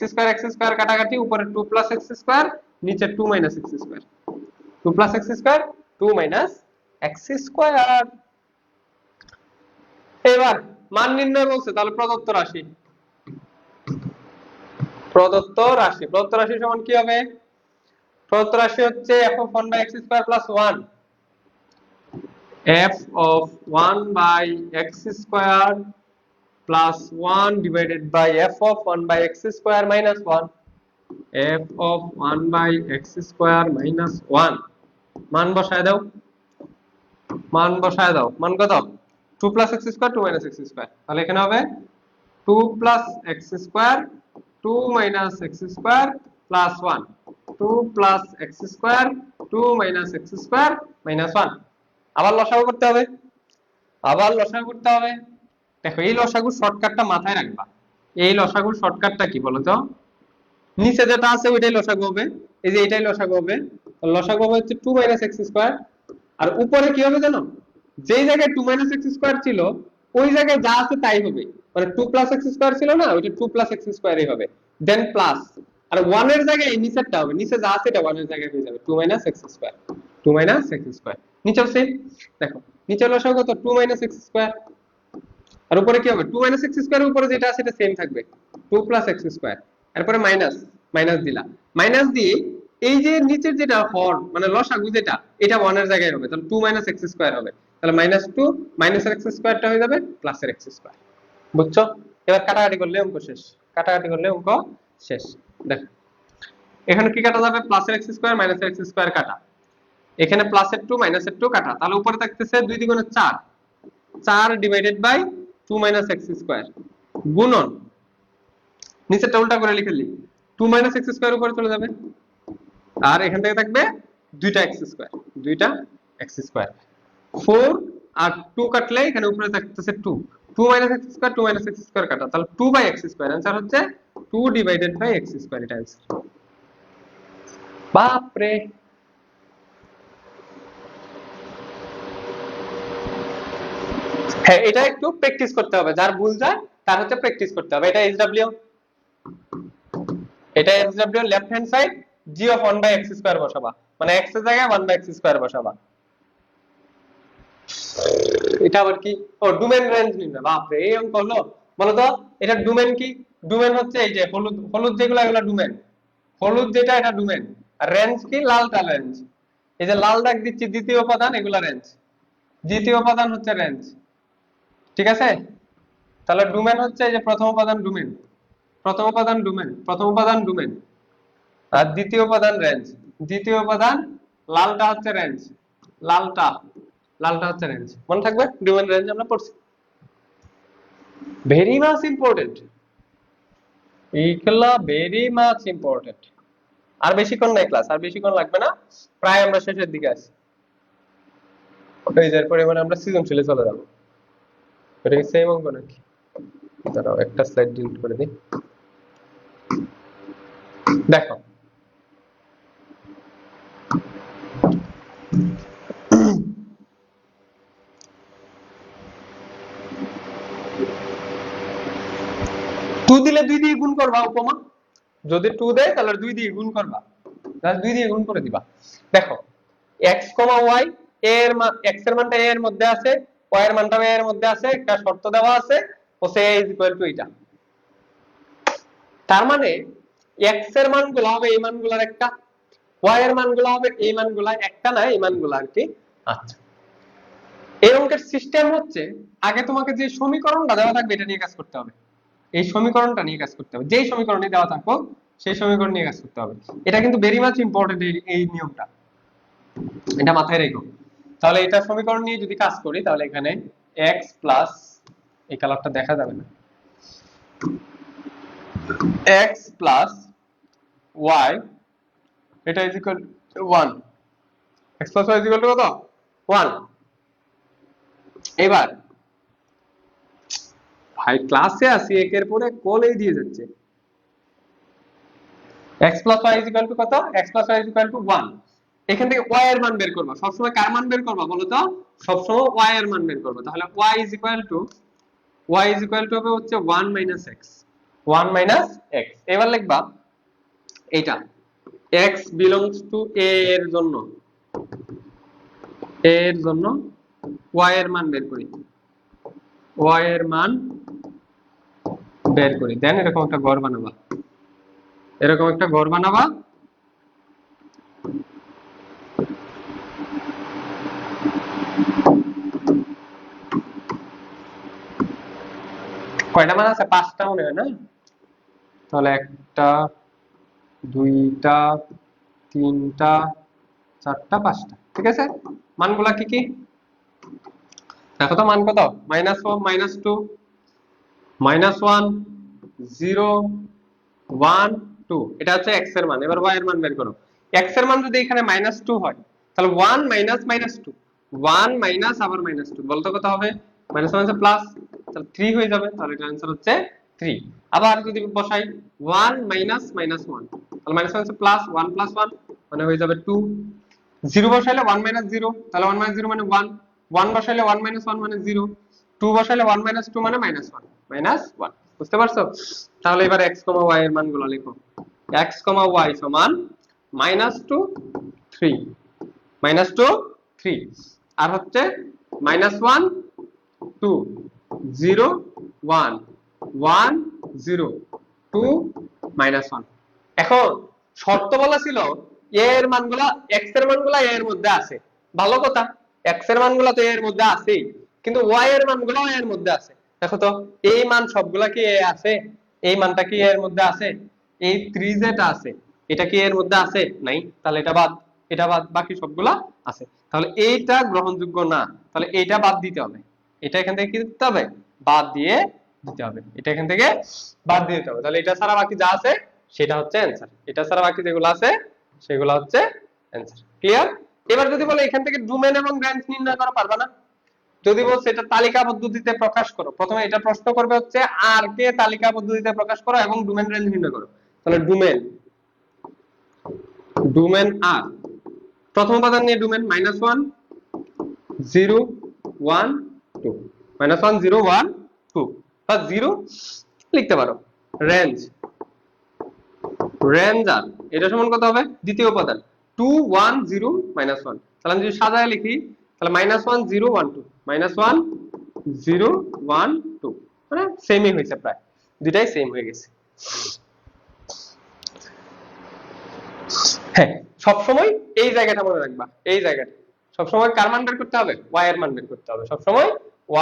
Speaker 1: স্কয়ার কাটাকাটি, উপরে 2 প্লাস x স্কয়ার, নিচে 2 minus x square, 2 plus x square 2 minus x square. এবার মান নির্ণয় বলছে, তাহলে প্রদত্ত রাশি, প্রদত্ত রাশি সমান কি হবে, প্রদত্ত রাশি হচ্ছে f of 1 by x square plus 1, f of 1 by x square plus 1 divided by f of 1 by x square minus 1, f of 1 by x square minus 1। মান বসায় দাও, মান বসায় দাও, মান কত, 2 plus x square 2 minus x square, তাহলে এখানে হবে 2 plus x square 2 minus x square plus 1, 2 plus x square 2 minus x square minus 1। আবার লসাগু করতে হবে, আবার লসাগু করতে হবে। দেখো এই লসাগুর শর্টকাটটা মাথায় রাখবা, এই লসাগুর শর্টকাটটা কি বলো তো, নিচে যেটা আছে ওইটাই লসাগু হবে, এই যে এটাই লসাগু হবে, লসাগু হবে হচ্ছে 2 মাইনাস x স্কয়ার, আর উপরে কি হবে জানো, যেই জায়গায় 2 মাইনাস x স্কয়ার ছিল ওই জায়গায় যা আছে তাই হবে, মানে 2 প্লাস x স্কয়ার ছিল না, ওইটা 2 প্লাস x স্কয়ারই হবে, দেন প্লাস, আর 1 এর জায়গায় এই নিচেরটা হবে, নিচে যা আছে এটা 1 এর জায়গায় হয়ে যাবে 2 minus x square, 2 minus x square. নিচেও সেম, দেখো নিচে লসাগু কত 2 মাইনাস x স্কয়ার, আর উপরে কি হবে 2 মাইনাস x স্কয়ারের উপরে যেটা আছে এটা সেম থাকবে 2 প্লাস x স্কয়ার, এরপরে মাইনাস, মাইনাস দিলা, মাইনাস দিয়ে এই যে নিচের যেটা হর মানে লসাগু যেটা, এটা 1 এর জায়গায় হবে, তাহলে 2 মাইনাস x স্কয়ার হবে, তাহলে মাইনাস 2 মাইনাস x স্কয়ারটা হয়ে যাবে প্লাস এর x স্কয়ার। বুঝছো? এবার কাটাকাটি করলে অঙ্ক শেষ, কাটাকাটি করলে অঙ্ক শেষ। দেখো এখানে কি কাটা যাবে, প্লাস এর x স্কয়ার মাইনাস এর x স্কয়ার কাটা, এখানে প্লাস এর 2 মাইনাস এর 2 কাটা, তাহলে উপরে থাকতেছে 2 দ্বিগুণে 4, 4 divided by 2 minus x square গুণন নিচেরটা উল্টা করে লিখলি 2 মাইনাস x স্কয়ার উপরে চলে যাবে, আর এখান থেকে থাকবে দুইটা x স্কয়ার, দুইটা x স্কয়ার, 4 আর 2 কাটলে এখানে উপরে থাকতেছে 2, 2 minus x square 2 minus x square কাটা, তাহলে 2 বাই x স্কয়ার, आंसर হচ্ছে 2 ডিভাইডেড বাই x স্কয়ার, এটা आंसर। বাপ রে, হ্যাঁ, এটা একটু প্র্যাকটিস করতে হবে, যার ভুল যায় তার হচ্ছে প্র্যাকটিস করতে হবে। এটা SW, এটা SW left hand side g of 1/x² বসাবা, মানে x এর জায়গায় 1/x² বসাবা। এটা আবার কি? ও ডোমেন রেঞ্জ নির্ণয়, বাপ রে এই অঙ্ক হলো। বলো তো এটা ডোমেন কি? ডোমেন হচ্ছে এই যে হলুদ হলুদ যেগুলো, এগুলো ডোমেন। হলুদ যেটা এটা ডোমেন। আর রেঞ্জ কি? লালটা রেঞ্জ। এই যে লাল দাগ দিচ্ছি দ্বিতীয় উপাদান, এগুলা রেঞ্জ। দ্বিতীয় উপাদান হচ্ছে রেঞ্জ, ঠিক আছে? তাহলে ডোমেন হচ্ছে এই যে প্রথম উপাদান ডোমেন, প্রথম উপাদান ডোমেন, প্রথম উপাদান ডোমেন, আর দ্বিতীয় উপাদান রেঞ্জ। দ্বিতীয় উপাদান লালটা হচ্ছে রেঞ্জ, লালটা লালটা হচ্ছে রেঞ্জ। মনে থাকবে ডোমেন রেঞ্জ আমরা পড়ছি। ভেরি মাচ ইম্পর্টেন্ট, এইগুলা ভেরি মাচ ইম্পর্টেন্ট। আর বেশিক্ষণ নাই ক্লাস, আর বেশিক্ষণ লাগবে না, প্রায় আমরা শেষের দিকে আছি। এই যে এরপরে মানে আমরা সৃজনশীলে চলে যাবো। এটা কি সেম অঙ্ক নাকি? দাঁড়াও একটা স্লাইড ডিলিট করে দিই। দেখো টু দিলে 2 দিয়ে গুণ করবা উপমা, যদি 2 দেয় তাহলে 2 দিয়ে গুণ করবা, তাহলে 2 দিয়ে গুণ করে দিবা। দেখো x, y এর মান, x এর মানটা a এর মধ্যে আছে, y এর মানটা a এর মধ্যে আছে, একটা শর্ত দেওয়া আছে ও সে a = এটা। তার মানে x এর মানগুলো হবে এই মানগুলোর একটা, y এর মানগুলো হবে এই মানগুলো একটা, না এই মানগুলো আর কি। আচ্ছা, এই অঙ্কের সিস্টেম হচ্ছে আগে তোমাকে যে সমীকরণটা দেওয়া থাকবে এটা নিয়ে কাজ করতে হবে। এই সমীকরণটা নিয়ে কাজ করতে হবে, যেই সমীকরণে দেওয়া থাকবো সেই সমীকরণ নিয়ে কাজ করতে হবে। এটা কিন্তু ভেরি মাচ ইম্পর্টেন্ট, এই নিয়মটা, এটা মাথায় রেখো। তাহলে এটা সমীকরণ নিয়ে যদি কাজ করি তাহলে এখানে x প্লাস, এই কালারটা দেখা যাবে না, x প্লাস y এটা is equal to 1, x plus y is equal to কত? 1। এবার ভাই ক্লাসে আছি, একের পরে কলেই দিয়ে যাচ্ছে। x plus y is equal to কত? x plus y is equal to 1। এখান থেকে y এর মান বের করবা, সবসময় কার মান বের করবা বলো তো? সবসময় y এর মান বের করবা। তাহলে y is equal to, y is equal to হবে হচ্ছে 1 মাইনাস x, 1 মাইনাস x। এবার লিখবা এটা x বিলংস টু a এর জন্য, a এর জন্য y এর মান বের করি, y এর মান বের করি। দেন এরকম একটা ঘর বানাবা, এরকম একটা ঘর বানাবা। কয়টা মান আছে? 5টা মনে হয় না? তাহলে 1টা 2টা 3টা 4টা 5টা, ঠিক আছে? মানগুলা কি কি দেখো তো, মান কত? -1 -2 -1 0 1 2, এটা হচ্ছে x এর মান। এবার y এর মান বের করো। x এর মান যদি এখানে -2 হয় তাহলে 1 মাইনাস -2, 1 মাইনাস আবার -2, বলতো কত হবে? মাইনাস মাইনাসে প্লাস, তাহলে 3 হয়ে যাবে। তাহলে এটার आंसर হচ্ছে 3। আবার যদি বসাই 1 মাইনাস -1, তাহলে মাইনাস মাইনাসে প্লাস, 1 প্লাস 1 মানে হয়ে যাবে 2। 0 বসাইলে 1 মাইনাস 0, তাহলে 1 মাইনাস 0 মানে 1, 1 বসাইলে 1 মাইনাস 1 মানে 0, 2 বসাইলে 1 মাইনাস 2 মানে -1। বুঝতে পারছো? তাহলে এবার x, y এর মানগুলো লিখো। x, y সমান -2 3, -2 3, আর হচ্ছে -1 2 0 1 1 0 2 -1। এখন শর্ত বলা ছিল a এর মানগুলা, x এর মানগুলা a এর মধ্যে আছে, ভালো কথা, x এর মানগুলা তো a এর মধ্যে আছেই, কিন্তু y এর মানগুলা a এর মধ্যে আছে। দেখো তো এই মান সবগুলা কি a আছে? এই মানটা কি a এর মধ্যে আছে? এই 3 যেটা আছে এটা কি a এর মধ্যে আছে? নাই, তাহলে এটা বাদ, এটা বাদ, বাকি সবগুলা আছে। তাহলে এইটা গ্রহণযোগ্য না, তাহলে এইটা বাদ দিতে হবে। এটা এখান থেকে কি দিতে হবে? বাদ দিয়ে দিতে হবে। এটা এখান থেকে বাদ দিয়ে দিতে হবে। তাহলে এটা ছাড়া বাকি যা আছে সেটা হচ্ছে অ্যান্সার, এটা ছাড়া বাকি যেগুলো আছে সেগুলো হচ্ছে অ্যান্সার। ক্লিয়ার? এবার যদি বলে এখান থেকে ডোমেন এবং রেঞ্জ নির্ণয় করা পারবে না, যদি বলছে এটা তালিকা পদ্ধতিতে প্রকাশ করো, প্রথমে এটা প্রশ্ন করবে হচ্ছে আর কে তালিকা পদ্ধতিতে প্রকাশ করো এবং ডোমেন রেঞ্জ নির্ণয় করো। তাহলে ডোমেন, ডোমেন আর প্রথম উপাদান নিয়ে ডোমেন -1 0 1 2, -1 0 1 2 বা 0 লিখতে পারো। রেঞ্জ রেঞ্জার এটা সমান কত হবে? দ্বিতীয় উপাদান 2 1 0 -1। তাহলে আমি যদি সাজায় লিখি তাহলে -1 0 1 2 -1 0 1 2 মানে সেমই হয়েছে, প্রায় দুইটাই সেম হয়ে গেছে। হ্যাঁ, সবসময় এই জায়গাটা মনে রাখবা, এই জায়গাটা সবসময় কার মান বের করতে হবে? y এর মান বের করতে হবে, সবসময়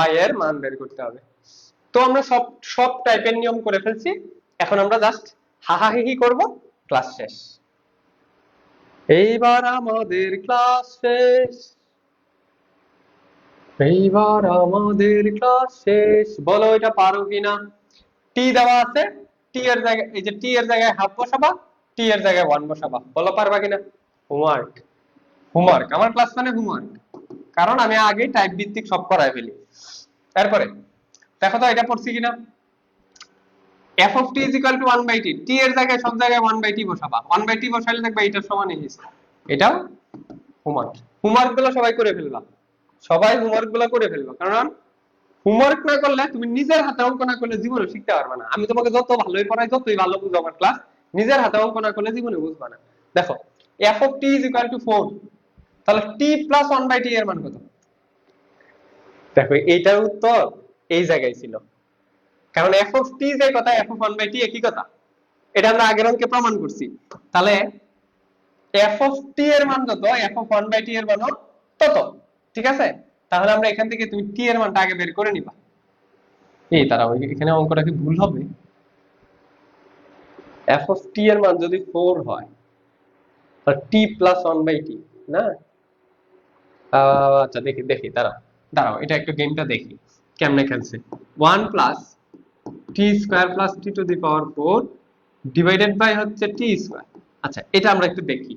Speaker 1: y এর মান বের করতে হবে। তো আমরা সব সব টাইপের নিয়ম করে ফেলছি, এখন আমরা জাস্ট হাহাহিহি করব, ক্লাস শেষ। এইবার আমাদের ক্লাস শেষ, এইবার আমাদের ক্লাস শেষ। বলো এটা পারো কিনা? টি দেওয়া আছে, টি এর জায়গায় এই যে টি এর জায়গায় হাফ বসাবা, টি এর জায়গায় 1 বসাবা। বলো পারবা কিনা? হোমওয়ার্ক, হোমওয়ার্ক আমার ক্লাস মানে হোমওয়ার্ক, কারণ আমি আগে টাইপ ভিত্তিক সব করায় ফেলি। তারপরে দেখো তো এটা পড়ছি কিনা। f of t is equal to 1 by t, t এর জায়গায় সব জায়গায় 1 by t বসাবা, 1 by t বসাইলে দেখবা এটার সমান ইজ। এটাও হোমওয়ার্ক, হোমওয়ার্ক গুলো সবাই করে ফেলবা, সবাই হোমওয়ার্ক গুলো করে ফেলবা, কারণ হোমওয়ার্ক না করলে তুমি নিজের হাতে অঙ্ক না করলে জীবনে শিখতে পারবে না। আমি তোমাকে যত ভালোই পড়াই, যতই ভালো বুঝো আমার ক্লাস, নিজের হাতে অঙ্ক না করলে জীবনে বুঝবা না। দেখো f of t is equal to 4, তাহলে t plus 1 by t এর মান কত? দেখো এইটার উত্তর এই জায়গায় ছিল, কারণ f of t যে কথা, f of 1 by t একই কথা, এটা আমরা আগের অঙ্কে প্রমাণ করছি। তাহলে f of t এর মান যত, f of 1 by t এর মানও তত, ঠিক আছে? তাহলে আমরা এখান থেকে তুমি t এর মানটা আগে বের করে নিবা। এই তারা এখানে অঙ্কটা কি ভুল হবে? f of t এর মান যদি 4 হয় তাহলে t plus 1 by t না? আচ্ছা দেখি দেখি, দাঁড়াও দাঁড়াও, এটা একটু গেমটা দেখি কেমনে খেলছে। 1 plus t square plus t to the power 4 divided by হচ্ছে t স্কয়ার। আচ্ছা এটা আমরা একটু দেখি,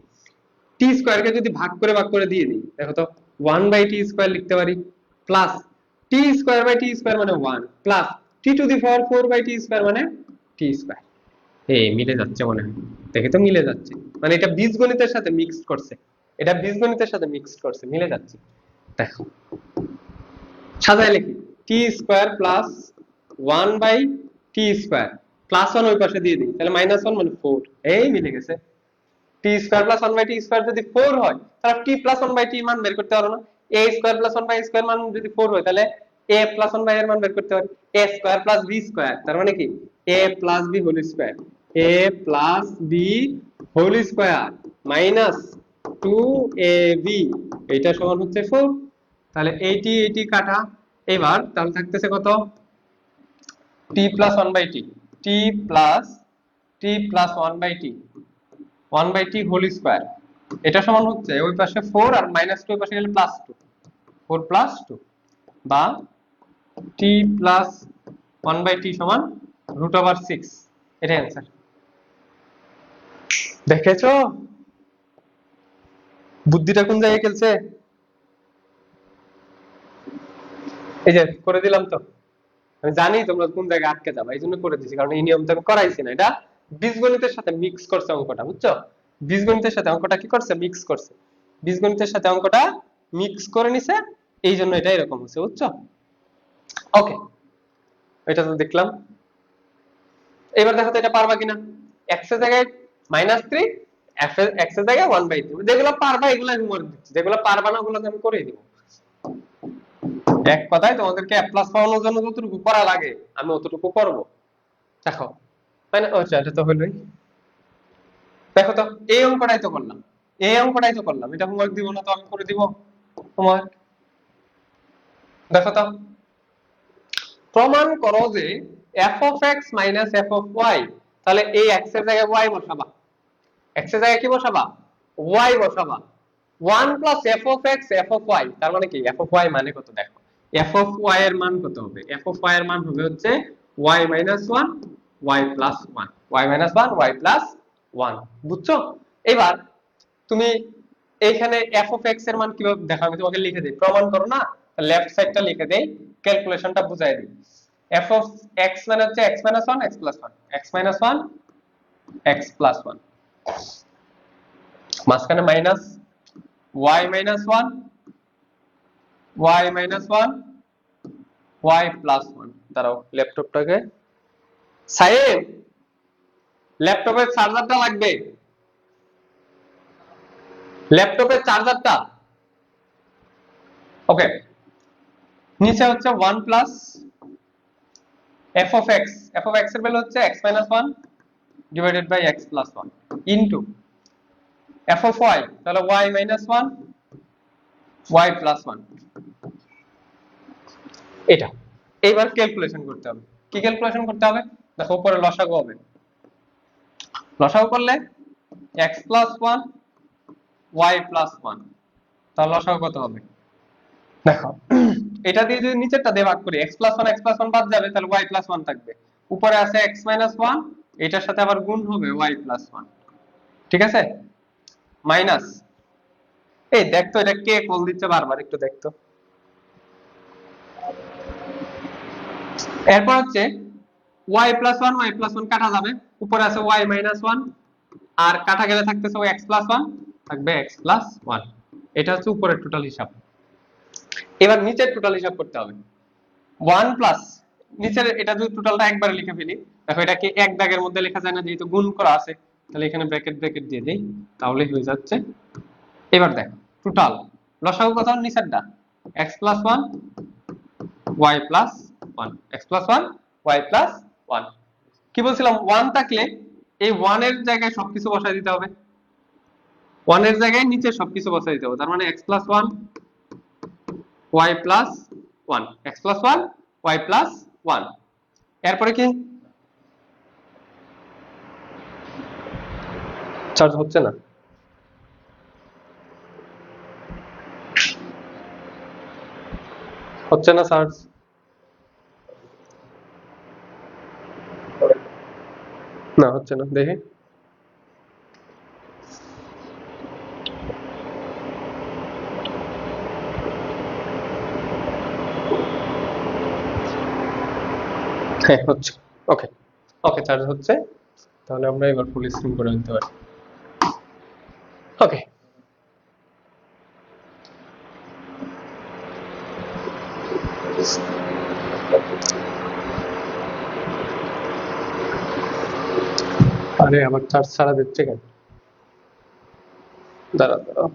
Speaker 1: t স্কয়ার কে যদি ভাগ করে দিয়ে দিই, দেখো তো 1 বাই t স্কয়ার লিখতে পারি, plus t square by t square মানে 1, plus t to the power 4 by t square মানে t স্কয়ার। এই মিলে যাচ্ছে মনে হয়, দেখে তো মিলে যাচ্ছে, মানে এটা বীজগণিতের সাথে মিক্সড করছে, এটা বীজগণিতের সাথে মিক্সড করছে, মিলে যাচ্ছে। দেখো সাজায় লিখি, t square plus 1 by t square, plus 1 ওই পাশে দিয়ে দিই, তাহলে -1 মানে 4, এই মিলে গেছে। t square plus 1 by t square যদি 4 হয় তাহলে t প্লাস 1 বাই t মান বের করতে পারো না? a square plus 1 by square মান যদি 4 হয় তাহলে a প্লাস 1 বাই এর মান বের করতে পারি, a square plus b square, তার মানে কি a plus b whole square, a plus b whole square minus 2ab, এটা সমান হচ্ছে 4। তাহলে 80 কাটা, এবার তাহলে থাকতেছে কত? t plus 1 by t, t plus 1 by t, 1 by t whole square, এটা সমান হচ্ছে ওই পাশে 4 আর -2 ওই পাশে গেলে +2, 4 + 2 বা t প্লাস 1 বাই t সমান √6, এটাই অ্যান্সার। দেখেছো বুদ্ধিটা কোন জায়গায় খেলছে? এই যে করে দিলাম তো, আমি জানি তোমরা কোন জায়গায় আটকে যাবে, এই জন্য করে দিছি, কারণ এই নিয়মটা আমি করাইছি না, এটা বীজগণিতের সাথে মিক্স করছে অঙ্কটা, বুঝছো? বীজগণিতের সাথে অঙ্কটা কি করছে? মিক্স করছে, বীজগণিতের সাথে অঙ্কটা মিক্স করে নিছে, এই জন্য এটা এরকম হচ্ছে, বুঝছো? ওকে, এটা তো দেখলাম। এবার দেখো তো এটা পারবা কিনা। x এর জায়গায় -3, x এর জায়গায় 1/3, যেগুলো পারবা এগুলো আমি হোমওয়ার্ক দিচ্ছি, যেগুলো পারবা না ওগুলো আমি করে দিব। এক কথায় তোমাদেরকে A+ পাওয়ানোর জন্য যতটুকু করা লাগে আমি অতটুকু করব। দেখো মানে আচ্ছা এটা তো হলোই। দেখো তো এই অঙ্কটাই তো করলাম, এই অঙ্কটাই তো করলাম, এটা হোমওয়ার্ক দিব না তো আমি করে দিব হোমওয়ার্ক। দেখো তো প্রমাণ করো যে f of x minus f of y, তাহলে এই x এর জায়গায় y বসাবা, x এর জায়গায় কি বসাবা? y বসাবা, 1 plus f of x f of y, তার মানে কি f of y মানে কত? দেখো f of y এর মান কত হবে? f of y এর মান হবে হচ্ছে y minus 1 y plus 1, y minus 1 y plus 1, বুঝছো? এবার তুমি এইখানে f of x এর মান কিভাবে দেখো, আমি তোমাকে লিখে দিই, প্রমাণ করো না, লেফট সাইডটা লিখে দেই, ক্যালকুলেশনটা বুঝাই দিই। f of x মানে হচ্ছে x minus 1 x plus 1, x minus 1 x plus 1, মাঝখানে minus y minus 1 y minus 1 y plus 1। দাঁড়াও ল্যাপটপটাকে সাইন, ল্যাপটপের চার্জারটা লাগবে, ল্যাপটপের চার্জারটা। ওকে, নিচে হচ্ছে 1 plus f of x, f of x এর ভ্যালু হচ্ছে x minus 1 divided by x plus 1 into f of y, তাহলে y minus 1 y plus 1। এটা এইবার ক্যালকুলেশন করতে হবে। কি ক্যালকুলেশন করতে হবে? দেখো উপরে লসাগু হবে, লসাগু করলে x plus 1 y plus 1, তাহলে লসাগু কত হবে? দেখো এটা দিয়ে যদি নিচেরটা দিয়ে ভাগ করি, x plus 1 বাদ যাবে, তাহলে y plus 1 থাকবে। উপরে আছে x minus 1, এটার সাথে আবার গুণ হবে y plus 1, ঠিক আছে? মাইনাস, এই দেখতো এটা কে কল দিচ্ছে বারবার, একটু দেখতো। এরপর হচ্ছে y plus 1 কাটা যাবে, উপরে আছে y minus 1, আর কাটা গেলে থাকতেছে x plus 1, থাকবে x plus 1। এটা হচ্ছে উপরের টোটাল হিসাব। এবার নিচের টোটাল হিসাব করতে হবে। 1 প্লাস নিচের এটা যদি টোটালটা একবারে লিখে ফেলি, দেখো এটা কি এক দাগের মধ্যে লেখা যায় না, যেহেতু গুণ করা আছে, তাহলে এখানে ব্র্যাকেট ব্র্যাকেট দিয়ে দেই, তাহলে হয়ে যাচ্ছে। এবার দেখো টোটাল লসাগু কত নিচেরটা, x plus 1 y plus 1, x plus 1 y plus 1। কি বলছিলাম, 1 থাকলে এই 1 এর জায়গায় সবকিছু বসাই দিতে হবে, 1 এর জায়গায় নিচে সবকিছু বসাই দিতে হবে। তার মানে x plus 1 y plus 1, x plus 1 y plus 1। এরপরে কি চার্জ হচ্ছে না, হচ্ছে না চার্জ, না হচ্ছে না, দেখি। হ্যাঁ হচ্ছে, ওকে ওকে চার্জ হচ্ছে, তাহলে আমরা এবার ফুল স্ক্রিন করে নিতে পারি। ওকে, আরে আমার চার্জ ছাড়া দিচ্ছে কেন, দাঁড়া দাঁড়া।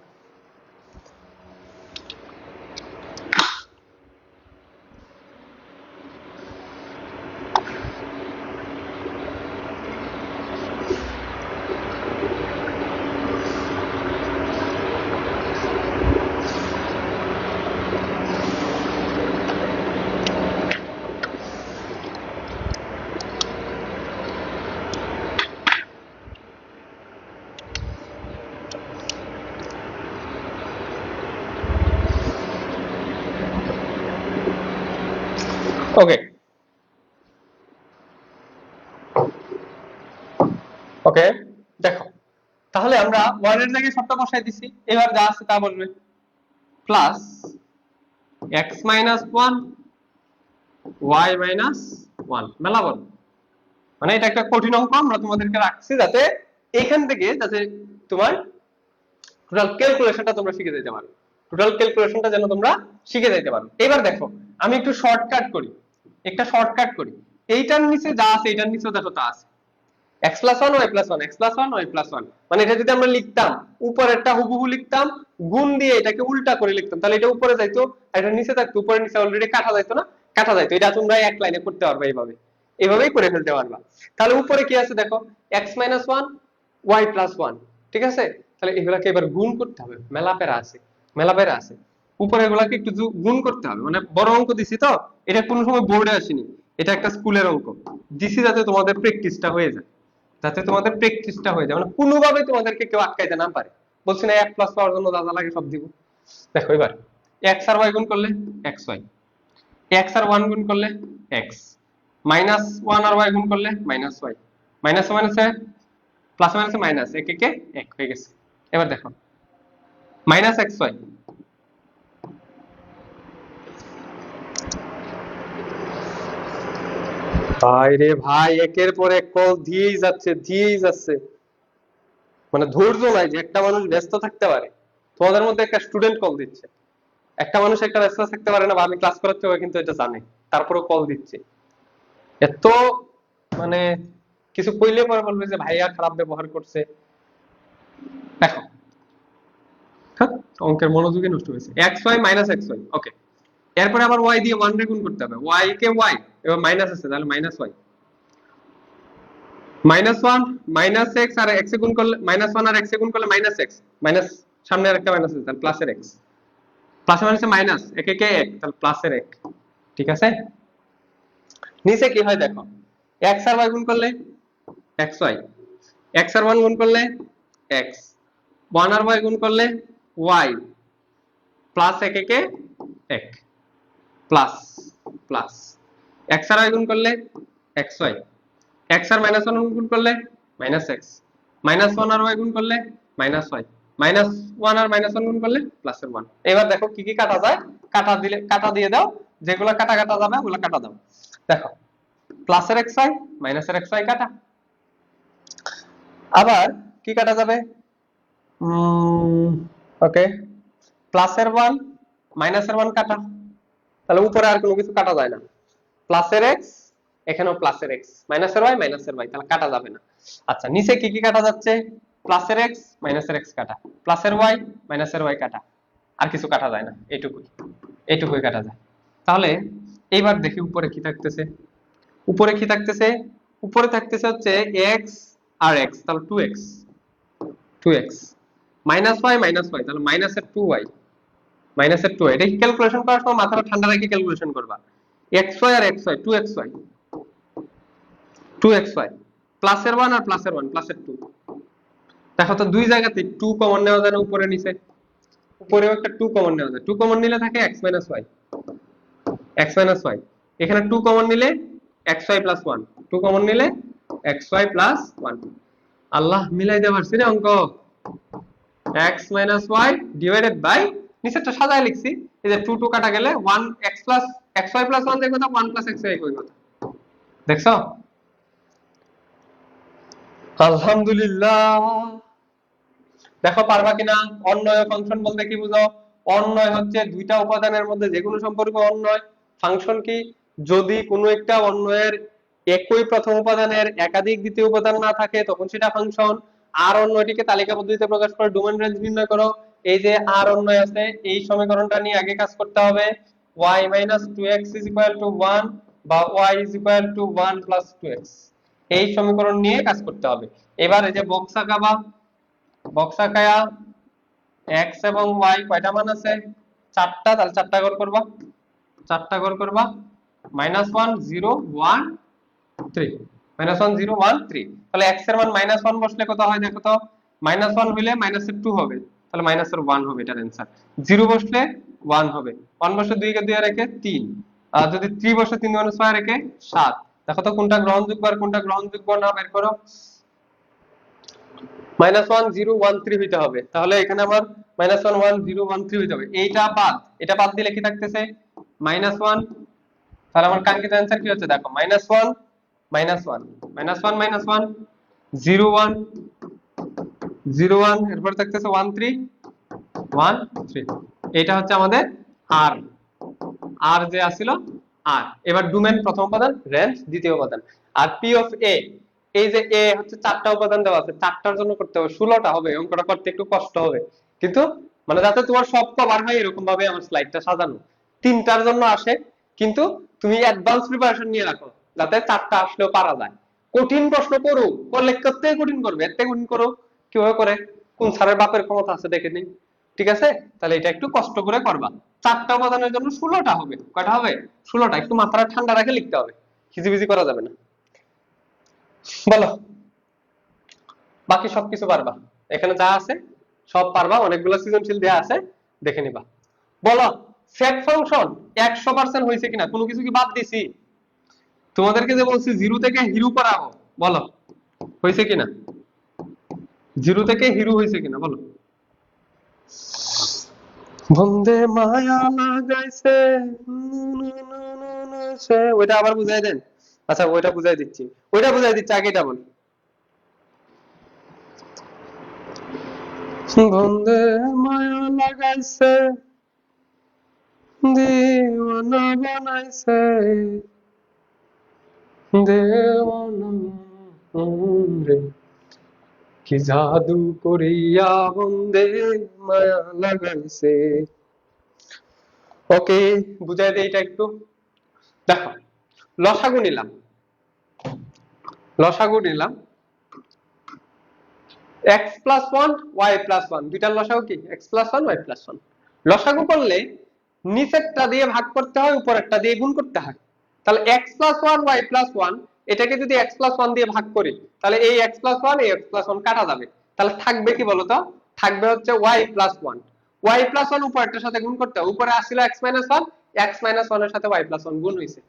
Speaker 1: ওকে ওকে, দেখো তাহলে আমরা 1 এর জায়গায় সবটা বসাই দিছি, এবার যা আছে তা বলবে plus x minus 1 y minus 1, মেলা বল, মানে এটা একটা কঠিন অঙ্ক আমরা তোমাদেরকে রাখছি যাতে এখান থেকে যাতে তোমার টোটাল ক্যালকুলেশনটা তোমরা শিখে যেতে পারো, টোটাল ক্যালকুলেশনটা যেন তোমরা শিখে যেতে পারো। এবার দেখো আমি একটু শর্টকাট করি, একটা শর্টকাট করি, এইটার নিচে যা আছে এটার নিচেও দেখো তা আছে, x plus 1 y plus 1, x plus 1 y plus 1, মানে এটা যদি আমরা লিখতাম উপরেরটা হুবহু লিখতাম, গুণ দিয়ে এটাকে উল্টা করে লিখতাম, তাহলে এটা উপরে যাইতো আর এটা নিচে থাকতো, উপরে নিচে অলরেডি কাটা যাইতো না, কাটা যাইতো। এটা তোমরা এক লাইনে করতে পারবে, এইভাবে এইভাবেই করে ফেলতে পারবা। তাহলে উপরে কি আছে দেখো, x minus 1 y plus 1, ঠিক আছে? তাহলে এগুলাকে এবার গুণ করতে হবে, মেলা পেরা আছে, মেলা পেরা আছে, উপরে এগুলাকে একটু গুণ করতে হবে। মানে বড় অঙ্ক দিছি তো, এটা কোনো সময় বোর্ডে আসেনি, এটা একটা স্কুলের অঙ্ক দিছি যাতে তোমাদের প্র্যাকটিসটা হয়ে যায়, যাতে তোমাদের প্র্যাকটিসটা হয়ে যায়, মানে কোনোভাবে তোমাদেরকে কেউ আটকাইতে না পারে। বলছি না 1 প্লাস পাওয়ার জন্য যা যা লাগে সব দিব। দেখো এবার x আর y গুণ করলে xy, x আর 1 গুণ করলে x, মাইনাস 1 আর y গুণ করলে মাইনাস y, মাইনাস মাইনাসে প্লাস মাইনাসে মাইনাস, এক একে এক হয়ে গেছে। এবার দেখো মাইনাস xy, ভাই রে ভাই, একের পর এক কল দিয়েই যাচ্ছে দিয়েই যাচ্ছে, মানে ধৈর্য নাই যে একটা মানুষ ব্যস্ত থাকতে পারে। তোমাদের মধ্যে একটা স্টুডেন্ট কল দিচ্ছে, একটা মানুষ একটা ব্যস্ত থাকতে পারে না, বা আমি ক্লাস করাচ্ছি ও কিন্তু এটা জানে। তারপরে কল দিচ্ছে, এত মানে কিছু কইলে পরে বলবে যে ভাইয়া খারাপ ব্যবহার করছে। দেখো হ্যাঁ, অঙ্কের মনোযোগই নষ্ট হয়েছে। X Y minus X Y, okay. এরপরে আবার ওয়াই দিয়ে ওয়ান রে গুণ করতে হবে, ওয়াই কে ওয়াই, এবার মাইনাস আছে তাহলে minus Y, minus one minus X আর এক্স এ গুণ করলে মাইনাস ওয়ান আর এক্স এ গুণ করলে মাইনাস এক্স, মাইনাস সামনে আরেকটা মাইনাস আছে তাহলে প্লাসের এক্স, প্লাসে মাইনাসে মাইনাস, একে কে এক তাহলে প্লাসের এক, ঠিক আছে। নিচে কি হয় দেখো, এক্স আর ওয়াই গুণ করলে এক্স ওয়াই, এক্স আর ওয়ান গুণ করলে এক্স, ওয়ান আর ওয়াই গুণ করলে ওয়াই, প্লাস একে কে এক, প্লাস প্লাস এক্স আর ওয়াই গুণ করলে এক্স ওয়াই, এক্স আর মাইনাস ওয়ান গুণ করলে মাইনাস এক্স, মাইনাস ওয়ান আর ওয়াই গুণ করলে মাইনাস ওয়াই, মাইনাস ওয়ান আর মাইনাস ওয়ান গুণ করলে প্লাসের ওয়ান। এবার দেখো কি কি কাটা যায়, কাটা দিলে কাটা দিয়ে দাও, যেগুলো কাটা কাটা যাবে ওগুলো কাটা দাও। দেখো প্লাসের এক্স ওয়াই মাইনাসের এক্স ওয়াই কাটা, আবার কি কাটা যাবে, ওকে প্লাসের ওয়ান মাইনাসের ওয়ান কাটা, তাহলে উপরে আর কোনো কিছু কাটা যায় না, প্লাসের এক্স এখানেও প্লাসের এক্স, মাইনাসের ওয়াই মাইনাসের ওয়াই, তাহলে কাটা যাবে না। আচ্ছা নিচে কি কি কাটা যাচ্ছে, প্লাসের এক্স মাইনাসের এক্স কাটা, প্লাসের ওয়াই মাইনাসের ওয়াই কাটা, আর কিছু কাটা যায় না, এইটুকুই এইটুকুই কাটা যায়। তাহলে এইবার দেখি উপরে কি থাকতেছে, উপরে কি থাকতেছে, উপরে থাকতেছে হচ্ছে এক্স আর এক্স, তাহলে 2x 2x minus Y minus Y, তাহলে মাইনাসের 2y মাইনাসের 2y, এটা ক্যালকুলেশন করার সময় মাথাটা ঠান্ডা রেখে ক্যালকুলেশন করবা, xy আর xy 2xy 2xy, প্লাসের 1 আর প্লাসের 1 প্লাসের 2, দেখো তো দুই জায়গাতে 2 কমন নেওয়া যায় না, উপরে নিচে, উপরেও একটা 2 কমন নেওয়া যায়, 2 কমন নিলে থাকে x y, x y, এখানে 2 কমন নিলে xy 1, 2 কমন নিলে xy 1, আল্লাহ মিলাই দেওয়া পারছি রে অঙ্ক, x y ডিভাইডেড বাই, নিচেরটা সাজায় লিখছি, এই যে 2 2 কাটা গেলে 1 x xy 1 দেখো তো 1 xy কই কথা, দেখছো, আলহামদুলিল্লাহ। দেখো পারবা কিনা, অন্বয় ফাংশন বলতে কি বুঝো, অন্বয় হচ্ছে দুইটা উপাদানের মধ্যে যে কোনো সম্পর্ক অন্বয়, ফাংশন কি, যদি কোনো একটা অন্বয়ের একই প্রথম উপাদানের একাধিক দ্বিতীয় উপাদান না থাকে তখন সেটা ফাংশন। আর অন্যটিকে তালিকা পদ্ধতিতে প্রকাশ করে ডোমেন রেঞ্জ নির্ণয় করো, এই যে আর অন্যয় আছে এই সমীকরণটা নিয়ে আগে কাজ করতে হবে, y 2x 1 বা y 1 + 2x, এই সমীকরণ নিয়ে কাজ করতে হবে। এবার এই যে বক্স আঁকাবা, বক্স আঁকায়া x এবং y কয়টা মান আছে, চারটা, তাহলে চারটা ঘর করবা, চারটা ঘর করবা, -1 0 1 3, -1 0 1 3, তাহলে x এর মান -1 বসলে কত হয় দেখো তো, -1 হইলে -2 হবে, তাহলে -1 হবে এটার आंसर, 0 বসলে 1 হবে, 1 বসলে 2 কে 2 রেখে 3, আর যদি 3 বসে 3 × 6 রেখে 7, দেখো তো কোনটা গ্রহণযোগ্য আর কোনটা গ্রহণযোগ্য না বের করো, -1 0 1 3 হইতে হবে, তাহলে এখানে আমার -1 1 0 1 3 হইতে হবে, এইটা বাদ, এটা বাদ দিলে কি থাকতেছে -1, তাহলে আমার কাঙ্ক্ষিত आंसर কি হচ্ছে দেখো -1 -1 -1 0 1 0 1, এরপর থাকতেছে 1 3 1 3, এটা হচ্ছে আমাদের আর, আর যে আছিল আর। এবার ডোমেন প্রথম উপাদান, রেঞ্জ দ্বিতীয় উপাদান, আর পি অফ এ, এই যে এ হচ্ছে চারটা উপাদান দেওয়া আছে, চারটার জন্য করতে হবে, 16টা হবে, অঙ্কটা করতে একটু কষ্ট হবে, কিন্তু মানে যাতে তোমার সব কভার হয় এরকম ভাবে আমার স্লাইডটা সাজানো, তিনটার জন্য আসে, কিন্তু তুমি অ্যাডভান্স প্রিপারেশন নিয়ে রাখো যাতে চারটা আসলেও পারা যায়। কঠিন প্রশ্ন করো, করলে করতে কঠিন করবে, এত কঠিন করো কিভাবে করে, কোন স্যারের বাপের ক্ষমতা আছে দেখে নিন, ঠিক আছে, তাহলে এটা একটু কষ্ট করে করবা, চারটা উপাদানের জন্য 16টা হবে, কয়টা হবে 16টা, একটু মাথাটা ঠান্ডা রেখে লিখতে হবে, হিজিবিজি করা যাবে না। বলো বাকি সবকিছু পারবা, এখানে যা আছে সব পারবা, অনেকগুলো সৃজনশীল দেয়া আছে দেখে নিবা। বলো সেট ফাংশন 100% হয়েছে কিনা, কোনো কিছু কি বাদ দিছি, তোমাদেরকে যে বলছি জিরো থেকে হিরো করাবো, বলো হয়েছে কিনা, জিরো থেকে হিরো হয়েছে কিনা বলো, বন্দে মায়া লাগাইছে, ওইটা আবার বুঝাই দেন, আচ্ছা ওইটা বুঝাই দিচ্ছি, ওইটা বুঝাই দিচ্ছি, আগে এটা বল, বন্দে মায়া লাগাইছে দিওয়ানা দেওয়ানা বানাইছে দেওয়ানা রে, কি জাদু করিয়া বন্দে মায়া লাগাইছে। ওকে, বুঝাই দেই এটা একটু। দেখো, লসাগু নিলাম, লসাগু নিলাম x plus one y plus one, দুইটার লসাগু কি x plus one y plus one. লসাগু করলে নিচেরটা দিয়ে ভাগ করতে হয়, উপরেরটা দিয়ে গুণ করতে হয়। তাহলে x plus one y plus one, এটাকে যদি x প্লাস ওয়ান দিয়ে ভাগ করি, তাহলে এই x প্লাস ওয়ান এই x প্লাস ওয়ান কাটা যাবে। তাহলে থাকবে কি বলতো, থাকবে হচ্ছে y plus one. y plus one উপরেরটার সাথে গুণ করতে হয়, উপরে আসছিল x minus one, x minus one এর সাথে y প্লাস ওয়ান গুণ হয়েছে।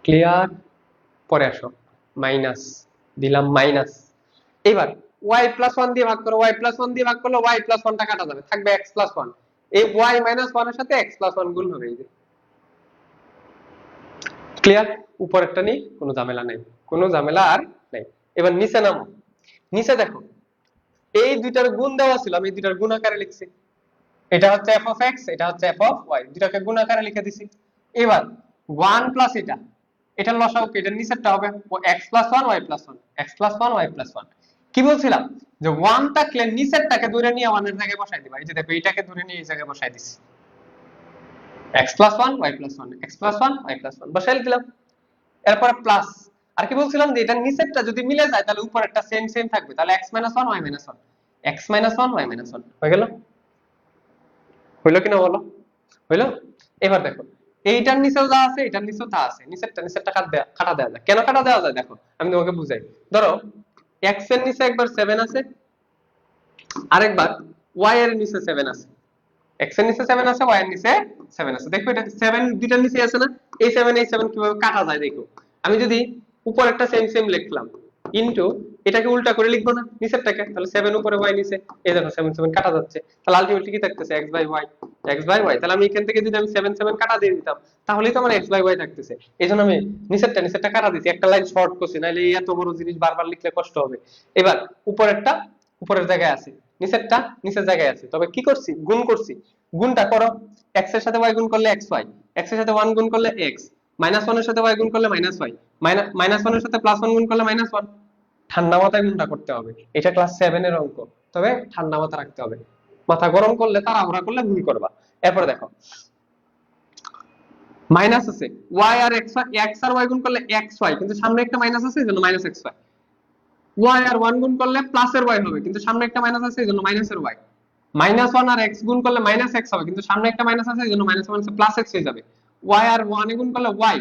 Speaker 1: ক্লিয়ার? পরে আসো, মাইনাস দিলাম মাইনাস। এবার y প্লাস ওয়ান দিয়ে ভাগ করো, y প্লাস ওয়ান দিয়ে ভাগ করলে y প্লাস ওয়ানটা কাটা যাবে, থাকবে x প্লাস ওয়ান। এই y মাইনাস ওয়ান এর সাথে x প্লাস ওয়ান গুণ হবে। এই যে ক্লিয়ার? উপরেরটা নেই, কোনো ঝামেলা নেই, কোনো ঝামেলা আর নেই। এবার নিচে নামো, নিচে দেখো এই দুইটার গুণ দেওয়া ছিল, আমি দুইটার গুণ আকারে লিখছি। এটা হচ্ছে f of x, এটা হচ্ছে f of y, দুটাকে গুণ আকারে লিখে দিছি। এবার 1 প্লাস এটা, এটার লসাগু কি, এটার নিচেরটা হবে x plus one y plus one, x plus one y plus one. কি বলছিলাম যে 1 থাকলে নিচেরটাকে ধরে নিয়ে 1 এর জায়গায় বসাই দিবা। এই যে দেখো, এটাকে ধরে নিয়ে এই জায়গায় বসাই দিছি, x plus one y plus one, x plus one y plus one বসাই দিলাম। এরপর প্লাস, আর কি বলছিলাম যে এটার নিচেরটা যদি মিলে যায় তাহলে উপরেরটা সেম সেম থাকবে, তাহলে x minus one y minus one, x minus one y minus one হয়ে গেল। হইলো কিনা বলো? হইলো? এবার দেখো, এইটার নিচেও যা আছে এটার নিচেও তা আছে, নিচেরটা কাটা দেওয়া যায়। কেন কাটা দেওয়া যায় দেখো, আমি তোমাকে বুঝাই। ধরো x এর নিচে একবার 7 আছে, আরেকবার y এর নিচে 7 আছে। x এর নিচে 7 আছে, y এর নিচে 7 আছে। দেখো এটা 7 দুইটার নিচে আছে না, এই 7 এই 7 কিভাবে কাটা যায় দেখো। আমি যদি উপর একটা সেম সেম লিখলাম ইনটু এটাকে উল্টা করে লিখবো না নিচেরটাকে, তাহলে 7 উপরে y নিচে, এই দেখো 7 7 কাটা যাচ্ছে। তাহলে আলটিমেটলি কি থাকতেছে x by y, x by y। তাহলে আমি এখান থেকে যদি আমি 7 7 কাটা দিয়ে দিতাম তাহলেই তো আমার x বাই y থাকতেছে। এইজন্য আমি নিচেরটা কাটা দিছি, একটা লাইন শর্ট করছি, নাইলে এত বড় জিনিস বারবার লিখলে কষ্ট হবে। এবার উপরেরটা উপরের জায়গায় আছে, নিচেরটা নিচের জায়গায় আছে, তবে কি করছি, গুণ করছি। গুণটা করো, x এর সাথে y গুণ করলে xy, x এর সাথে 1 গুণ করলে x, মাইনাস 1 এর সাথে y গুণ করলে মাইনাস y, মাইনাস 1 এর সাথে প্লাস 1 গুণ করলে মাইনাস 1। ঠান্ডা মাথায় গুণটা করতে হবে, এটা ক্লাস 7 এর অঙ্ক, তবে ঠান্ডা মাথা রাখতে হবে। মাথা গরম করলে তাড়াহুড়া করলে ভুল করবা। এরপরে দেখো মাইনাস আছে, y আর x আর y গুণ করলে xy, কিন্তু সামনে একটা মাইনাস আছে এজন্য মাইনাস xy। y আর 1 গুণ করলে প্লাস এর y হবে, কিন্তু সামনে একটা মাইনাস আছে এজন্য মাইনাস এর y। মাইনাস 1 আর x গুণ করলে মাইনাস x হবে, কিন্তু সামনে একটা মাইনাস আছে এজন্য মাইনাস মাইনাসে প্লাস x হয়ে যাবে। y আর 1 এ গুণ করলে y,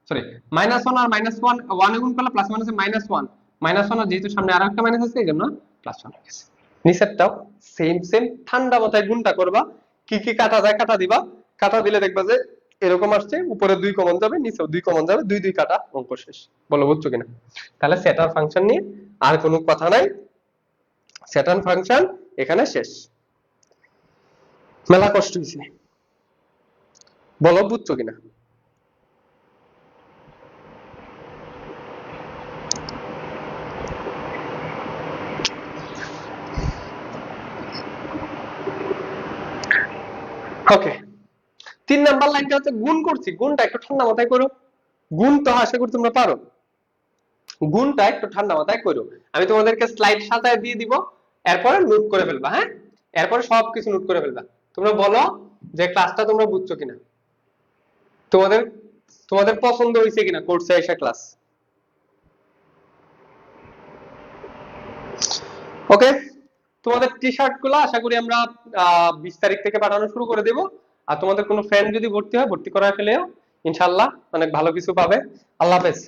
Speaker 1: সরি মাইনাস 1 আর মাইনাস 1 এ গুণ করলে প্লাস মাইনাসে মাইনাস 1, মাইনাস 1 আর যেহেতু সামনে আরেকটা মাইনাস আছে এজন্য প্লাস 1 হয়ে গেছে। নিচেরটাও সেম সেম ঠান্ডা মাথায় গুণটা করবা, কি কি কাটা যায় কাটা দিবা, কাটা দিলে দেখবা যে এরকম আসছে, উপরে 2 কমন যাবে, নিচেও 2 কমন যাবে, 2 2 কাটা, অঙ্ক শেষ। বলো বুঝছো কিনা? তাহলে সেটার ফাংশন নিয়ে আর কোনো কথা নাই, সেটার ফাংশন এখানে শেষ। মেলা কষ্ট হইছে, বলো বুঝছো কিনা? ওকে, 3 নাম্বার লাইনটা হচ্ছে গুণ করছি, গুণটা একটু ঠান্ডা মাথায় করো। গুণ তো আশা করি তোমরা পারো, গুণটা একটু ঠান্ডা মাথায় করো। আমি তোমাদেরকে স্লাইড সাজায় দিয়ে দিব, এরপরে নোট করে ফেলবা। হ্যাঁ, এরপরে সবকিছু নোট করে ফেলবা। তোমরা বলো যে ক্লাসটা তোমরা বুঝছো কিনা, তোমাদের তোমাদের পছন্দ হয়েছে কিনা কোর্সে এসে ক্লাস। ওকে, তোমাদের টি শার্ট গুলো আশা করি আমরা 20 তারিখ থেকে পাঠানো শুরু করে দেব। আর তোমাদের কোনো ফ্রেন্ড যদি ভর্তি হয় ভর্তি করা ফেলেও ইনশাআল্লাহ অনেক ভালো কিছু পাবে। আল্লাহ হাফেজ।